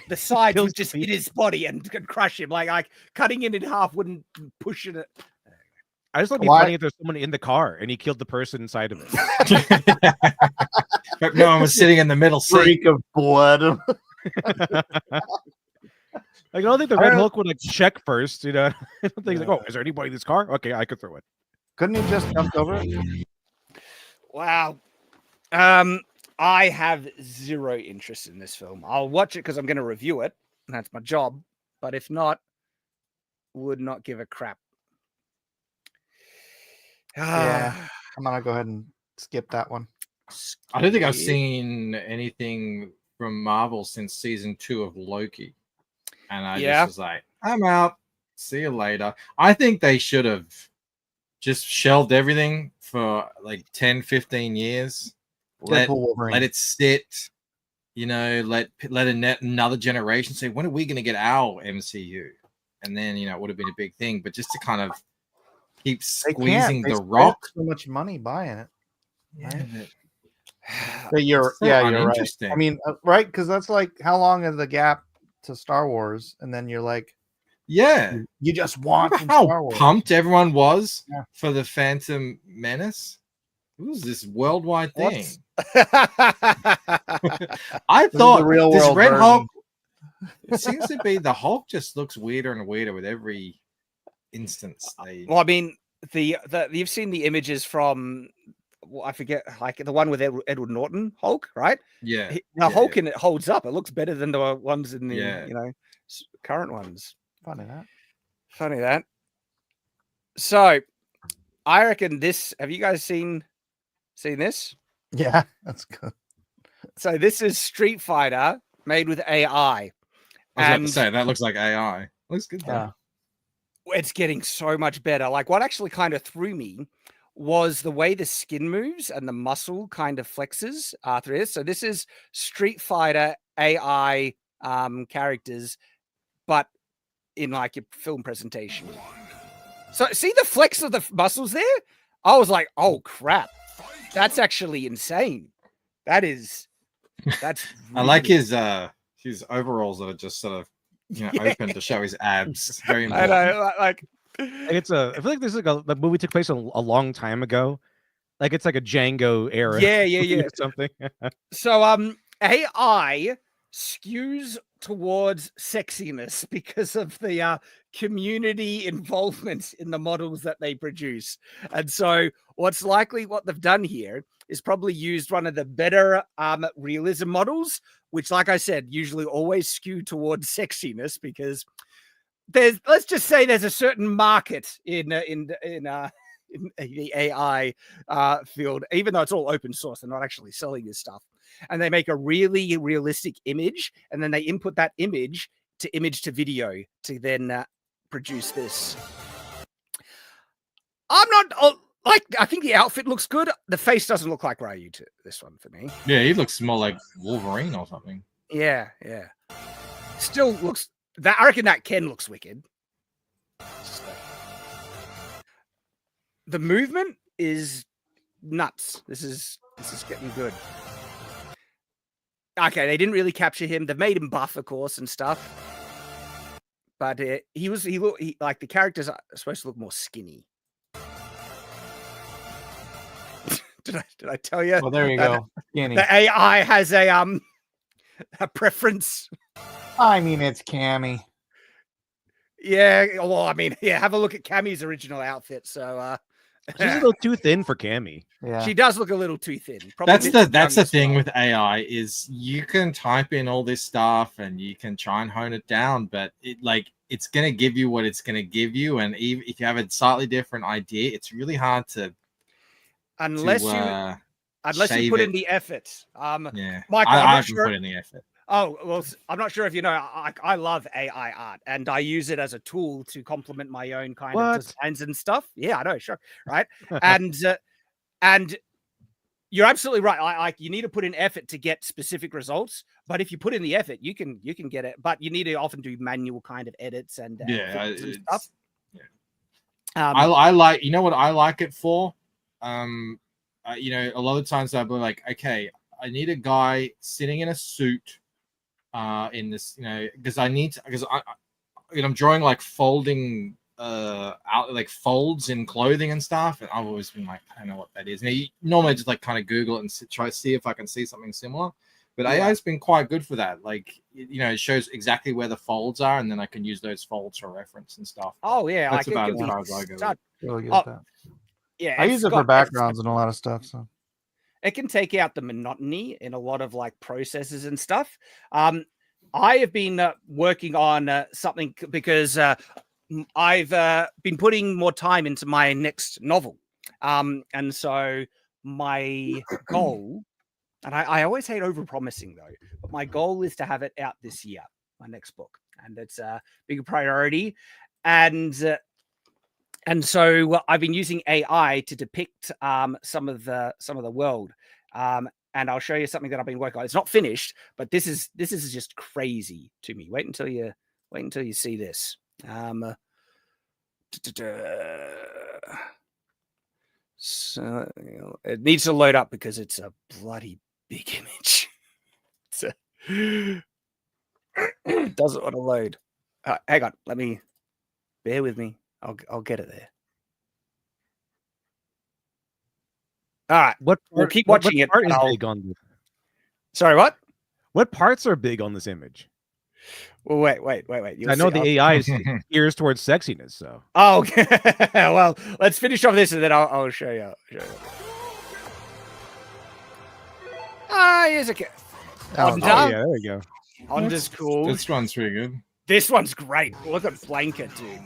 The sides Kills would just the hit his body and could crush him. Like cutting it in half wouldn't push it. I just thought it'd be Why- funny if there's someone in the car and he killed the person inside of it. But no one was sitting in the middle seat. Freak of blood. Like, I don't think the Red Hulk would like check first, you know. I don't think he's like, oh, is there anybody in this car? Okay, I could throw it. Couldn't he just jump over it? Wow. I have zero interest in this film. I'll watch it because I'm going to review it. And that's my job. But if not, would not give a crap. Yeah. I'm gonna go ahead and skip that one. I don't think I've seen anything from Marvel since season 2 of Loki. And I just was like, I'm out. See you later. I think they should have just shelved everything for like 10, 15 years. Let it sit. You know, let another generation say, when are we going to get our MCU? And then, you know, it would have been a big thing. But just to kind of keep They squeezing can't. They the spent rock. so much money buying it. Yeah, right? but But you're It's so you're right. uninteresting. I mean, right? Because that's like how long is the gap to Star Wars, and then you're like, Yeah. you just want Remember some how Star Wars. pumped everyone was Yeah. for the Phantom Menace? It was this worldwide What? thing. I This is thought the real this world Red version. Hulk. It seems to be the Hulk just looks weirder and weirder with every instance. Well, I mean, the you've seen the images from I forget, like the one with Edward Norton Hulk, right? Yeah. The yeah, Hulk yeah. in it holds up. It looks better than the ones in the Yeah. current ones. Funny that. Funny that. So, I reckon this. Have you guys seen this? Yeah, that's good. So this is Street Fighter made with AI. I was about And to say that looks like AI. Looks good though. Yeah. it's getting so much better. Like what actually kind of threw me was the way the skin moves and the muscle kind of flexes through this. So this is Street Fighter AI characters, but in like your film presentation. So see the flex of the muscles there? I was like, oh crap, that's actually insane. That's I like really- his overalls that are just sort of Yeah. open to show his abs. It's very I important. know, like It's I feel like this is like the movie took place a long time ago. Like it's like a Django era. Yeah. or something. So AI skews towards sexiness because of the community involvement in the models that they produce. And so what they've done here is probably used one of the better realism models, which, like I said, usually always skew towards sexiness because let's just say there's a certain market in the AI field, even though it's all open source, they're not actually selling this stuff. And they make a really realistic image, and then they input that image to video to then produce this. I'm not I think the outfit looks good. The face doesn't look like Ryu to this one for me. Yeah, he looks more like Wolverine or something. Yeah. Still looks that. I reckon that Ken looks wicked. The movement is nuts. This is getting good. Okay, they didn't really capture him. They've made him buff, of course, and stuff. But he like the characters are supposed to look more skinny. Did I tell you? Well, there you go. Skinny. The AI has a preference. I mean, it's Cammy. Yeah, well, I mean, yeah, have a look at Cammy's original outfit. So She's a little too thin for Cammy. Yeah. she does look a little too thin. Probably That's the thing with AI is you can type in all this stuff and you can try and hone it down, but it's gonna give you what it's gonna give you, and even if you have a slightly different idea, it's really hard to unless you shave put it. in the effort. Yeah, Michael, I I'm not haven't sure. put in the effort. Oh, well, I'm not sure if you know, I love AI art and I use it as a tool to complement my own kind of designs and stuff. Yeah, I know, sure. Right. and you're absolutely right. You need to put in effort to get specific results. But if you put in the effort, you can get it. But you need to often do manual kind of edits and stuff. Yeah. I like, you know what I like it for? A lot of times I'll be like, okay, I need a guy sitting in a suit in this, because I'm drawing like folding out like folds in clothing and stuff, and I've always been like, I don't know what that is. Now you normally just like kind of Google it and try to see if I can see something similar, but AI's been quite good for that. Like, it shows exactly where the folds are, and then I can use those folds for reference and stuff. Oh yeah, that's like, about as far as I go. Really good at that. Yeah, I use it for backgrounds and a lot of stuff. So it can take out the monotony in a lot of like processes and stuff. I have been working on something because I've been putting more time into my next novel. And so my goal, and I always hate overpromising though, but my goal is to have it out this year, my next book. And it's a big priority. And so I've been using AI to depict some of the world. And I'll show you something that I've been working on. It's not finished, but this is just crazy to me. Wait until you see this. So it needs to load up because it's a bloody big image. It doesn't want to load. Hang on, bear with me. I'll get it there. All right, we'll keep watching it. Part is big on this? Sorry, what? What parts are big on this image? Well, wait. I know the AI is gears towards sexiness, so. Oh, okay. Well, let's finish off this and then I'll show you. Here's a kid. Yeah, there we go. Honda's cool. This one's pretty good. This one's great. Look at Blanket, dude.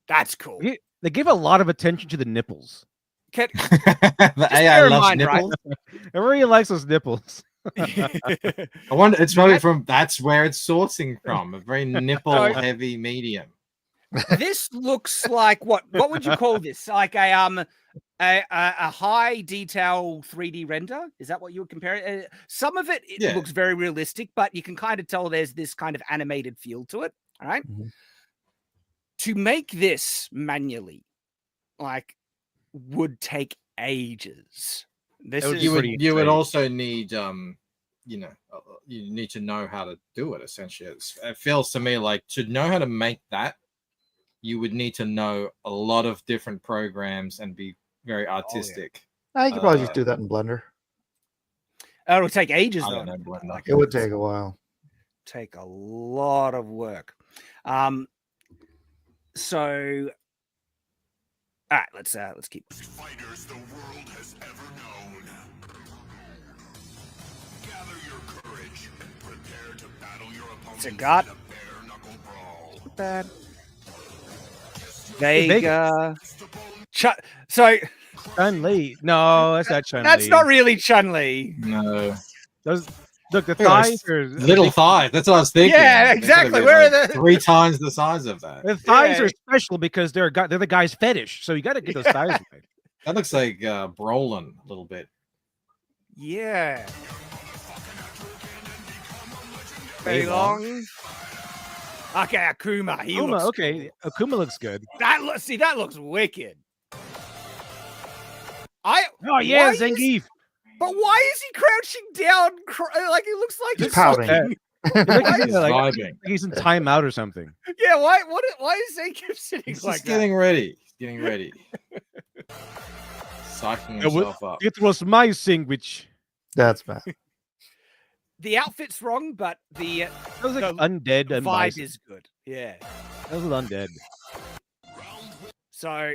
That's cool. They give a lot of attention to the nipples. The AI loves nipples. Right? Everybody likes those nipples. I wonder, it's probably that's where it's sourcing from, a very nipple heavy medium. This looks like what would you call this? Like a high detail 3D render? Is that what you would compare it? Some of it looks very realistic, but you can kind of tell there's this kind of animated feel to it. All right. Mm-hmm. To make this manually, would take ages. You would also need you need to know how to do it. Essentially, it feels to me like to know how to make that, you would need to know a lot of different programs and be very artistic. I could probably just do that in Blender. It'll take ages. I don't know Blender. It would take a while. Take a lot of work. So, all right, let's keep. Fighters the world has ever known. Gather your courage and prepare to battle your opponents in a bare knuckle brawl. Bad. Vega. So Chun-Li. No, that's not Chun-Li. That's not really Chun-Li. No. Look, the thighs are little thighs. That's what I was thinking. Yeah, exactly. Where are the 3 times the size of that? The thighs are special because they're the guy's fetish. So you got to get those thighs right. That looks like Brolin a little bit. Yeah. Very long. Okay, Akuma. Akuma, okay. Akuma looks good. That looks wicked. Zangief. But why is he crouching down? Like he looks like he's pouting. He's in timeout or something. Yeah. Why is Zangief sitting He's like just getting ready? Getting ready. Psyching himself up. It was my sandwich. That's bad. The outfit's wrong, but the undead and vibe is good. Yeah. That was undead. So,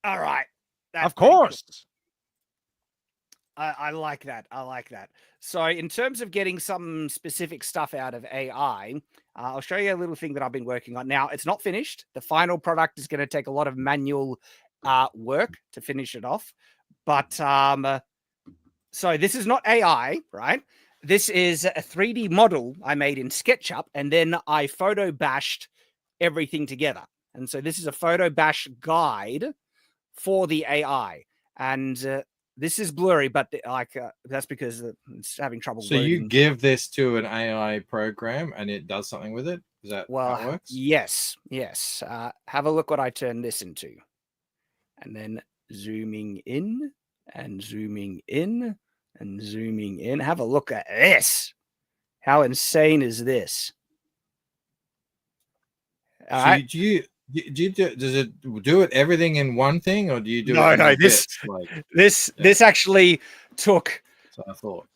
all right. Of course. Cool. I like that. So in terms of getting some specific stuff out of AI, I'll show you a little thing that I've been working on. Now, it's not finished. The final product is going to take a lot of manual work to finish it off. But so this is not AI, right? This is a 3D model I made in SketchUp, and then I photo bashed everything together. And so this is a photo bash guide for the AI. And this is blurry, but that's because it's having trouble. So you give this to an AI program and it does something with it? Is that how it works? Yes. Have a look what I turned this into. And then zooming in and zooming in and zooming in. Have a look at this. How insane is this? So does it do it everything in one thing, or do you do this actually took so I thought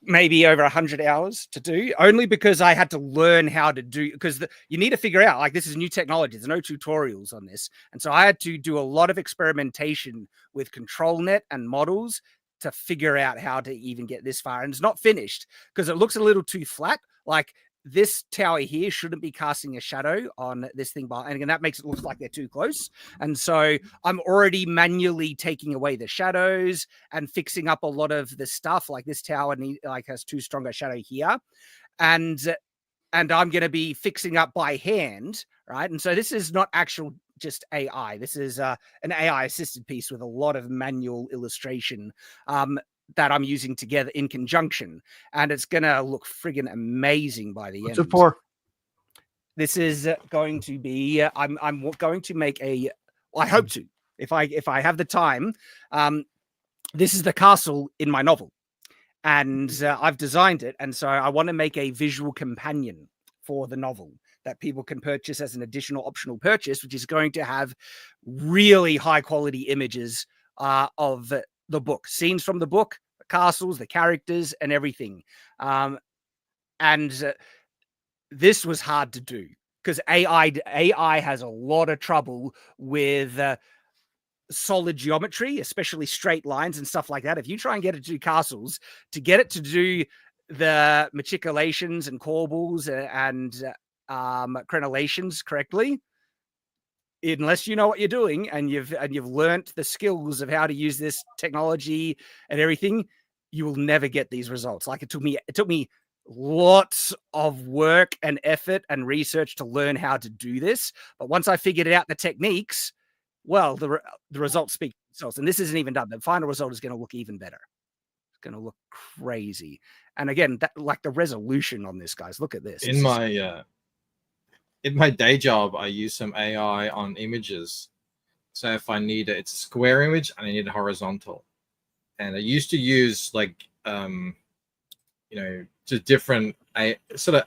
maybe over 100 hours to do, only because I had to learn how to do, because you need to figure out, like, this is new technology, there's no tutorials on this, and so I had to do a lot of experimentation with ControlNet and models to figure out how to even get this far. And it's not finished because it looks a little too flat. Like, this tower here shouldn't be casting a shadow on this thing, and again, that makes it look like they're too close. And so I'm already manually taking away the shadows and fixing up a lot of the stuff. Like, this tower has too strong a shadow here, and I'm going to be fixing up by hand, right? And so this is not actual just AI. This is an AI assisted piece with a lot of manual illustration that I'm using together in conjunction, and it's gonna look friggin' amazing by the end. What's it for? This is going to be. I'm going to make I hope to. if I have the time, this is the castle in my novel, and I've designed it, and so I want to make a visual companion for the novel that people can purchase as an additional optional purchase, which is going to have really high quality images of the book, scenes from the book, the castles, the characters, and everything. This was hard to do because AI has a lot of trouble with solid geometry, especially straight lines and stuff like that. If you try and get it to do castles, to get it to do the matriculations and corbels and crenellations correctly, unless you know what you're doing and you've learnt the skills of how to use this technology and everything, you will never get these results. Like it took me lots of work and effort and research to learn how to do this. But once I figured out the techniques, well, the results speak for themselves. And this isn't even done. The final result is going to look even better. It's going to look crazy. And again, that, like the resolution on this, guys, look at this. In my day job, I use some AI on images. So if I need it's a square image and I need a horizontal. And I used to use like, just different sort of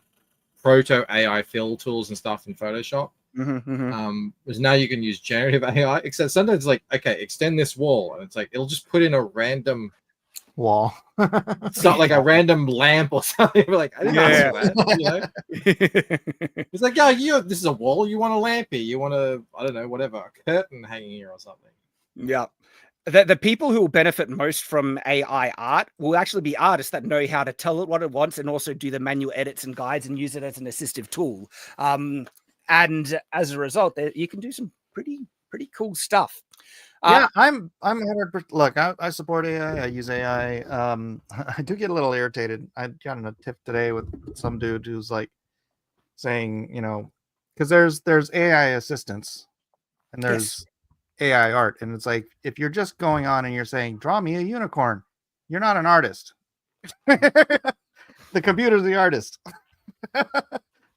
proto AI fill tools and stuff in Photoshop. Whereas now you can use generative AI, except sometimes it's like, okay, extend this wall, and it's like it'll just put in a random wall. It's not like a random lamp or something. We're like, I didn't ask for that. It's like, yeah, this is a wall. You want a lamp here? You want I don't know, whatever, a curtain hanging here or something. Yeah. The people who will benefit most from AI art will actually be artists that know how to tell it what it wants and also do the manual edits and guides and use it as an assistive tool. And as a result, you can do some pretty cool stuff. Yeah, I'm 100%. Look, I support AI. I use AI. I do get a little irritated. I got in a tiff today with some dude who's like saying, because there's AI assistants and there's AI art, and it's like if you're just going on and you're saying, "Draw me a unicorn," you're not an artist. The computer's the artist,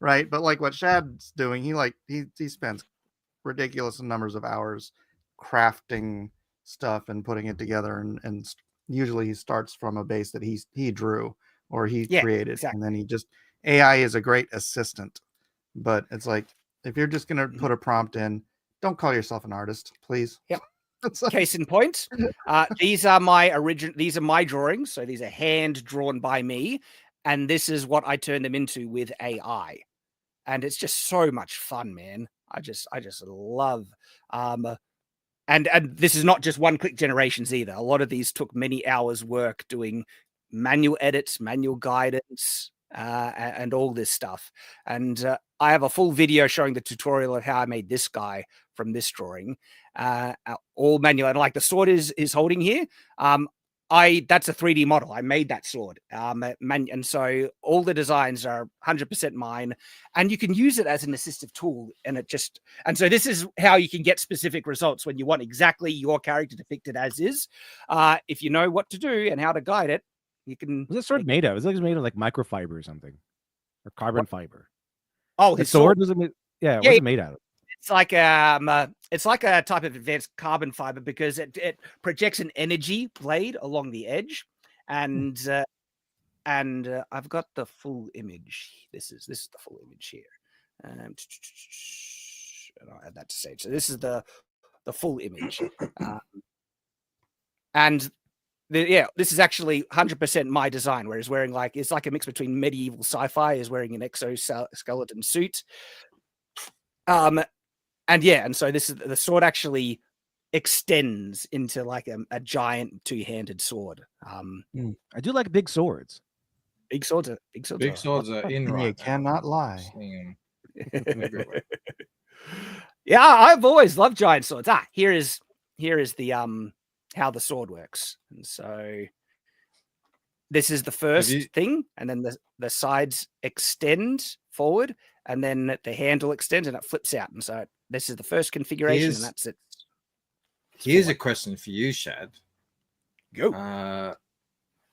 right? But like what Shad's doing, he spends ridiculous numbers of hours crafting stuff and putting it together, and usually he starts from a base that he drew or he created, exactly. And then AI is a great assistant, but it's like if you're just gonna put a prompt in, don't call yourself an artist, please. Yep. Case in point, these are my drawings, so these are hand drawn by me, and this is what I turn them into with AI, and it's just so much fun, man. I just love and this is not just one-click generations either. A lot of these took many hours work doing manual edits, manual guidance, and all this stuff. And I have a full video showing the tutorial of how I made this guy from this drawing, all manual. And like the sword is holding here, that's a 3D model. I made that sword, and so all the designs are 100% mine, and you can use it as an assistive tool. And so this is how you can get specific results when you want exactly your character depicted as is. If you know what to do and how to guide it, you can. What's that sword made of? It's made of like microfiber or something, or carbon fiber. Oh, his sword was what's it made out of? It's like a type of advanced carbon fiber because it projects an energy blade along the edge, and I've got the full image. This is the full image here, and I'll add that to stage. So this is the full image, and this is actually 100% my design. Where he's wearing it's like a mix between medieval sci-fi. He's wearing an exoskeleton suit. And so this is the sword actually extends into like a giant two-handed sword. I do like big swords. Big swords are in right. You cannot lie. Yeah, I've always loved giant swords. Here is the how the sword works. And so this is the first thing, and then the sides extend forward, and then the handle extends and it flips out. And so this is the first configuration, and that's it. Here's a question for you, Shad. Go.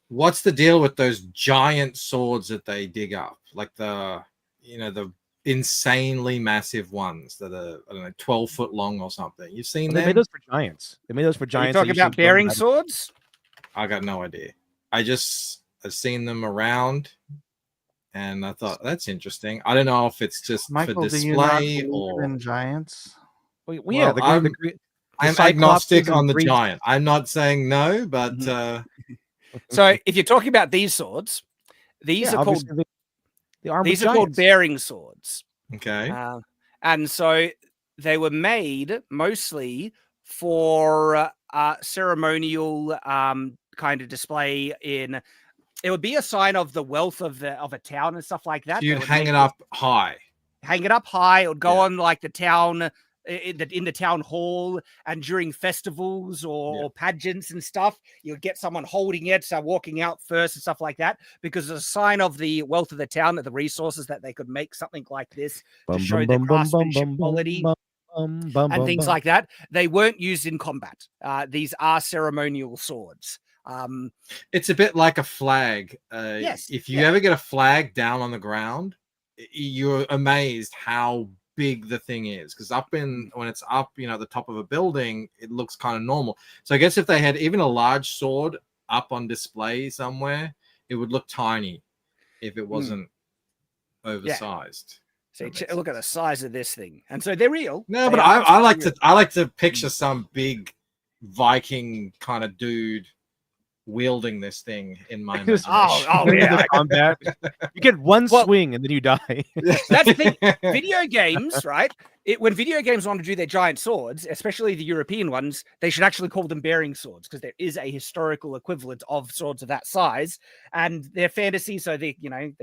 What's the deal with those giant swords that they dig up? Like the insanely massive ones that are, I don't know, 12 foot long or something. You've seen They them? made those for giants. They made those for Are you giants. talking about bearing swords? I got no idea. I've seen them around, and I thought that's interesting. I don't know if it's just Michael, for do you not display believe or in giants? Well, yeah, I'm agnostic on the giant. I'm not saying no, but So if you're talking about these swords, these are called these are called bearing swords. Okay. And so they were made mostly for ceremonial kind of display in. It would be a sign of the wealth of a town and stuff like that. So you'd hang it up high. Hang it up high. It would go on like the town in the town hall, and during festivals or pageants and stuff, you would get someone holding it, so walking out first and stuff like that, because it's a sign of the wealth of the town, that the resources that they could make something like this to show their craftsmanship quality and things like that. They weren't used in combat. These are ceremonial swords. It's a bit like a flag. Yes. If you ever get a flag down on the ground, you're amazed how big the thing is, because when it's up, at the top of a building, it looks kind of normal. So I guess if they had even a large sword up on display somewhere, it would look tiny if it wasn't oversized. So look at the size of this thing, and so they're real. No, but I like to picture some big Viking kind of dude wielding this thing in my imagination. Yeah. Combat. You get one swing and then you die. That's the thing. Video games, right? When video games want to do their giant swords, especially the European ones, they should actually call them bearing swords, because there is a historical equivalent of swords of that size, and they're fantasy. So the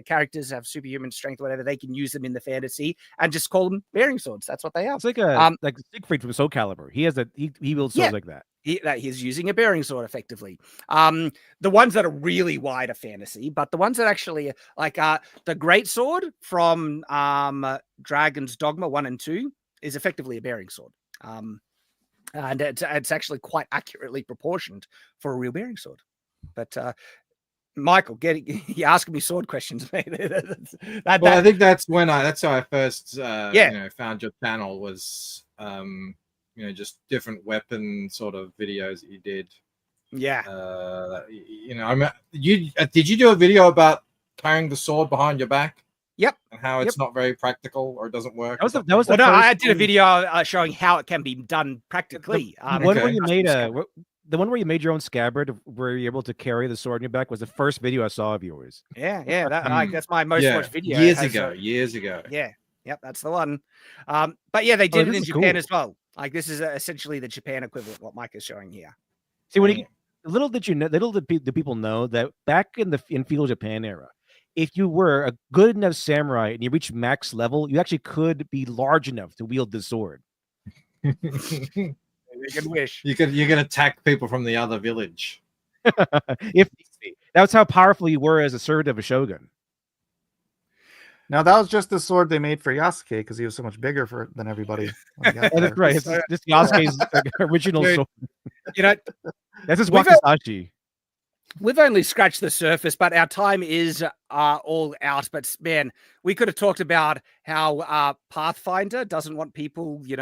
characters have superhuman strength or whatever. They can use them in the fantasy and just call them bearing swords. That's what they are. It's like like Siegfried from Soul Calibur. He has he wields swords like that. He's using a bearing sword effectively. The ones that are really wide are fantasy, but the ones that actually like the great sword from Dragon's Dogma 1 and 2 is effectively a bearing sword. And it's actually quite accurately proportioned for a real bearing sword. But Michael, you're asking me sword questions, mate. I think that's how I first found your channel was just different weapon sort of videos that you did. Yeah. Did you do a video about carrying the sword behind your back? Yep. And how it's not very practical or doesn't work. I did a video showing how it can be done practically. The one where you made the one where you made your own scabbard, where you're able to carry the sword in your back, was the first video I saw of yours. Yeah, that's my most watched video. Years ago. Yeah, yep, that's the one. But yeah, they did it in Japan as well. Like, this is essentially the Japan equivalent, what Mike is showing here. See, little did the people know that back in feudal Japan era, if you were a good enough samurai and you reached max level, you actually could be large enough to wield the sword. You can wish. You can attack people from the other village. That's how powerful you were as a servant of a shogun. Now that was just the sword they made for Yasuke because he was so much bigger than everybody. That's right. It's just Yasuke's original sword. That's his wakizashi. We've only scratched the surface, but our time is all out. But man, we could have talked about how Pathfinder doesn't want people, who's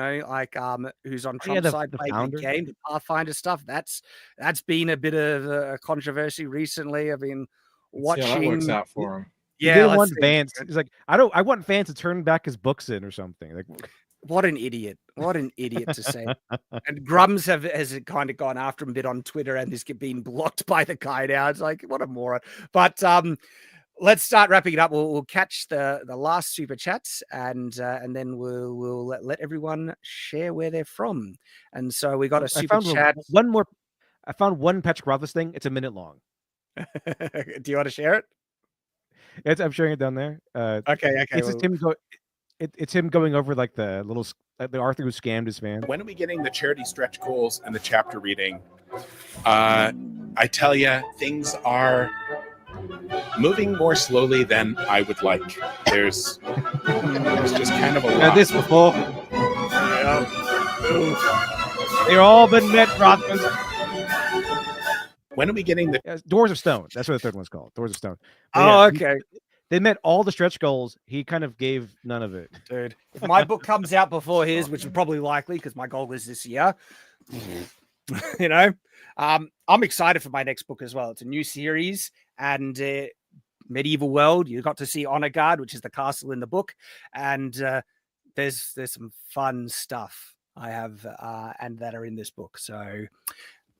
on Trump's side playing the game. The Pathfinder stuff, that's been a bit of a controversy recently. I've been watching. Yeah, that works out for him. Yeah, he didn't want Vance. He's like, I want Vance to turn back his books in or something. Like, what an idiot! What an idiot to say. And Grums has kind of gone after him a bit on Twitter and is being blocked by the guy now. It's like, what a moron. But let's start wrapping it up. We'll catch the last super chats and then we'll let everyone share where they're from. And so we got a super chat. One more. I found one Patrick Rothfuss thing. It's a minute long. Do you want to share it? I'm sharing it down there. Okay. It's him going over like the Arthur who scammed his fan. When are we getting the charity stretch goals and the chapter reading? I tell you, things are moving more slowly than I would like. There's just kind of a lot. Had this before. Yeah. They've all been met, Rothfuss. When are we getting the Doors of Stone? That's what the third one's called. Doors of Stone. But okay. They met all the stretch goals. He kind of gave none of it. Dude, if my book comes out before his, which is probably likely because my goal is this year, you know, I'm excited for my next book as well. It's a new series, and medieval world. You got to see Honor Guard, which is the castle in the book, and there's some fun stuff I have and that are in this book. So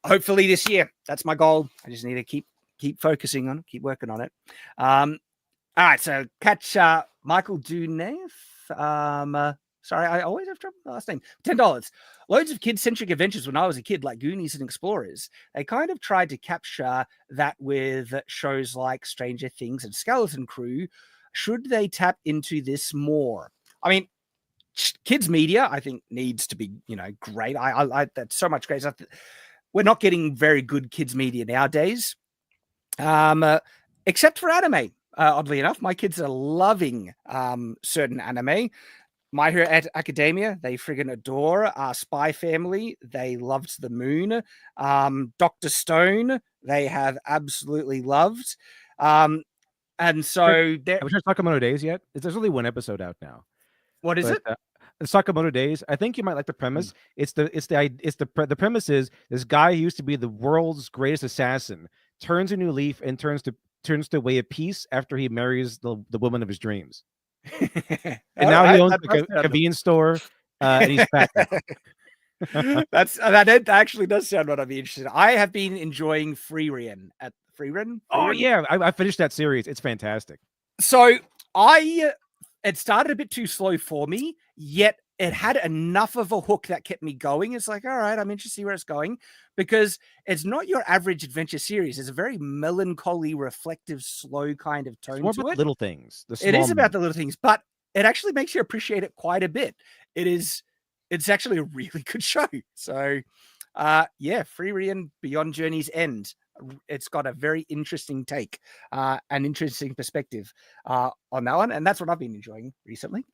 hopefully this year, that's my goal. I just need to keep focusing on it, keep working on it. All right, so catch Michael Duneff. Sorry, I always have trouble with the last name. $10. Loads of kid-centric adventures when I was a kid, like Goonies and Explorers. They kind of tried to capture that with shows like Stranger Things and Skeleton Crew. Should they tap into this more? I mean, kids media, I think, needs to be, great. I that's so much great stuff. We're not getting very good kids media nowadays, except for anime. Oddly enough, my kids are loving certain anime. My Hero Academia, they friggin' adore. Spy Family, they loved The Moon. Dr. Stone, they have absolutely loved. And so... Have we tried Sakamoto Days yet? There's only one episode out now. What is it? The Sakamoto Days. I think you might like the premise. The premise is this guy who used to be the world's greatest assassin turns a new leaf and turns to way of peace after he marries the woman of his dreams. And now he owns a convenience store, and he's fat now. That actually does sound what I'd be interested in. I have been enjoying Freeren at Freeren. Oh yeah, I finished that series. It's fantastic. So it started a bit too slow for me, yet it had enough of a hook that kept me going. It's like, all right, I'm interested to see where it's going, because it's not your average adventure series. It's a very melancholy, reflective, slow kind of tone It's to more it. Little things. It is about the little things, but it actually makes you appreciate it quite a bit. It's actually a really good show. So, Freeren Beyond Journey's End. It's got a very interesting take, an interesting perspective on that one, and that's what I've been enjoying recently,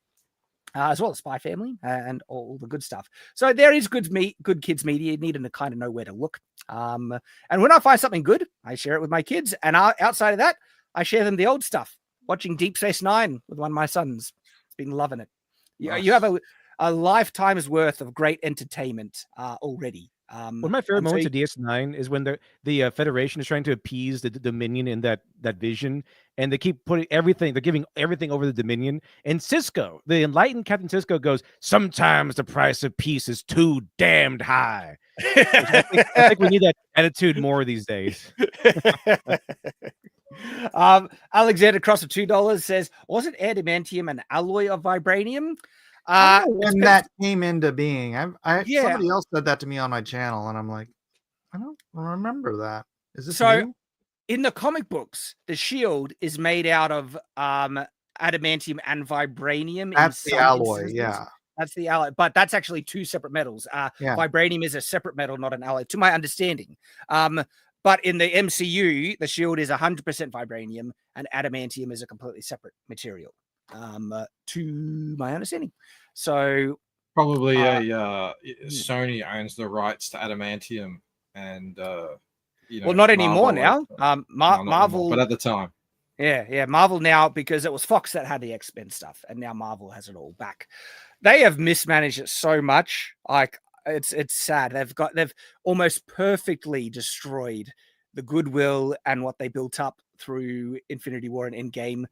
as well as Spy Family and all the good stuff. So there is good kids media. You need to kind of know where to look. And when I find something good, I share it with my kids, and outside of that, I share them the old stuff. Watching Deep Space Nine with one of my sons. It's been loving it. Nice. You have a lifetime's worth of great entertainment already. One of my favorite moments of DS9 is when the Federation is trying to appease the Dominion in that vision, and they keep putting everything, they're giving everything over the Dominion. And Cisco, the enlightened Captain Cisco, goes, "Sometimes the price of peace is too damned high." I think we need that attitude more these days. Alexander Cross of $2 says, "Wasn't adamantium an alloy of vibranium?" When that came into being, somebody else said that to me on my channel, and I'm like, I don't remember that. Is this new? In the comic books, the shield is made out of adamantium and vibranium. That's the alloy, instances. yeah. That's the alloy, but that's actually two separate metals. Vibranium is a separate metal, not an alloy, to my understanding. But in the MCU, the shield is 100% vibranium, and adamantium is a completely separate material. To my understanding, so probably Sony owns the rights to adamantium, and well, not anymore now. Marvel, but at the time, Marvel now, because it was Fox that had the X-Men stuff, and now Marvel has it all back. They have mismanaged it so much, like it's sad. They've almost perfectly destroyed the goodwill and what they built up through Infinity War and Endgame.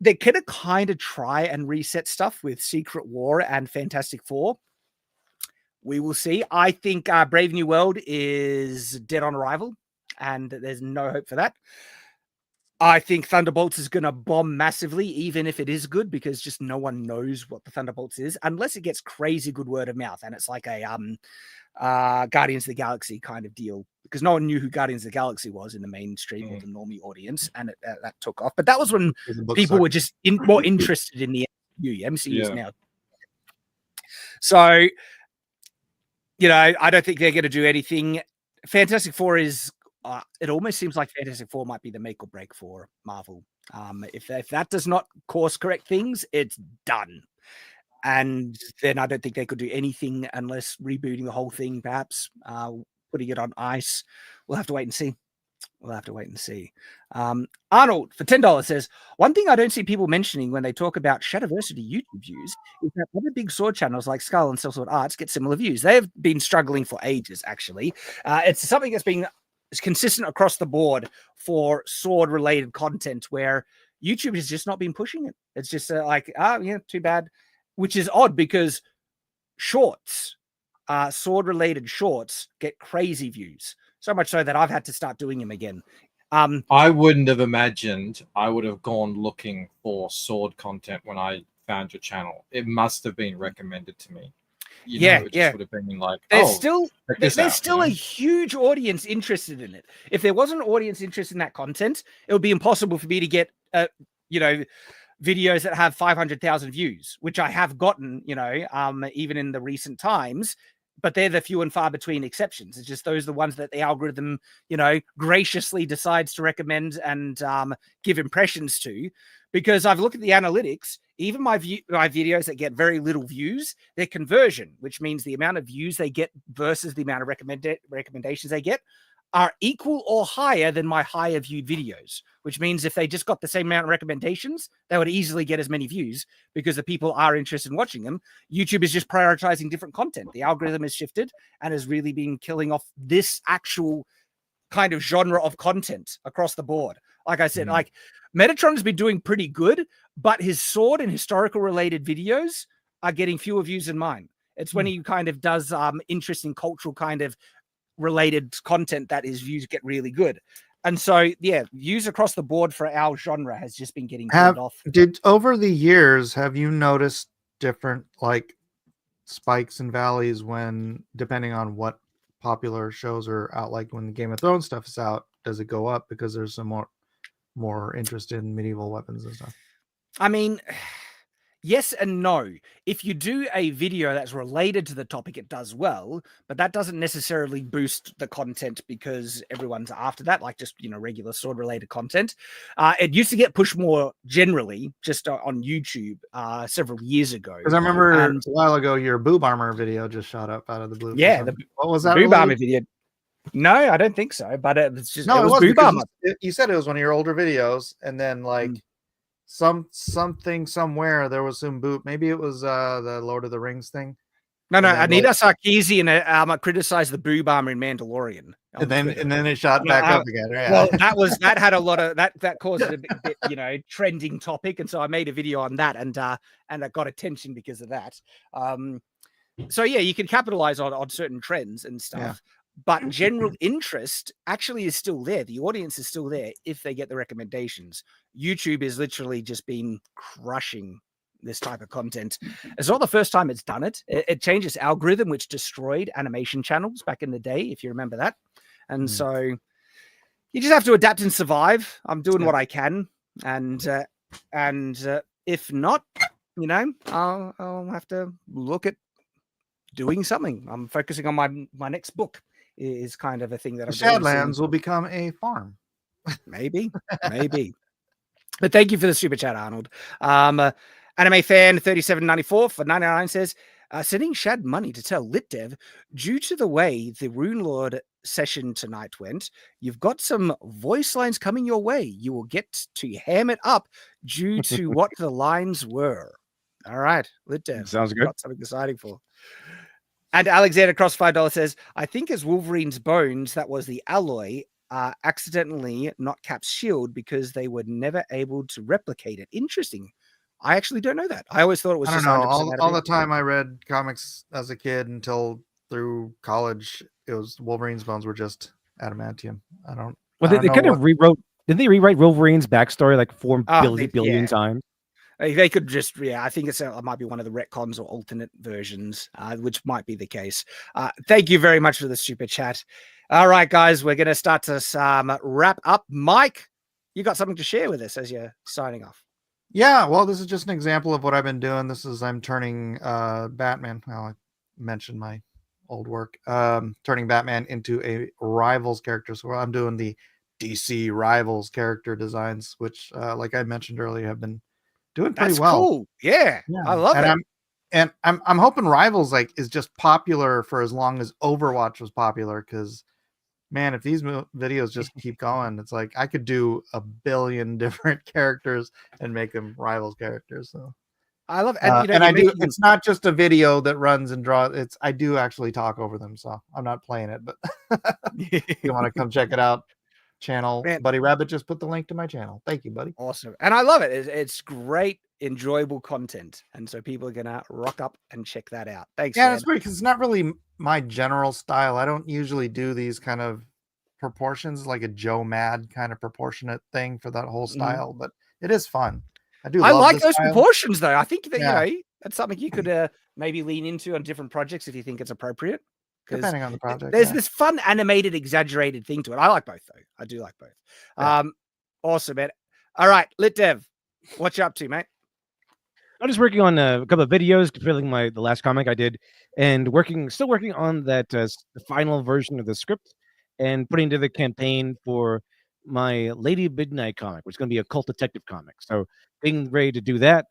They're gonna kind of try and reset stuff with Secret War and Fantastic Four. We will see. I think Brave New World is dead on arrival, and there's no hope for that. I think Thunderbolts is going to bomb massively, even if it is good, because just no one knows what the Thunderbolts is, unless it gets crazy good word of mouth, and it's like a Guardians of the Galaxy kind of deal, because no one knew who Guardians of the Galaxy was in the mainstream or the normie audience, and that took off. But that was when people were just more interested in the MCU. MCU is now. So, I don't think they're going to do anything. Fantastic Four is... it almost seems like Fantastic Four might be the make or break for Marvel. If that does not course correct things, it's done. And then I don't think they could do anything unless rebooting the whole thing, perhaps putting it on ice. We'll have to wait and see. we'll have to wait and see. Arnold for $10 says, one thing I don't see people mentioning when they talk about Shadiversity YouTube views is that other big sword channels like Skull and Sellsword Arts get similar views. They've been struggling for ages, actually. It's something that's been consistent across the board for sword related content where YouTube has just not been pushing it. It's just too bad, which is odd because shorts, sword related shorts get crazy views. So much so that I've had to start doing them again. I wouldn't have imagined I would have gone looking for sword content when I found your channel. It must have been recommended to me. It just would have been like, there's still a huge audience interested in it. If there wasn't an audience interested in that content, it would be impossible for me to get, videos that have 500,000 views, which I have gotten, even in the recent times. But they're the few and far between exceptions. It's just those are the ones that the algorithm, graciously decides to recommend and give impressions to. Because I've looked at the analytics, even my videos that get very little views, their conversion, which means the amount of views they get versus the amount of recommendations they get, are equal or higher than my higher viewed videos, which means if they just got the same amount of recommendations, they would easily get as many views because the people are interested in watching them. YouTube is just prioritizing different content. The algorithm has shifted and has really been killing off this actual kind of genre of content across the board. Like I said, like Metatron has been doing pretty good, but his sword and historical related videos are getting fewer views than mine. It's when he kind of does interesting cultural kind of related content that his views get really good. And so, views across the board for our genre has just been getting killed off. Over the years, have you noticed different like spikes and valleys when, depending on what popular shows are out, like when the Game of Thrones stuff is out, does it go up because there's some more interest in medieval weapons and stuff? I mean, yes and no. If you do a video that's related to the topic, it does well, but that doesn't necessarily boost the content because everyone's after that, like just, regular sword related content. It used to get pushed more generally just on YouTube several years ago. Because I remember a while ago, your boob armor video just shot up out of the blue. Yeah. What was that? Boob armor video. No, I don't think so, but it's just, no, it was boob armor. You said it was one of your older videos, and then like something somewhere there was some boot. Maybe it was the Lord of the Rings thing. No, Anita Sarkeesian criticized the boob armor in Mandalorian. And then it shot back up again. Yeah. Well, that had a lot of that caused a bit, trending topic, and so I made a video on that, and it got attention because of that. So you can capitalize on certain trends and stuff. Yeah. But general interest actually is still there. The audience is still there if they get the recommendations. YouTube is literally just been crushing this type of content. It's not the first time it's done it. It changed its algorithm, which destroyed animation channels back in the day, if you remember that. And so you just have to adapt and survive. I'm doing what I can. And if not, I'll have to look at doing something. I'm focusing on my next book. Is kind of a thing that Shadlands will become a farm. Maybe. But thank you for the super chat, Arnold. Anime fan 3794 for 99 says, sending Shad money to tell LitDev, due to the way the Rune Lord session tonight went, you've got some voice lines coming your way. You will get to ham it up due to what the lines were. All right, LitDev. Sounds good. Got something exciting for. And Alexander Cross $5 says, I think as Wolverine's bones, that was the alloy, accidentally not Cap's shield because they were never able to replicate it. Interesting. I actually don't know that. I always thought it was. I don't know. All the time I read comics as a kid until through college, it was Wolverine's bones were just adamantium. Well, they kind of rewrote. Didn't they rewrite Wolverine's backstory like 4 billion times? They could just, I think it might be one of the retcons or alternate versions, which might be the case. Thank you very much for the super chat. All right, guys, we're going to start to wrap up. Mike, you got something to share with us as you're signing off. Yeah, well, this is just an example of what I've been doing. I'm turning Batman. Well, I mentioned my old work. Turning Batman into a Rivals character. So I'm doing the DC Rivals character designs, which, like I mentioned earlier, have been doing pretty well. Cool. Yeah, I love it. I'm hoping Rivals is just popular for as long as Overwatch was popular, because man, if these videos just keep going, it's like I could do a billion different characters and make them rivals characters. So I love it. And I do. It's not just a video that runs and draws. It's I do actually talk over them. So I'm not playing it, but if you want to come check it out, channel Buddy Rabbit. Just put the link to my channel. Thank you, buddy. Awesome, and I love it. It's great, enjoyable content, and so people are gonna rock up and check that out. Thanks. Yeah, man. it's weird because it's not really my general style. I don't usually do these kind of proportions, like a Joe Mad kind of proportionate thing for that whole style, but it is fun. I like this those style. proportions, though. I think that Yeah. you know that's something you could maybe lean into on different projects if you think it's appropriate. 'Cause Depending on the project, there's yeah. this fun, animated, exaggerated thing to it. I like both, though. I do like both. Yeah. Awesome, man. All right, Lit Dev, what you up to, mate? I'm just working on a couple of videos, filling the last comic I did, and still working on that the final version of the script, and putting together the campaign for my Lady Midnight comic, which is going to be a cult detective comic. So, being ready to do that.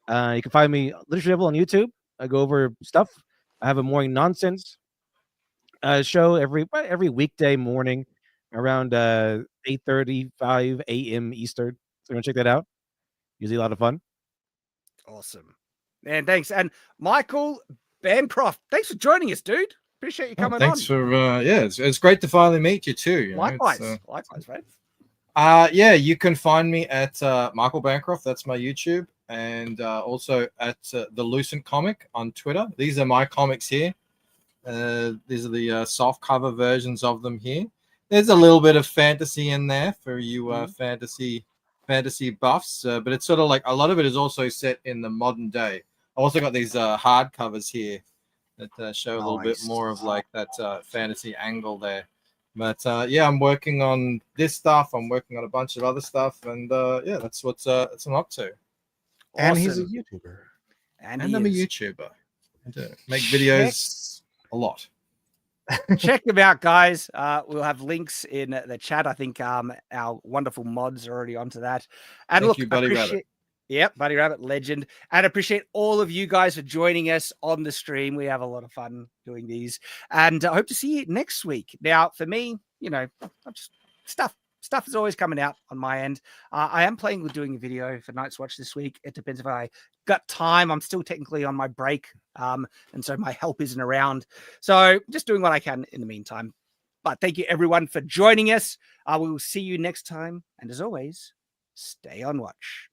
You can find me Literature Devil on YouTube. I go over stuff. I have a morning nonsense show every weekday morning around 8:35 a.m. Eastern. So, check that out. Usually a lot of fun. Awesome, man. Thanks, and Michael Bancroft, thanks for joining us, dude. Appreciate you coming thanks on. for it's great to finally meet you too. You know, Likewise, it's, likewise, right? Yeah, you can find me at Michael Bancroft. That's my YouTube, and also at the Lucent Comic on Twitter. These are my comics here. These are the soft cover versions of them here. There's a little bit of fantasy in there for you fantasy buffs, but it's sort of like a lot of it is also set in the modern day. I also got these hard covers here that show a little bit more of like that fantasy angle there. But yeah, I'm working on this stuff. I'm working on a bunch of other stuff, and yeah, that's what I'm up to. And he's a YouTuber. And I'm a YouTuber. I make videos a lot. Check them out, guys. We'll have links in the chat. I think our wonderful mods are already onto that. And Thank look, you, Buddy Rabbit. Yep, Buddy Rabbit, legend. And appreciate all of you guys for joining us on the stream. We have a lot of fun doing these. And I hope to see you next week. Now, for me, you know, I'm just stuff is always coming out on my end. I am planning with doing a video for Night's Watch this week. It depends if I got time. I'm still technically on my break. And so my help isn't around. So just doing what I can in the meantime. But thank you everyone for joining us. We will see you next time. And as always, stay on watch.